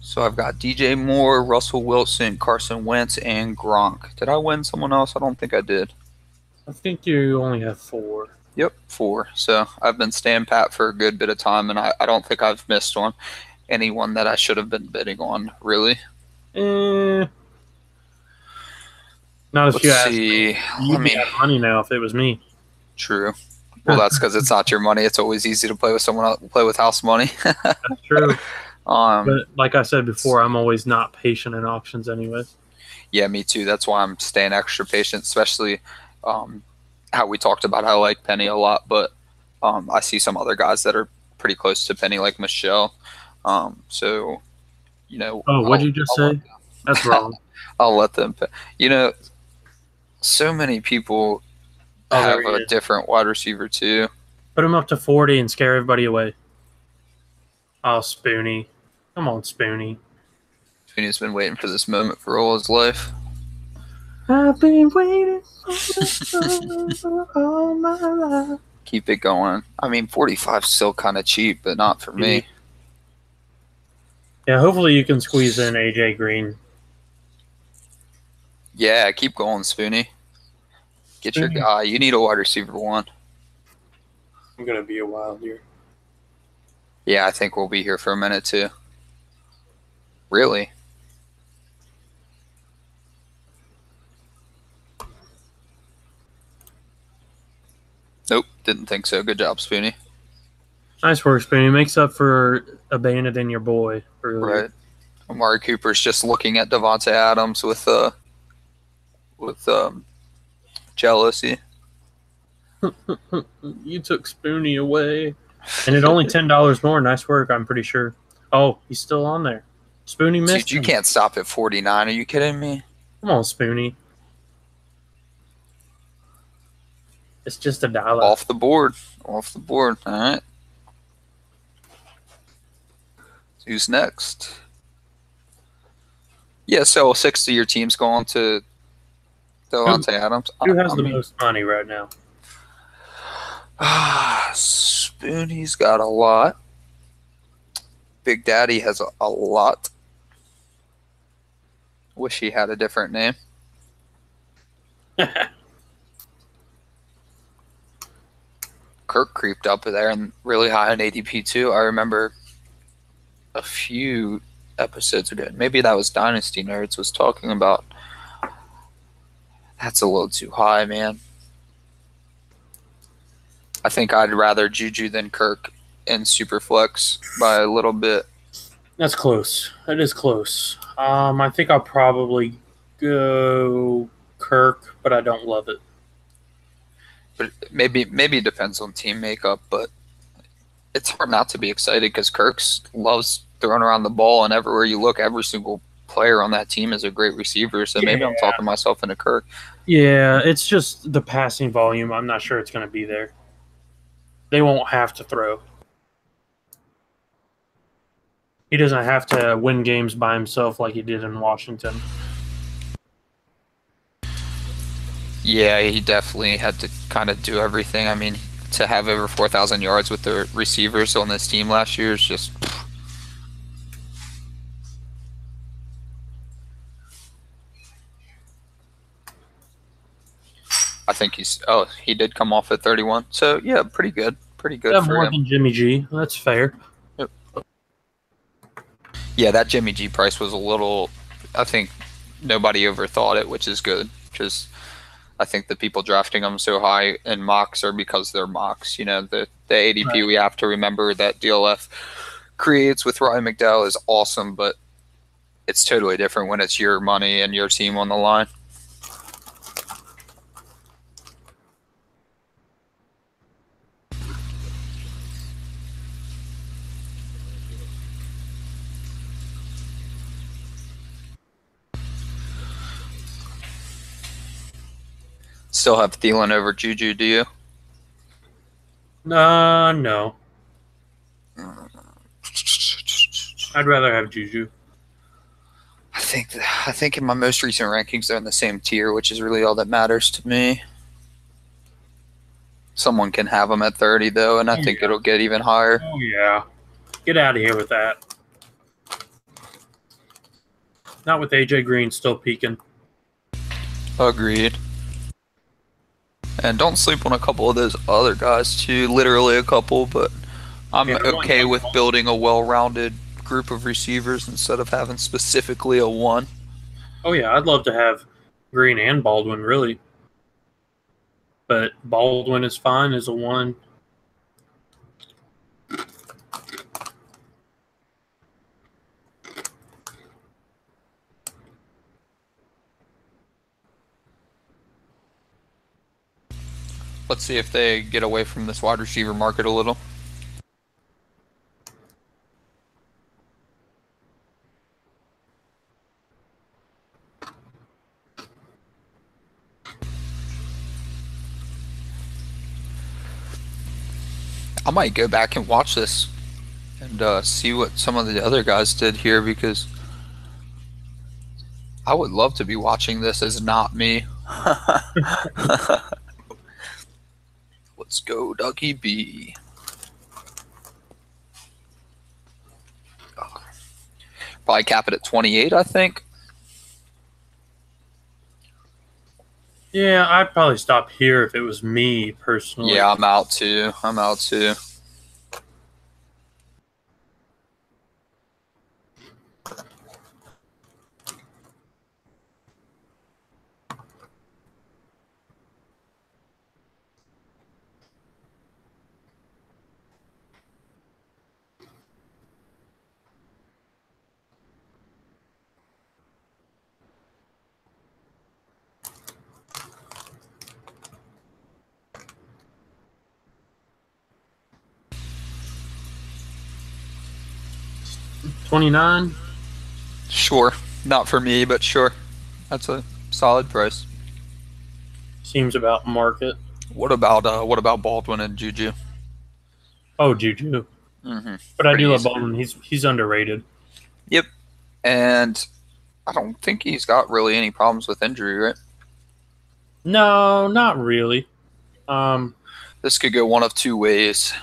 So I've got DJ Moore, Russell Wilson, Carson Wentz, and Gronk. Did I win someone else? I don't think I did. I think you only have 4. Yep, 4. So I've been staying pat for a good bit of time, and I don't think I've missed on anyone that I should have been bidding on, really. Not if Let's you ask see. me. You'd have money now if it was me. True. Well, that's because it's not your money. It's always easy to play with someone else, play with house money. That's true. But like I said before, I'm always not patient in auctions anyways. Yeah, me too. That's why I'm staying extra patient, especially how we talked about how I like Penny a lot. But I see some other guys that are pretty close to Penny, like Michelle. So, you know. Oh, what'd you just say? That's wrong. I'll let them. You know, so many people have a different wide receiver too. Put him up to 40 and scare everybody away. Oh, Spoonie. Come on, Spoonie. Spoonie's been waiting for this moment for all his life. I've been waiting for all my life. Keep it going. I mean, 45 is still kind of cheap, but not for me. Yeah, hopefully you can squeeze in AJ Green. Yeah, keep going, Spoonie. Get your guy. You need a wide receiver one. I'm going to be a while here. Yeah, I think we'll be here for a minute too. Really? Nope, didn't think so. Good job, Spoonie. Nice work, Spoonie. Makes up for abandoning your boy. Right. Amari Cooper's just looking at Devontae Adams with jealousy. You took Spoonie away. And it only $10 more. Nice work, I'm pretty sure. Oh, he's still on there. Spoonie missed. Dude, you can't stop at 49. Are you kidding me? Come on, Spoonie. It's just a dollar. Off the board. Off the board. All right. Who's next? Yeah, so 6 of your team's going to Devontae Adams. Who has the most money right now? Spoonie's got a lot. Big Daddy has a lot. Wish he had a different name. Kirk creeped up there and really high in ADP too. I remember a few episodes ago, maybe that was Dynasty Nerds was talking about. That's a little too high, man. I think I'd rather Juju than Kirk in Superflex by a little bit. That's close. That is close. I think I'll probably go Kirk, but I don't love it. But maybe it depends on team makeup, but it's hard not to be excited because Kirk's loves throwing around the ball, and everywhere you look, every single player on that team is a great receiver. So maybe I'm talking myself into Kirk. Yeah, it's just the passing volume. I'm not sure it's going to be there. They won't have to throw. He doesn't have to win games by himself like he did in Washington. Yeah, he definitely had to kind of do everything. I mean, to have over 4,000 yards with the receivers on this team last year is just... I think he did come off at 31. So, yeah, pretty good. Pretty good for more him. Than Jimmy G. That's fair. Yep. Yeah, that Jimmy G price was a little... I think nobody overthought it, which is good. Because I think the people drafting them so high in mocks are because they're mocks. You know, the ADP right. We have to remember that DLF creates with Ryan McDowell is awesome, but it's totally different when it's your money and your team on the line. Still have Thielen over Juju, do you? No. I'd rather have Juju. I think in my most recent rankings they're in the same tier, which is really all that matters to me. Someone can have them at 30 though, and I think it'll get even higher. Oh yeah, get out of here with that. Not with AJ Green still peaking. Agreed. And don't sleep on a couple of those other guys too. Literally a couple, but I'm okay with building a well-rounded group of receivers instead of having specifically a one. Oh yeah, I'd love to have Green and Baldwin, really. But Baldwin is fine as a one. Let's see if they get away from this wide receiver market a little. I might go back and watch this and see what some of the other guys did here, because I would love to be watching this as not me. Let's go, Dougie B. Probably cap it at 28, I think. Yeah, I'd probably stop here if it was me personally. Yeah, I'm out too. $29? Sure. Not for me, but sure. That's a solid price. Seems about market. What about Baldwin and Juju? Oh, Juju. Mm-hmm. But I do love Baldwin. He's underrated. Yep. And I don't think he's got really any problems with injury, right? No, not really. This could go one of two ways.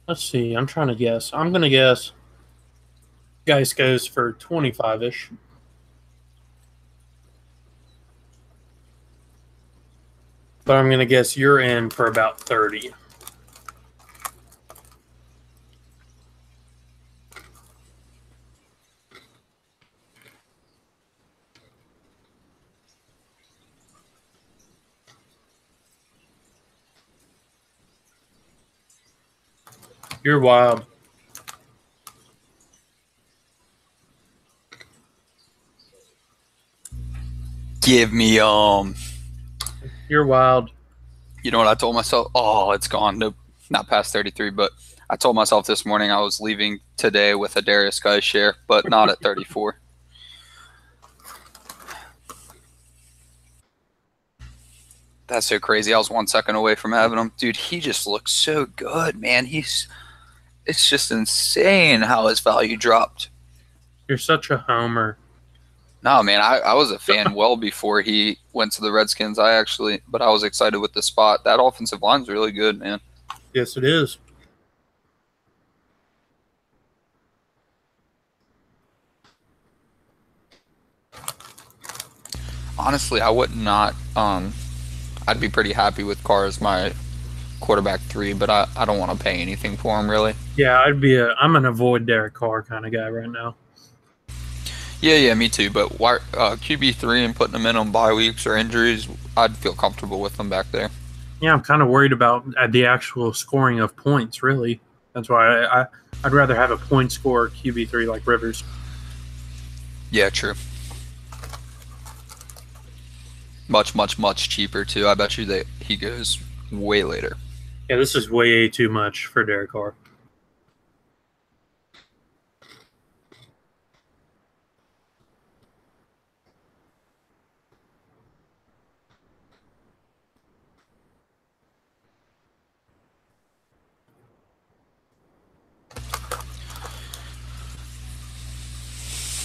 Let's see. I'm trying to guess. I'm going to guess Geist goes for 25-ish. But I'm going to guess you're in for about 30. You're wild. Give me You're wild. You know what I told myself? Oh, it's gone. Nope, not past 33. But I told myself this morning I was leaving today with a Darius Guy share, but not at 34. That's so crazy. I was 1 second away from having him. Dude, he just looks so good, man. It's just insane how his value dropped. You're such a homer. No, man, I was a fan well before he went to the Redskins. But I was excited with the spot. That offensive line's really good, man. Yes, it is. Honestly, I would not. I'd be pretty happy with Carr as my quarterback 3, but I don't want to pay anything for him, really. Yeah, I'm an avoid Derek Carr kind of guy right now. Yeah, me too. But QB3 and putting him in on bye weeks or injuries, I'd feel comfortable with them back there. Yeah, I'm kind of worried about the actual scoring of points, really. That's why I'd rather have a point scorer QB3 like Rivers. Yeah, true. Much, much, much cheaper, too. I bet you that he goes way later. Yeah, this is way too much for Derek Carr.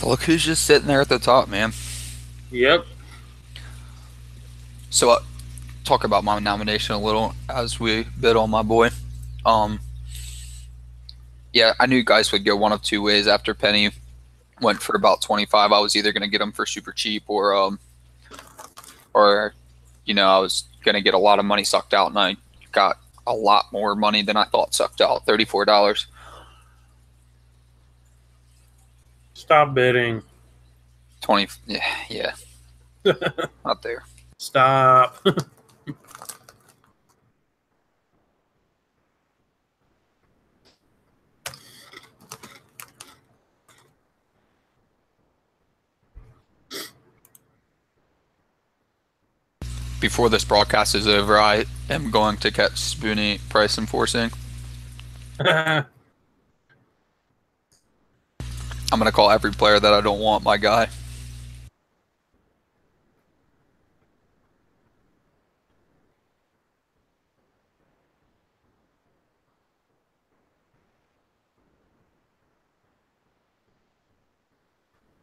Look who's just sitting there at the top, man. Yep. So, talk about my nomination a little as we bid on my boy. Yeah, I knew guys would go one of two ways after Penny went for about 25. I was either going to get him for super cheap or I was going to get a lot of money sucked out, and I got a lot more money than I thought sucked out, $34. Stop bidding. 20, yeah. Not there. Stop. Before this broadcast is over, I am going to catch Spoonie price enforcing. I'm going to call every player that I don't want my guy.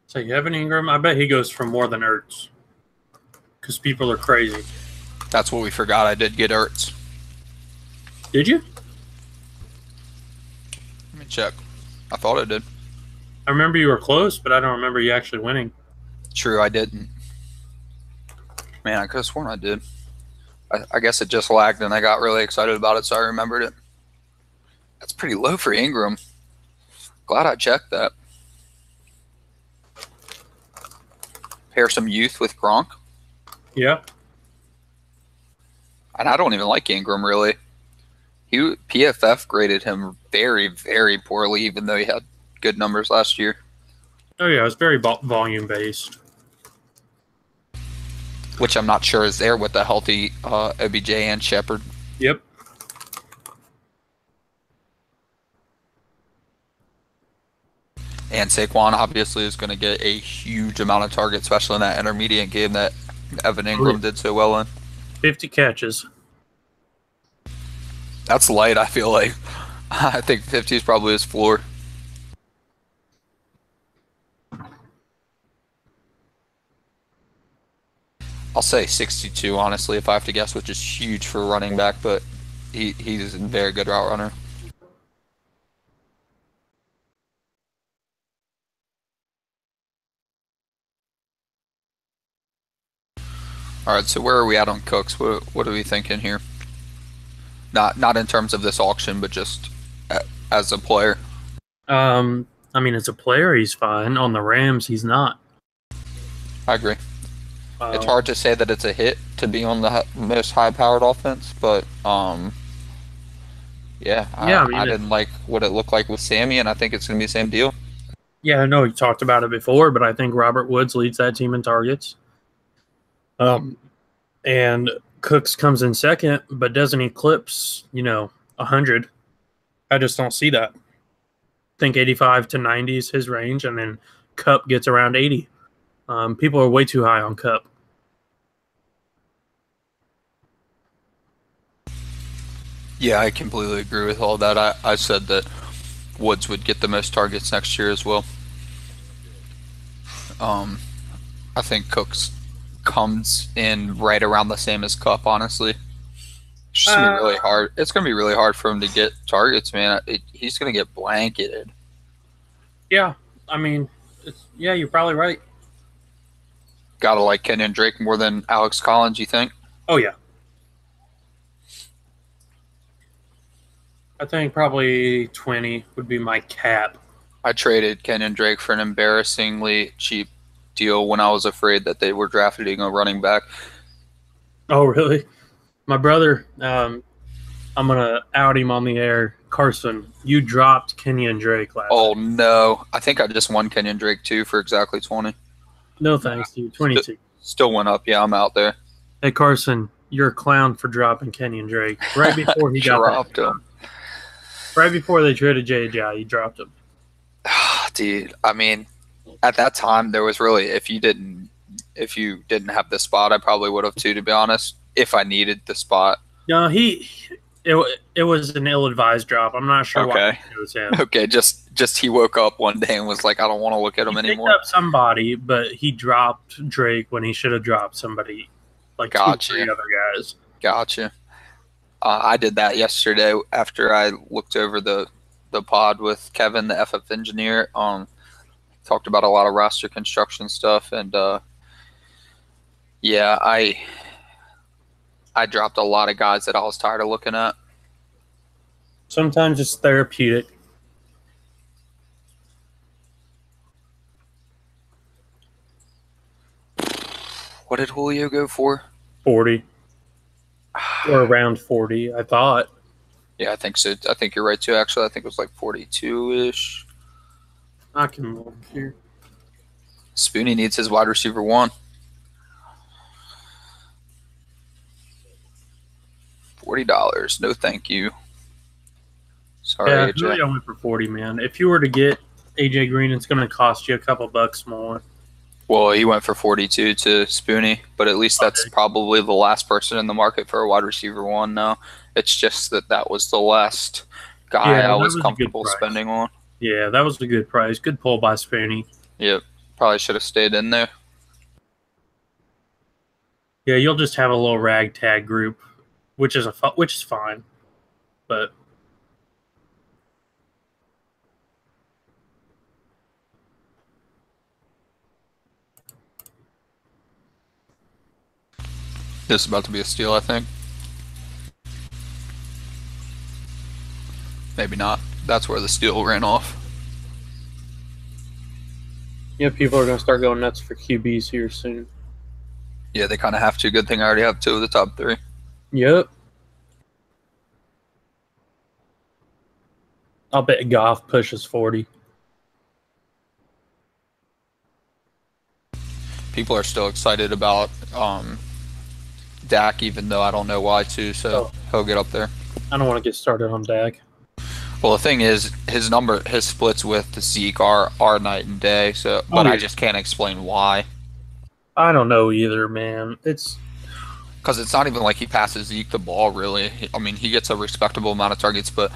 So you have an Ingram? I bet he goes for more than Ertz. Because people are crazy. That's what we forgot. I did get Ertz. Did you? Let me check. I thought I did. I remember you were close, but I don't remember you actually winning. True, I didn't. Man, I could have sworn I did. I guess it just lagged and I got really excited about it, so I remembered it. That's pretty low for Ingram. Glad I checked that. Pair some youth with Gronk. Yeah. And I don't even like Ingram, really. PFF graded him very, very poorly, even though he had good numbers last year. Oh, yeah, it's very volume-based. Which I'm not sure is there with the healthy OBJ and Shepard. Yep. And Saquon obviously is going to get a huge amount of targets, especially in that intermediate game that Evan Ingram did so well in. 50 catches. That's light, I feel like. I think 50 is probably his floor. I'll say 62, honestly, if I have to guess, which is huge for a running back, but he's a very good route runner. So you have an Ingram? I bet he goes for more than Ertz. Did you? I remember you were close, but I don't remember you actually winning. Before this broadcast is over, I am going to catch Spoonie price enforcing. All right, so where are we at on Cooks? What are we thinking here? Not in terms of this auction, but just as a player. I mean, as a player, he's fine. On the Rams, he's not. I agree. It's hard to say that it's a hit to be on the most high-powered offense, but yeah, I didn't like what it looked like with Sammy, and I think it's going to be the same deal. Yeah, I know you talked about it before, but I think Robert Woods leads that team in targets. And Cooks comes in second, but doesn't eclipse, 100. I just don't see that. I think 85 to 90 is his range, and then Kupp gets around 80. People are way too high on Kupp. Yeah, I completely agree with all that. I said that Woods would get the most targets next year as well. I think Cooks comes in right around the same as Kupp, honestly. It's just going to be really hard. It's going to be really hard for him to get targets, man. He's going to get blanketed. Yeah, I mean, you're probably right. Gotta like Kenyon Drake more than Alex Collins, you think? Oh, yeah. I think probably 20 would be my cap. I traded Kenyon Drake for an embarrassingly cheap deal when I was afraid that they were drafting a running back. Oh, really? My brother, I'm going to out him on the air. Carson, you dropped Kenyon Drake last Oh, week. no. I think I just won Kenyon Drake, too, for exactly 20. No thanks, dude. 22. Still went up. Yeah, I'm out there. Hey, Carson, you're a clown for dropping Kenyon Drake. Right before he got dropped him. Right before they traded J.J., you dropped him. Dude, I mean, at that time, there was really, if you didn't have the spot, I probably would have too, to be honest, if I needed the spot. No, it was an ill-advised drop. I'm not sure why it was him. Okay, just he woke up one day and was like, I don't want to look at him anymore. He picked up somebody, but he dropped Drake when he should have dropped somebody like 2 or 3 other guys. Gotcha. I did that yesterday after I looked over the pod with Kevin, the FF engineer. Talked about a lot of roster construction stuff, and yeah, I dropped a lot of guys that I was tired of looking at. Sometimes it's therapeutic. What did Julio go for? 40. Or around 40, I thought. Yeah, I think so. I think you're right, too, actually. I think it was like 42-ish. I can look here. Spoonie needs his wide receiver 1. $40. No, thank you. Sorry, yeah, AJ. Julio went for 40, man. If you were to get AJ Green, it's going to cost you a couple bucks more. Well, he went for 42 to Spoonie, but at least that's probably the last person in the market for a wide receiver 1 now. It's just that was the last guy I was comfortable spending on. Yeah, that was a good price. Good pull by Spoonie. Yep. Probably should have stayed in there. Yeah, you'll just have a little ragtag group, which is fine. But this is about to be a steal, I think. Maybe not. That's where the steal ran off. Yeah, people are going to start going nuts for QBs here soon. Yeah, they kind of have to. Good thing I already have 2 of the top 3. Yep. I'll bet Goff pushes 40. People are still excited about Dak, even though I don't know why, too, so he'll get up there. I don't want to get started on Dak. Well, the thing is, his splits with Zeke are night and day. So, but I just can't explain why. I don't know either, man. It's because it's not even like he passes Zeke the ball, really. I mean, he gets a respectable amount of targets, but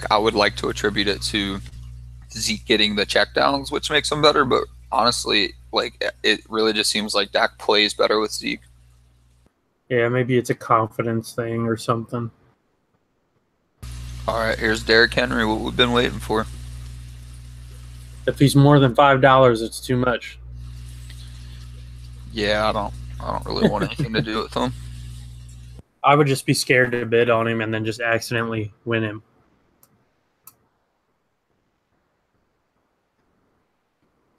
I would like to attribute it to Zeke getting the checkdowns, which makes him better. But honestly, it really just seems like Dak plays better with Zeke. Yeah, maybe it's a confidence thing or something. All right, here's Derrick Henry, what we've been waiting for. If he's more than $5, it's too much. Yeah, I don't really want anything to do with him. I would just be scared to bid on him and then just accidentally win him.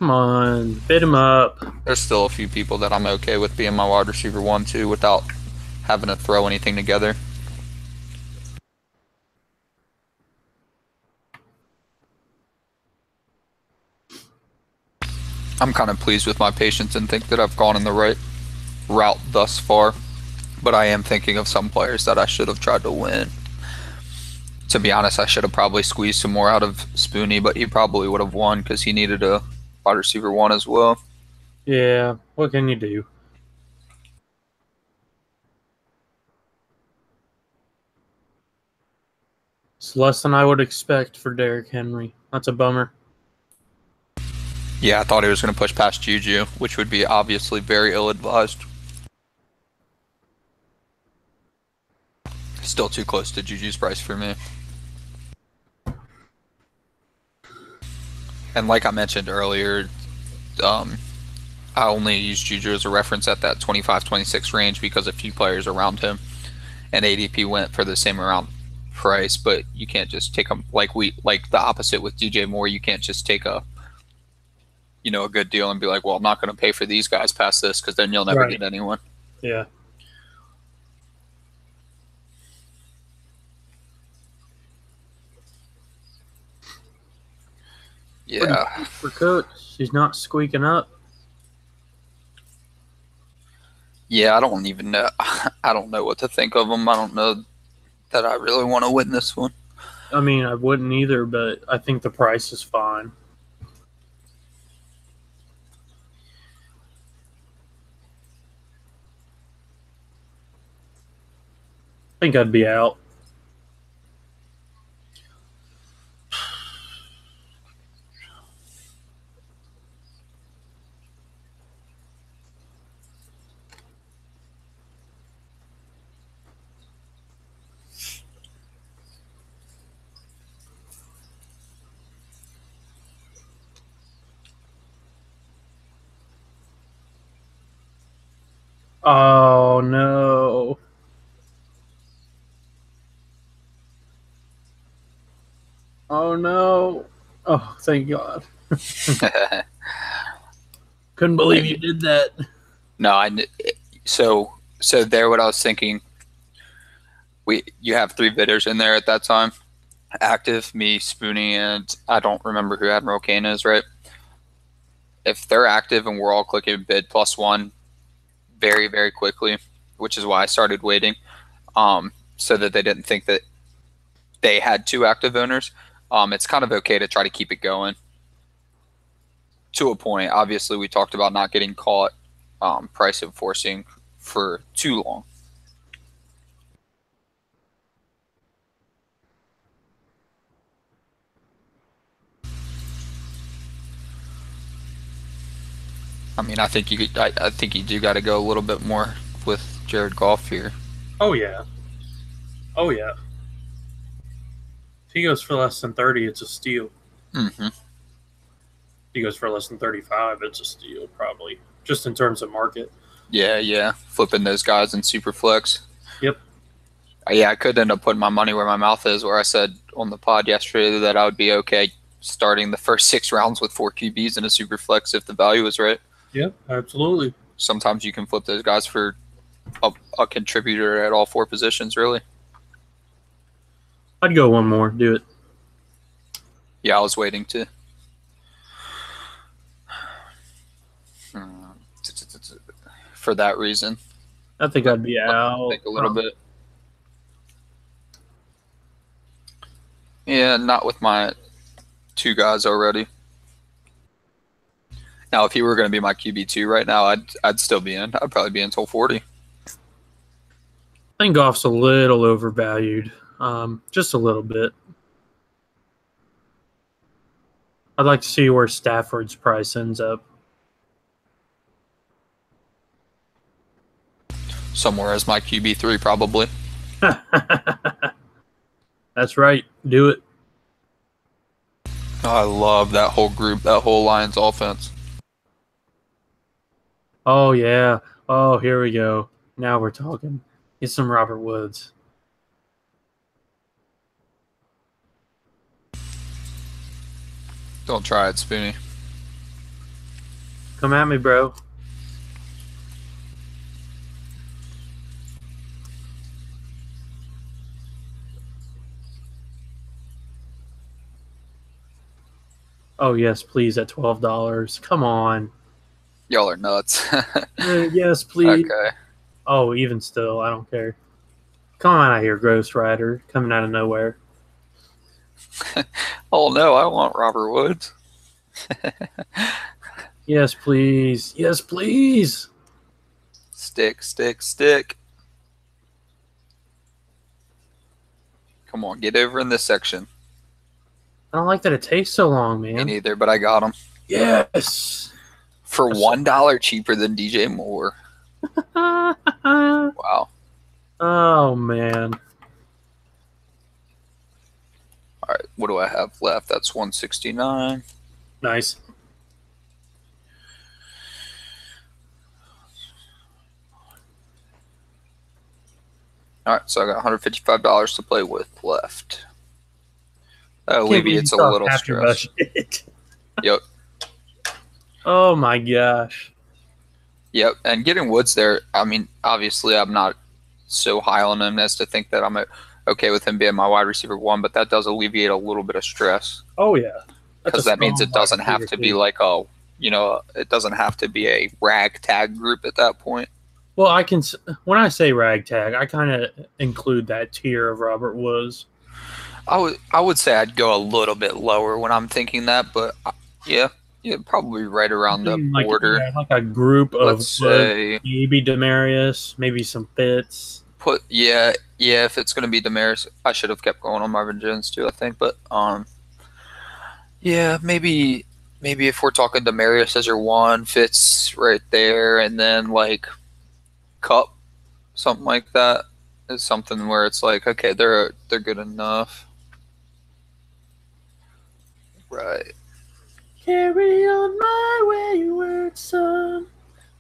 Come on, bid him up. There's still a few people that I'm okay with being my wide receiver 1-2 without having to throw anything together. I'm kind of pleased with my patience and think that I've gone in the right route thus far. But I am thinking of some players that I should have tried to win. To be honest, I should have probably squeezed some more out of Spoony, but he probably would have won because he needed a wide receiver 1 as well. Yeah, what can you do? It's less than I would expect for Derrick Henry. That's a bummer. Yeah, I thought he was going to push past Juju, which would be obviously very ill-advised. Still too close to Juju's price for me. And like I mentioned earlier, I only use Juju as a reference at that 25-26 range because a few players around him and ADP went for the same amount price, but you can't just take them like the opposite with DJ Moore. You can't just take a good deal and be like, well, I'm not going to pay for these guys past this because then you'll never get anyone. Yeah. Yeah. For Cooks, he's not squeaking up. Yeah, I don't even know. I don't know what to think of him. I don't know that I really want to win this one. I mean, I wouldn't either, but I think the price is fine. I think I'd be out. Oh, no. Oh, no. Oh, thank God. Couldn't believe you did that. No, so there. What I was thinking, you have 3 bidders in there at that time, active, me, Spoonie, and I don't remember who Admiral Kane is. Right? If they're active and we're all clicking bid +1 very, very quickly, which is why I started waiting, so that they didn't think that they had 2 active owners. It's kind of okay to try to keep it going to a point. Obviously, we talked about not getting caught price enforcing for too long. I mean, I think you do got to go a little bit more with Jared Goff here. Oh yeah. Oh yeah. If he goes for less than 30, it's a steal. Mm-hmm. If he goes for less than 35, it's a steal, probably. Just in terms of market. Yeah. Flipping those guys in super flex. Yep. Yeah, I could end up putting my money where my mouth is, where I said on the pod yesterday that I would be okay starting the first 6 rounds with 4 QBs in a super flex if the value is right. Yep, absolutely. Sometimes you can flip those guys for a contributor at all 4 positions, really. I'd go one more. Do it. Yeah, I was waiting to. For that reason. I think I'd be out. Think a little bit. Yeah, not with my 2 guys already. Now, if he were going to be my QB2 right now, I'd still be in. I'd probably be until 40. I think Goff's a little overvalued. Just a little bit. I'd like to see where Stafford's price ends up. Somewhere as my QB3, probably. That's right. Do it. I love that whole group, that whole Lions offense. Oh, yeah. Oh, here we go. Now we're talking. Get some Robert Woods. Don't try it, Spoonie. Come at me, bro. Oh, yes, please, at $12. Come on. Y'all are nuts. Yes, please. Okay. Oh, even still, I don't care. Come on out here, Ghost Rider, coming out of nowhere. Oh, no, I want Robert Woods. Yes, please. Yes, please. Stick, stick, stick. Come on, get over in this section. I don't like that it takes so long, man. Me neither, but I got him. Yes. For $1 cheaper than DJ Moore. Wow. Oh, man. All right, what do I have left? That's 169. Nice. All right, so I got $155 to play with left. That alleviates a little stress. Yep. Oh my gosh. Yep, and getting Woods there, I mean, obviously I'm not so high on him as to think that I'm okay with him being my wide receiver 1, but that does alleviate a little bit of stress. Oh, yeah. Because that means it doesn't have to be like it doesn't have to be a ragtag group at that point. Well, when I say ragtag, I kind of include that tier of Robert Woods. I would say I'd go a little bit lower when I'm thinking that, but yeah, probably right around the border. Like a group of, let's say, maybe Demarius, maybe some Fitz. If it's going to be Demarius, I should have kept going on Marvin Jones too, I think, but yeah, maybe if we're talking Demarius as your 1, Fitz right there, and then like Cup, something like that is something where it's like, okay, they're good enough. Right. Carry on my wayward son.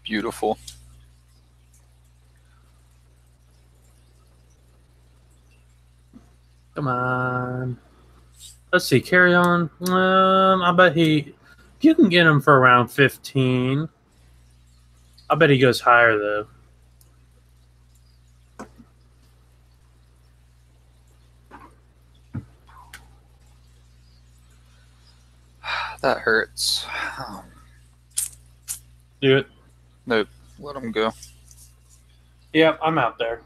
Beautiful. Come on. Let's see. Carry on. I bet you can get him for around 15. I bet he goes higher though. That hurts. Do it. Nope. Let him go. Yep, I'm out there.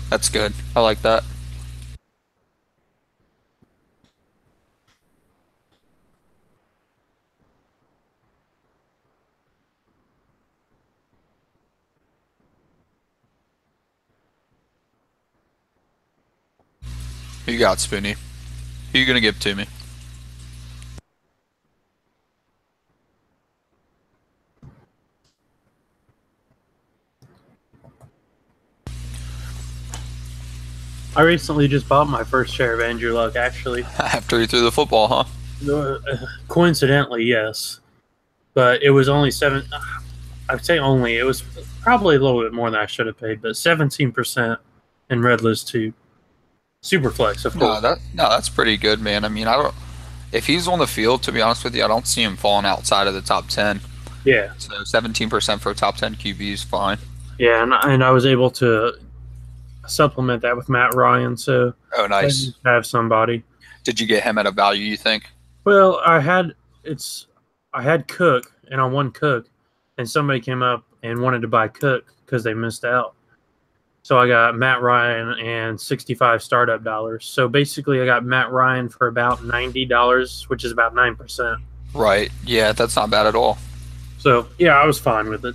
That's good. I like that. Who you got, Spoonie? Who you gonna give to me? I recently just bought my first share of Andrew Luck, actually. After he threw the football, huh? Coincidentally, yes. But it was only I'd say only. It was probably a little bit more than I should have paid, but 17% in Red List 2. Superflex, of course. No, that's pretty good, man. I mean, if he's on the field, to be honest with you, I don't see him falling outside of the top 10. Yeah. So 17% for a top 10 QB is fine. Yeah, and I was able to supplement that with Matt Ryan, so oh, nice. I have somebody. Did you get him at a value, you think? Well, I had Cook, and I won Cook, and somebody came up and wanted to buy Cook because they missed out. So I got Matt Ryan and 65 startup dollars. So basically I got Matt Ryan for about $90, which is about 9%. Right. Yeah, that's not bad at all. So, yeah, I was fine with it.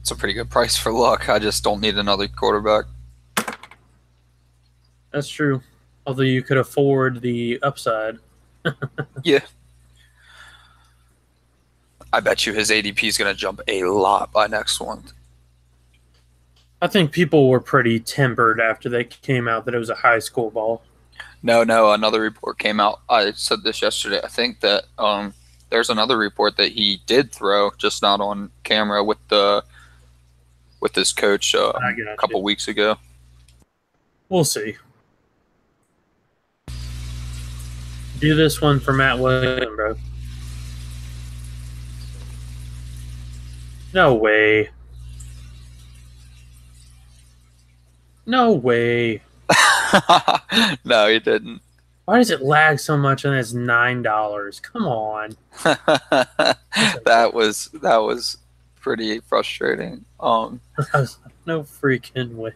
It's a pretty good price for Luck. I just don't need another quarterback. That's true. Although you could afford the upside. Yeah. I bet you his ADP is going to jump a lot by next one. I think people were pretty tempered after they came out that it was a high school ball. No, another report came out. I said this yesterday. I think that there's another report that he did throw, just not on camera with his coach a couple weeks ago. We'll see. Do this one for Matt Williams, bro. No way. No way. No, he didn't. Why does it lag so much and it's $9? Come on. That was pretty frustrating. No freaking way.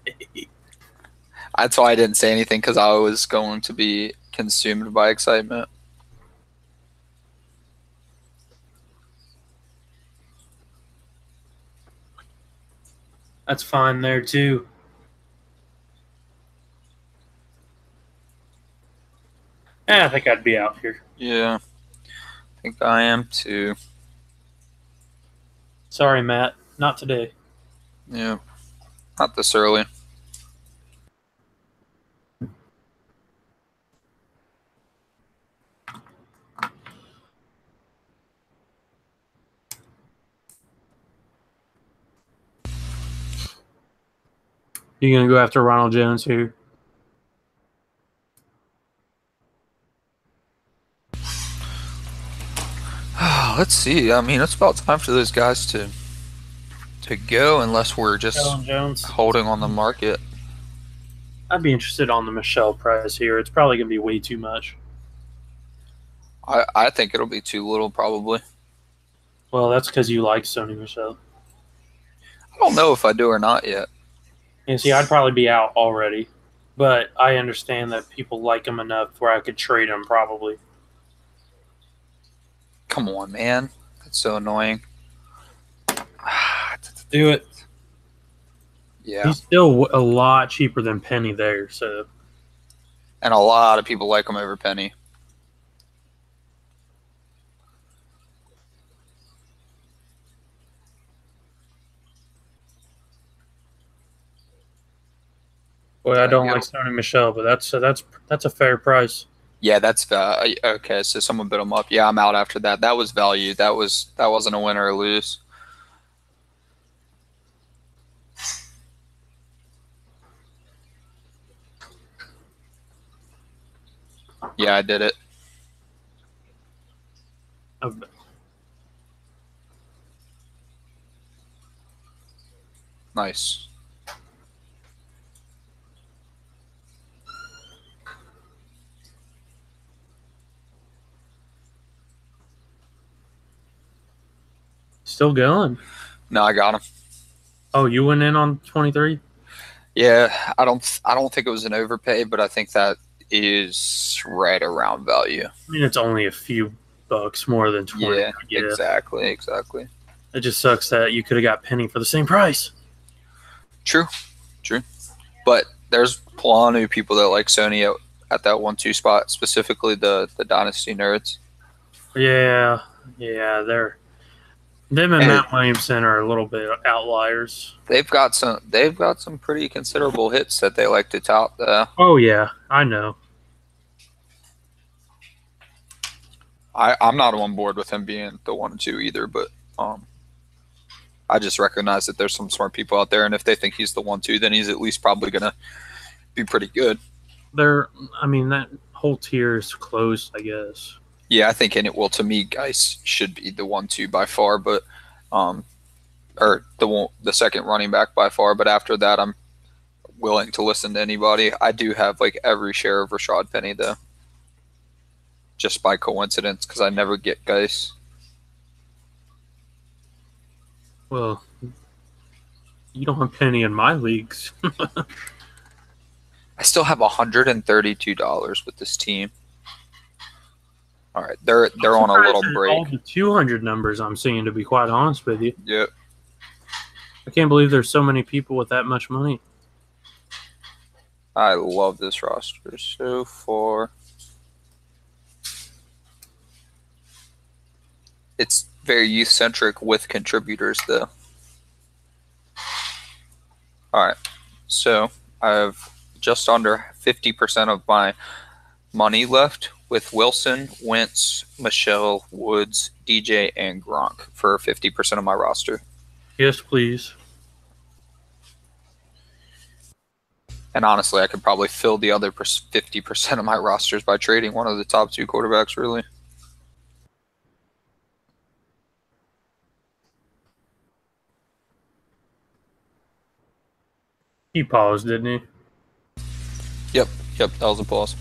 That's why I didn't say anything, because I was going to be consumed by excitement. That's fine there too. I think I'd be out here. Yeah, I think I am too. Sorry, Matt. Not today. Yeah, not this early. You gonna go after Ronald Jones here? Let's see. I mean, it's about time for those guys to go, unless we're just holding on the market. I'd be interested on the Michelle price here. It's probably gonna be way too much. I think it'll be too little, probably. Well, that's because you like Sony Michelle. I don't know if I do or not yet. And see, I'd probably be out already, but I understand that people like him enough where I could trade him probably. Come on, man. That's so annoying. Do it. Yeah. He's still a lot cheaper than Penny there, so. And a lot of people like him over Penny. Boy, I don't like Sony Michelle, but that's a fair price. Yeah, that's okay. So someone bid him up. Yeah, I'm out after that. That was value. That wasn't a win or a lose. Yeah, I did it. Okay. Nice. Still going? No, I got him. Oh, you went in on 23? Yeah, I don't think it was an overpay, but I think that is right around value. I mean, it's only a few bucks more than 20. Yeah, exactly. It just sucks that you could have got Penny for the same price. True. But there's plenty of people that like Sony at that 1-2 spot, specifically the Dynasty nerds. Yeah, them and Matt Williamson are a little bit outliers. They've got some pretty considerable hits that they like to tout though. Oh yeah, I know. I'm not on board with him being the 1-2 either, but I just recognize that there's some smart people out there, and if they think he's the 1-2, then he's at least probably gonna be pretty good. That whole tier is closed, I guess. Yeah, I think to me, Geis should be the 1-2 by far, but or the second running back by far. But after that, I'm willing to listen to anybody. I do have like every share of Rashad Penny though, just by coincidence, because I never get Geis. Well, you don't have Penny in my leagues. I still have $132 with this team. All right, they're on a little break. All the 200 numbers I'm seeing, to be quite honest with you. Yep. I can't believe there's so many people with that much money. I love this roster so far. It's very youth-centric with contributors, though. All right. So I have just under 50% of my money left with Wilson, Wentz, Michelle, Woods, DJ, and Gronk for 50% of my roster. Yes, please. And honestly, I could probably fill the other 50% of my rosters by trading one of the top 2 quarterbacks, really. He paused, didn't he? Yep, that was a pause.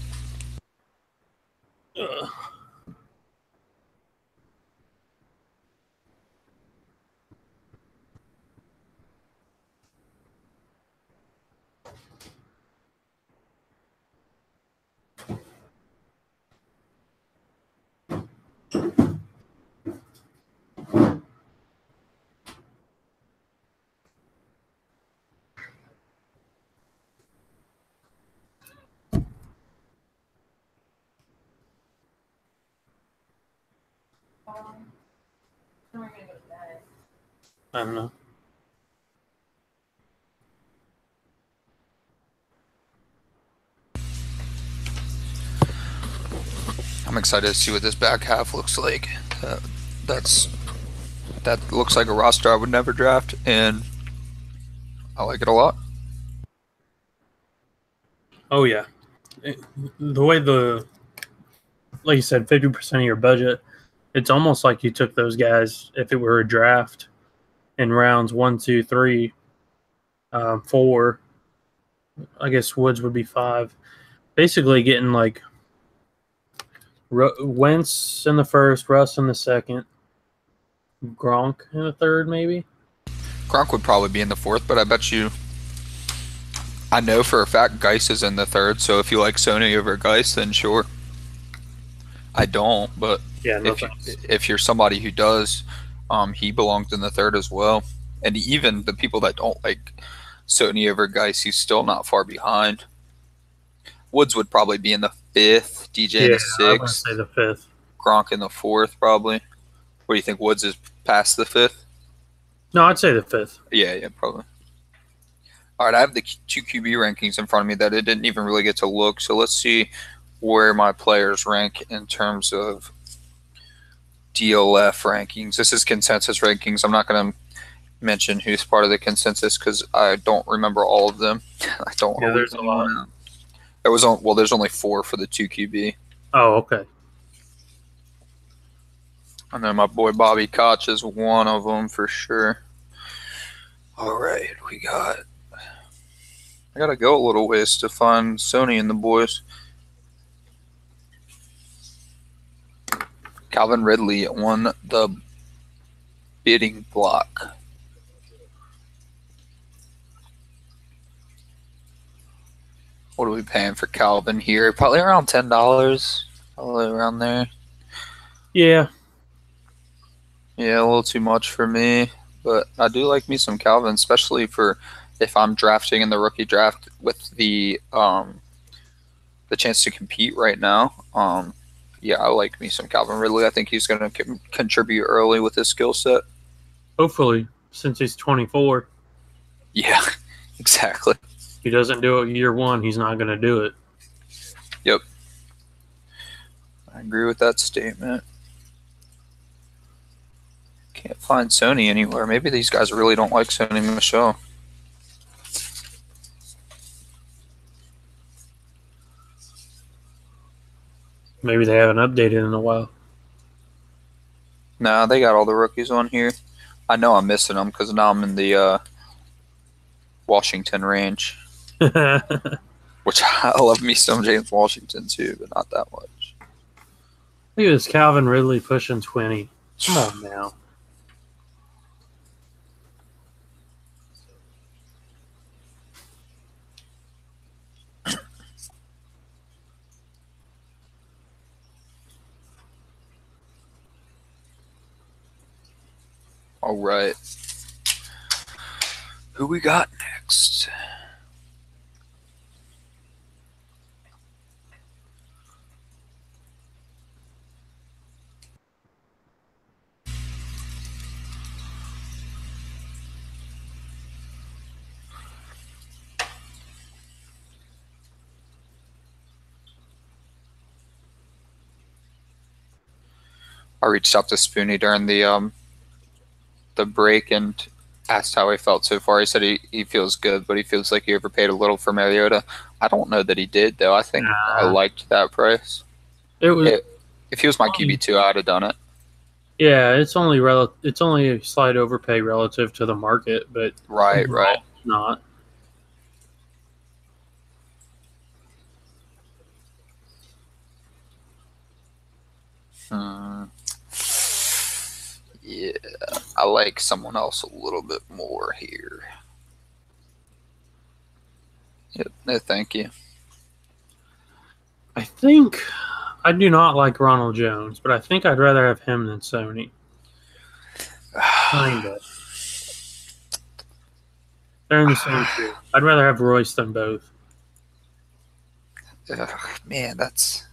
I don't know. I'm excited to see what this back half looks like. That looks like a roster I would never draft, and I like it a lot. Oh, yeah. The way like you said, 50% of your budget, it's almost like you took those guys, if it were a draft, in rounds 1, 2, 3, 4. I guess Woods would be 5. Basically getting like Wentz in the first, Russ in the second, Gronk in the third, maybe. Gronk would probably be in the 4th, but I bet you. I know for a fact Geis is in the 3rd, so if you like Sony over Geis, then sure. I don't, but Yeah, no if you're somebody who does, he belongs in the 3rd as well. And even the people that don't like Sony over Geis, he's still not far behind. Woods would probably be in the 5th, DJ in the 6th. I would say the 5th. Gronk in the 4th, probably. What do you think? Woods is past the 5th? No, I'd say the 5th. Yeah, probably. All right, I have the 2 QB rankings in front of me that it didn't even really get to look. So let's see where my players rank in terms of DLF rankings. This is consensus rankings. I'm not going to mention who's part of the consensus because I don't remember all of them. I don't want to there's a lot. There's only 4 for the 2 QB. Oh, okay. And then my boy Bobby Koch is one of them for sure. All right, I gotta go a little ways to find Sony and the boys. Calvin Ridley on the bidding block. What are we paying for Calvin here? Probably around $10. Probably around there. Yeah. Yeah, a little too much for me. But I do like me some Calvin, especially for if I'm drafting in the rookie draft with the chance to compete right now. Yeah, I like me some Calvin Ridley. I think he's going to contribute early with his skill set. Hopefully, since he's 24. Yeah, exactly. If he doesn't do it year 1, he's not going to do it. Yep. I agree with that statement. Can't find Sony anywhere. Maybe these guys really don't like Sony Michel. Maybe they haven't updated in a while. Nah, they got all the rookies on here. I know I'm missing them because now I'm in the Washington range. Which I love me some James Washington too, but not that much. Look at this Calvin Ridley pushing 20. Come on now. All right. Who we got next? I reached out to Spoonie during the break and asked how he felt so far. He said he feels good, but he feels like he overpaid a little for Mariota. I don't know that he did, though. I think I liked that price. If he was my QB2, I'd have done it. Yeah, it's only a slight overpay relative to the market, but right, not. Yeah, I like someone else a little bit more here. Yep, no, thank you. I think I do not like Ronald Jones, but I think I'd rather have him than Sony. Kinda. They're in the same tier. I'd rather have Royce than both. Man, that's.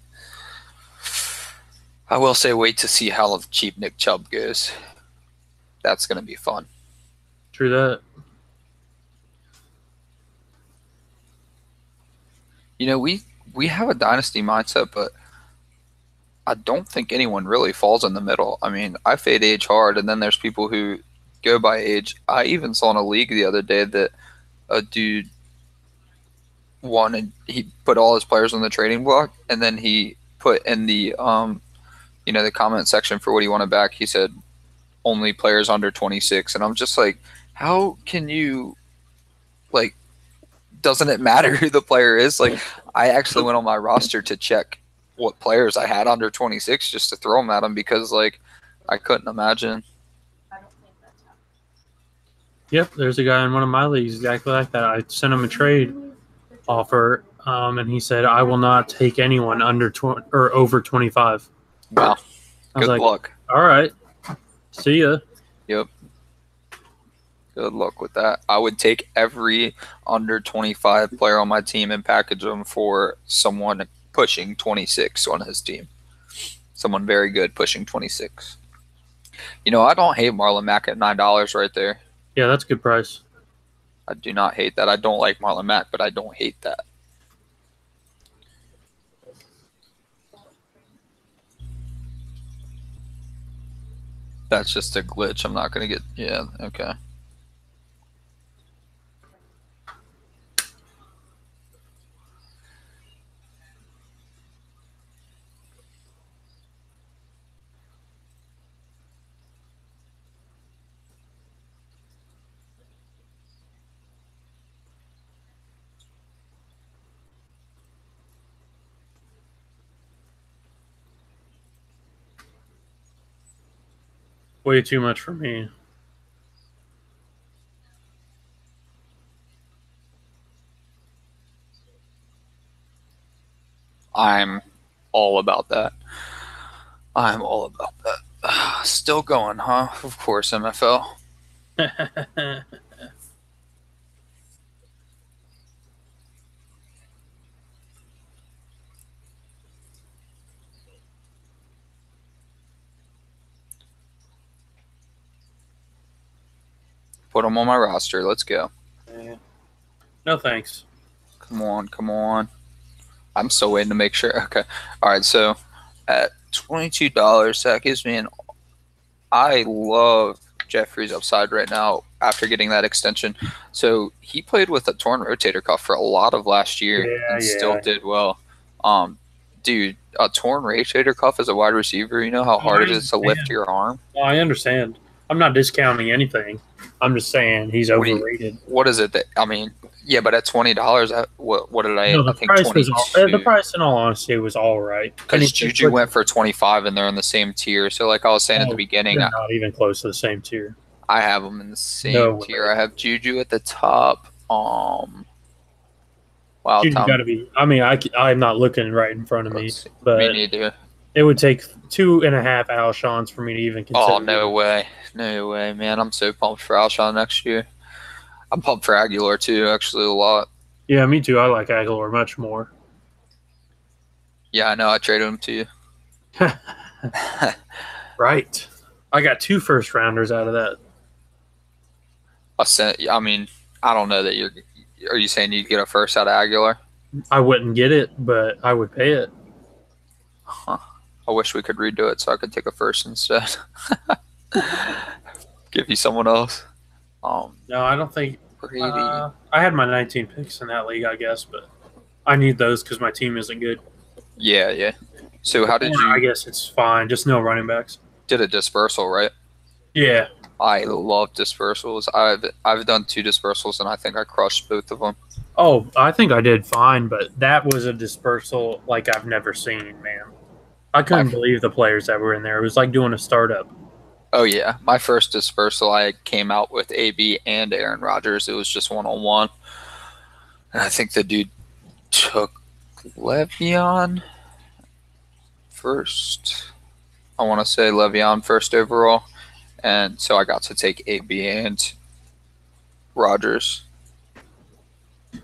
I will say, wait to see how cheap Nick Chubb goes. That's going to be fun. True that. You know, we have a dynasty mindset, but I don't think anyone really falls in the middle. I mean, I fade age hard, and then there's people who go by age. I even saw in a league the other day that a dude won, and he put all his players on the trading block, and then he put in the the comment section for what he wanted back. He said only players under 26, and I'm just like, how can you, like, doesn't it matter who the player is? Like, I actually went on my roster to check what players I had under 26 just to throw them at him because, like, I couldn't imagine. Yep, there's a guy in one of my leagues exactly like that. I sent him a trade offer, and he said, I will not take anyone under or over 25. Wow. Good luck. All right. See ya. Yep. Good luck with that. I would take every under 25 player on my team and package them for someone pushing 26 on his team. Someone very good pushing 26. You know, I don't hate Marlon Mack at $9 right there. Yeah, that's a good price. I do not hate that. I don't like Marlon Mack, but I don't hate that. That's just a glitch. I'm not going to get... Yeah, okay. Way too much for me. I'm all about that. I'm all about that. Still going, huh? Of course, MFL. Put them on my roster. Let's go. No thanks. Come on, come on. I'm still waiting to make sure. Okay. All right, so at $22, that gives me I love Jeffrey's upside right now after getting that extension. So he played with a torn rotator cuff for a lot of last year and still did well. Dude, a torn rotator cuff as a wide receiver, you know how hard it is to lift your arm? Well, I understand. I'm not discounting anything. I'm just saying he's overrated. What is it that, I mean, yeah, but at $20, what did I? No, I think 22. The price, in all honesty, was all right. Because Juju went for 25, and they're in the same tier. So, like I was saying at the beginning, they're not even close to the same tier. I have them in the same tier. I have Juju at the top. Wow, Juju got to be. I mean, I'm not looking right in front of me, but me neither. It would take 2.5 Alshons for me to even consider. Oh, no way. No way, man. I'm so pumped for Alshon next year. I'm pumped for Aguilar, too, actually, a lot. Yeah, me too. I like Aguilar much more. Yeah, I know. I traded him to you. Right. I got 2 first-rounders out of that. I mean, I don't know that you're – are you saying you'd get a first out of Aguilar? I wouldn't get it, but I would pay it. Huh. I wish we could redo it so I could take a first instead. Give you someone else. No, I don't think. Brady. I had my 19 picks in that league, I guess, but I need those because my team isn't good. Yeah. So how did you? I guess it's fine. Just no running backs. Did a dispersal, right? Yeah. I love dispersals. I've done 2 dispersals and I think I crushed both of them. Oh, I think I did fine, but that was a dispersal like I've never seen, man. I couldn't believe the players that were in there. It was like doing a startup. Oh yeah, my first dispersal, I came out with AB and Aaron Rodgers. It was just 1-on-1, and I think the dude took Le'Veon first. I want to say Le'Veon first overall, and so I got to take AB and Rodgers.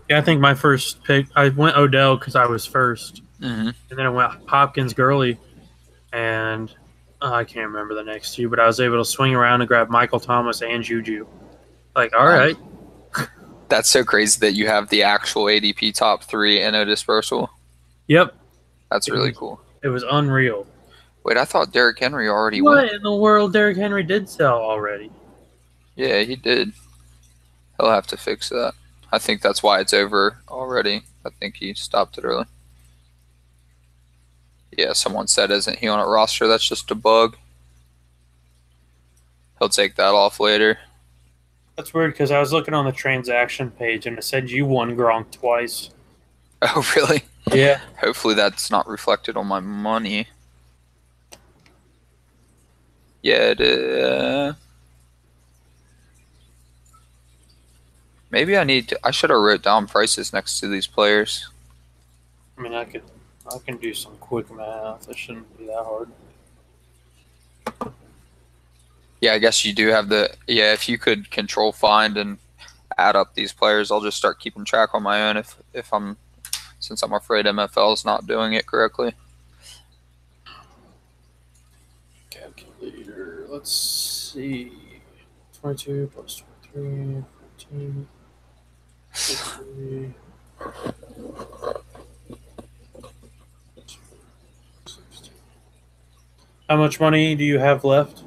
Yeah, I think my first pick, I went Odell because I was first, Mm-hmm. and then I went Hopkins, Gurley, and I can't remember the next 2, but I was able to swing around and grab Michael Thomas and Juju. Like, all right. That's so crazy that you have the actual ADP top 3 in a dispersal. Yep. That's really cool. It was unreal. Wait, I thought Derrick Henry already went. What in the world? Derrick Henry did sell already. Yeah, he did. He'll have to fix that. I think that's why it's over already. I think he stopped it early. Yeah, someone said, isn't he on a roster? That's just a bug. He'll take that off later. That's weird because I was looking on the transaction page and it said you won Gronk twice. Oh, really? Yeah. Hopefully that's not reflected on my money. Yeah, it is. Maybe I should have wrote down prices next to these players. I mean, I can do some quick math. It shouldn't be that hard. Yeah, I guess you do have if you could control find and add up these players, I'll just start keeping track on my own since I'm afraid MFL's not doing it correctly. Calculator. Let's see. 22 plus 23, 14, 53. How much money do you have left?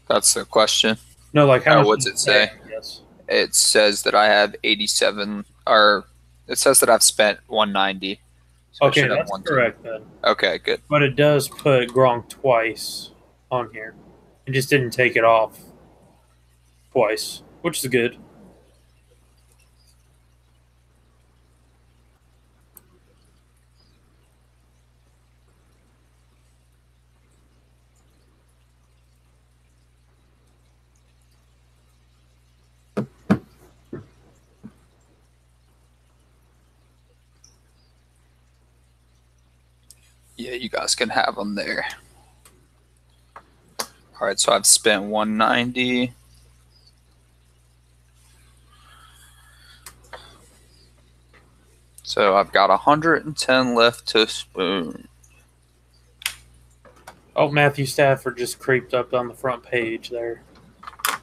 That's the question. No, like how much? What's it say? Yes. It says that I have 87, or it says that I've spent 190. So Okay, that's correct then. Okay, good. But it does put Gronk twice on here. It just didn't take it off twice, which is good. Yeah, you guys can have them there. All right, so I've spent 190. So I've got 110 left to spoon. Oh, Matthew Stafford just creeped up on the front page there.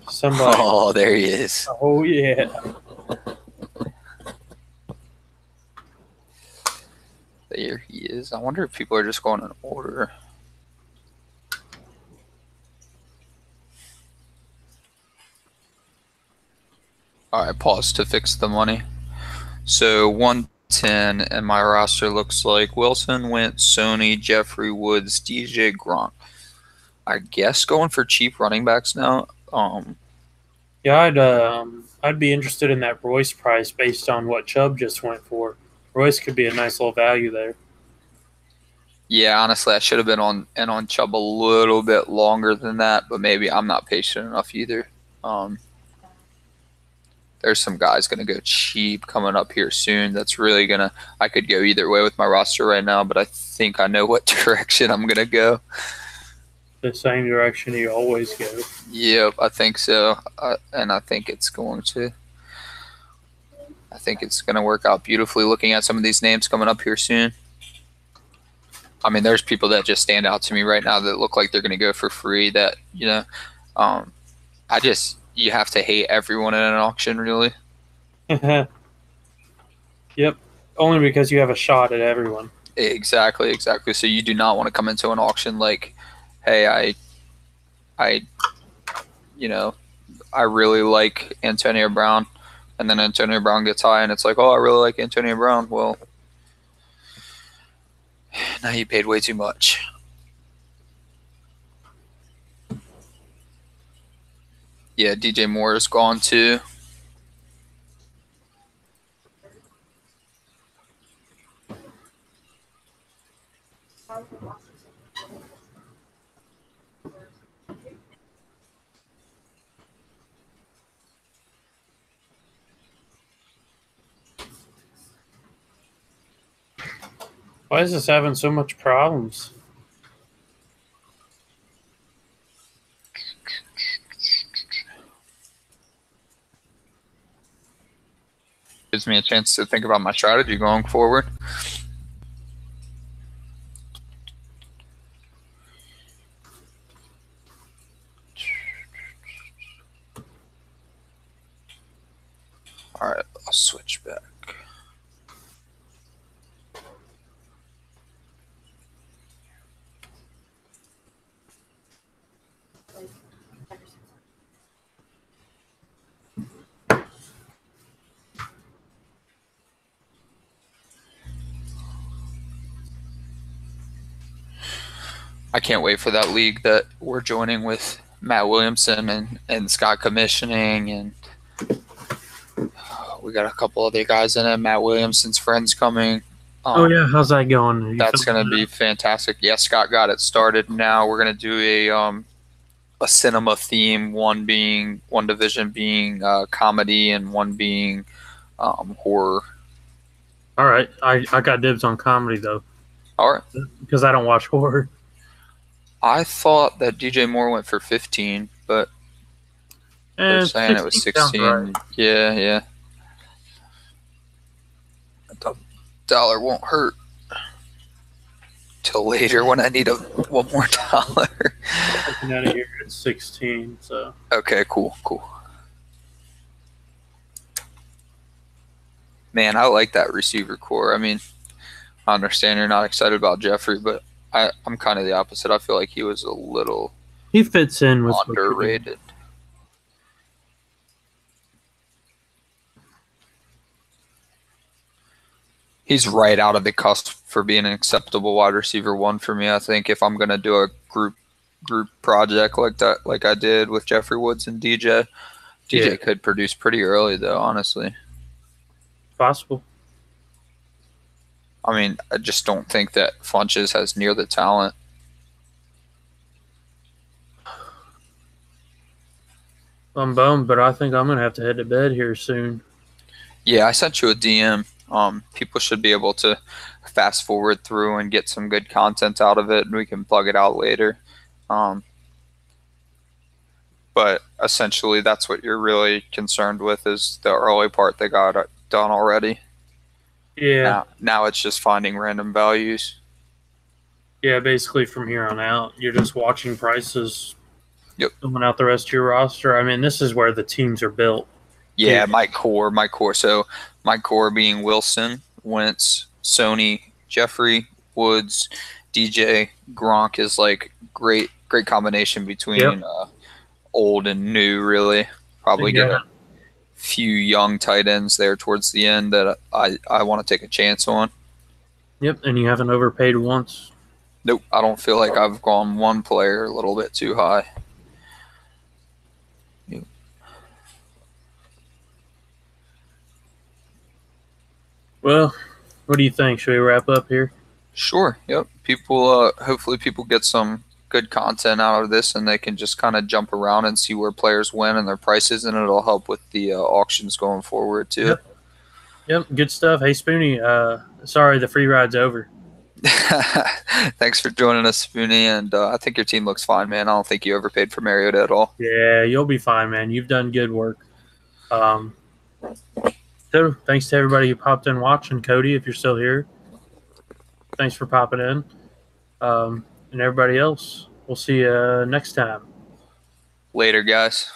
Somebody. Oh, there he is. Oh, yeah. There he is. I wonder if people are just going in order. All right, pause to fix the money. So 110, and my roster looks like Wilson, Wentz, Sony, Jeffrey, Woods, DJ, Gronk. I guess going for cheap running backs now. Yeah, I'd be interested in that Royce price based on what Chubb just went for. Royce could be a nice little value there. Yeah, honestly, I should have been on Chubb a little bit longer than that, but maybe I'm not patient enough either. There's some guys going to go cheap coming up here soon. That's really going to – I could go either way with my roster right now, but I think I know what direction I'm going to go. The same direction you always go. Yep, I think so. And I think it's going to work out beautifully looking at some of these names coming up here soon. I mean, there's people that just stand out to me right now that look like they're going to go for free that, you have to hate everyone in an auction, really. Yep. Only because you have a shot at everyone. Exactly. So you do not want to come into an auction like, hey, I, I really like Antonio Brown, and then Antonio Brown gets high, and it's like, oh, I really like Antonio Brown. Well, now you paid way too much. Yeah, DJ Moore is gone too. Why is this having so much problems? Gives me a chance to think about my strategy going forward. All right, I'll switch back. I can't wait for that league that we're joining with Matt Williamson and Scott commissioning, and we got a couple other guys in it. Matt Williamson's friends coming. Oh yeah, how's that going? That's going to be fantastic. Yeah, Scott got it started. Now we're going to do a cinema theme. One division being comedy, and one being horror. All right, I got dibs on comedy though. All right, because I don't watch horror. I thought that DJ Moore went for 15, but they're saying it was 16. Right. Yeah. The dollar won't hurt till later when I need one more dollar. Looking at it here, it's 16. So okay, cool. Man, I like that receiver core. I mean, I understand you're not excited about Jeffrey, but I'm kind of the opposite. I feel like he was a little he fits in with underrated. He's right out of the cusp for being an acceptable wide receiver one for me. I think if I'm gonna do a group project like that, like I did with Jeffrey Woods and DJ could produce pretty early though, honestly. Possible. I mean, I just don't think that Funches has near the talent. I'm bummed, but I think I'm going to have to head to bed here soon. Yeah, I sent you a DM. People should be able to fast forward through and get some good content out of it, and we can plug it out later. But essentially, that's what you're really concerned with is the early part that got done already. Yeah. Now it's just finding random values. Yeah, basically from here on out, you're just watching prices coming out the rest of your roster. I mean, this is where the teams are built. Yeah, my core. So my core being Wilson, Wentz, Sony, Jeffrey, Woods, DJ, Gronk is like great combination between old and new, really. Probably get a few young tight ends there towards the end that I want to take a chance on. Yep, and you haven't overpaid once. Nope, I don't feel like I've gone one player a little bit too high. Yep. Well, what do you think? Should we wrap up here? Sure. Yep. People. Hopefully, people get some good content out of this, and they can just kind of jump around and see where players win and their prices, and it'll help with the auctions going forward too. Yep. Good stuff. Hey, Spoonie. Sorry, the free ride's over. Thanks for joining us, Spoonie, and I think your team looks fine, man. I don't think you overpaid for Mariota at all. Yeah, you'll be fine, man. You've done good work. So thanks to everybody who popped in watching. Cody, if you're still here, thanks for popping in. And everybody else, we'll see you next time. Later, guys.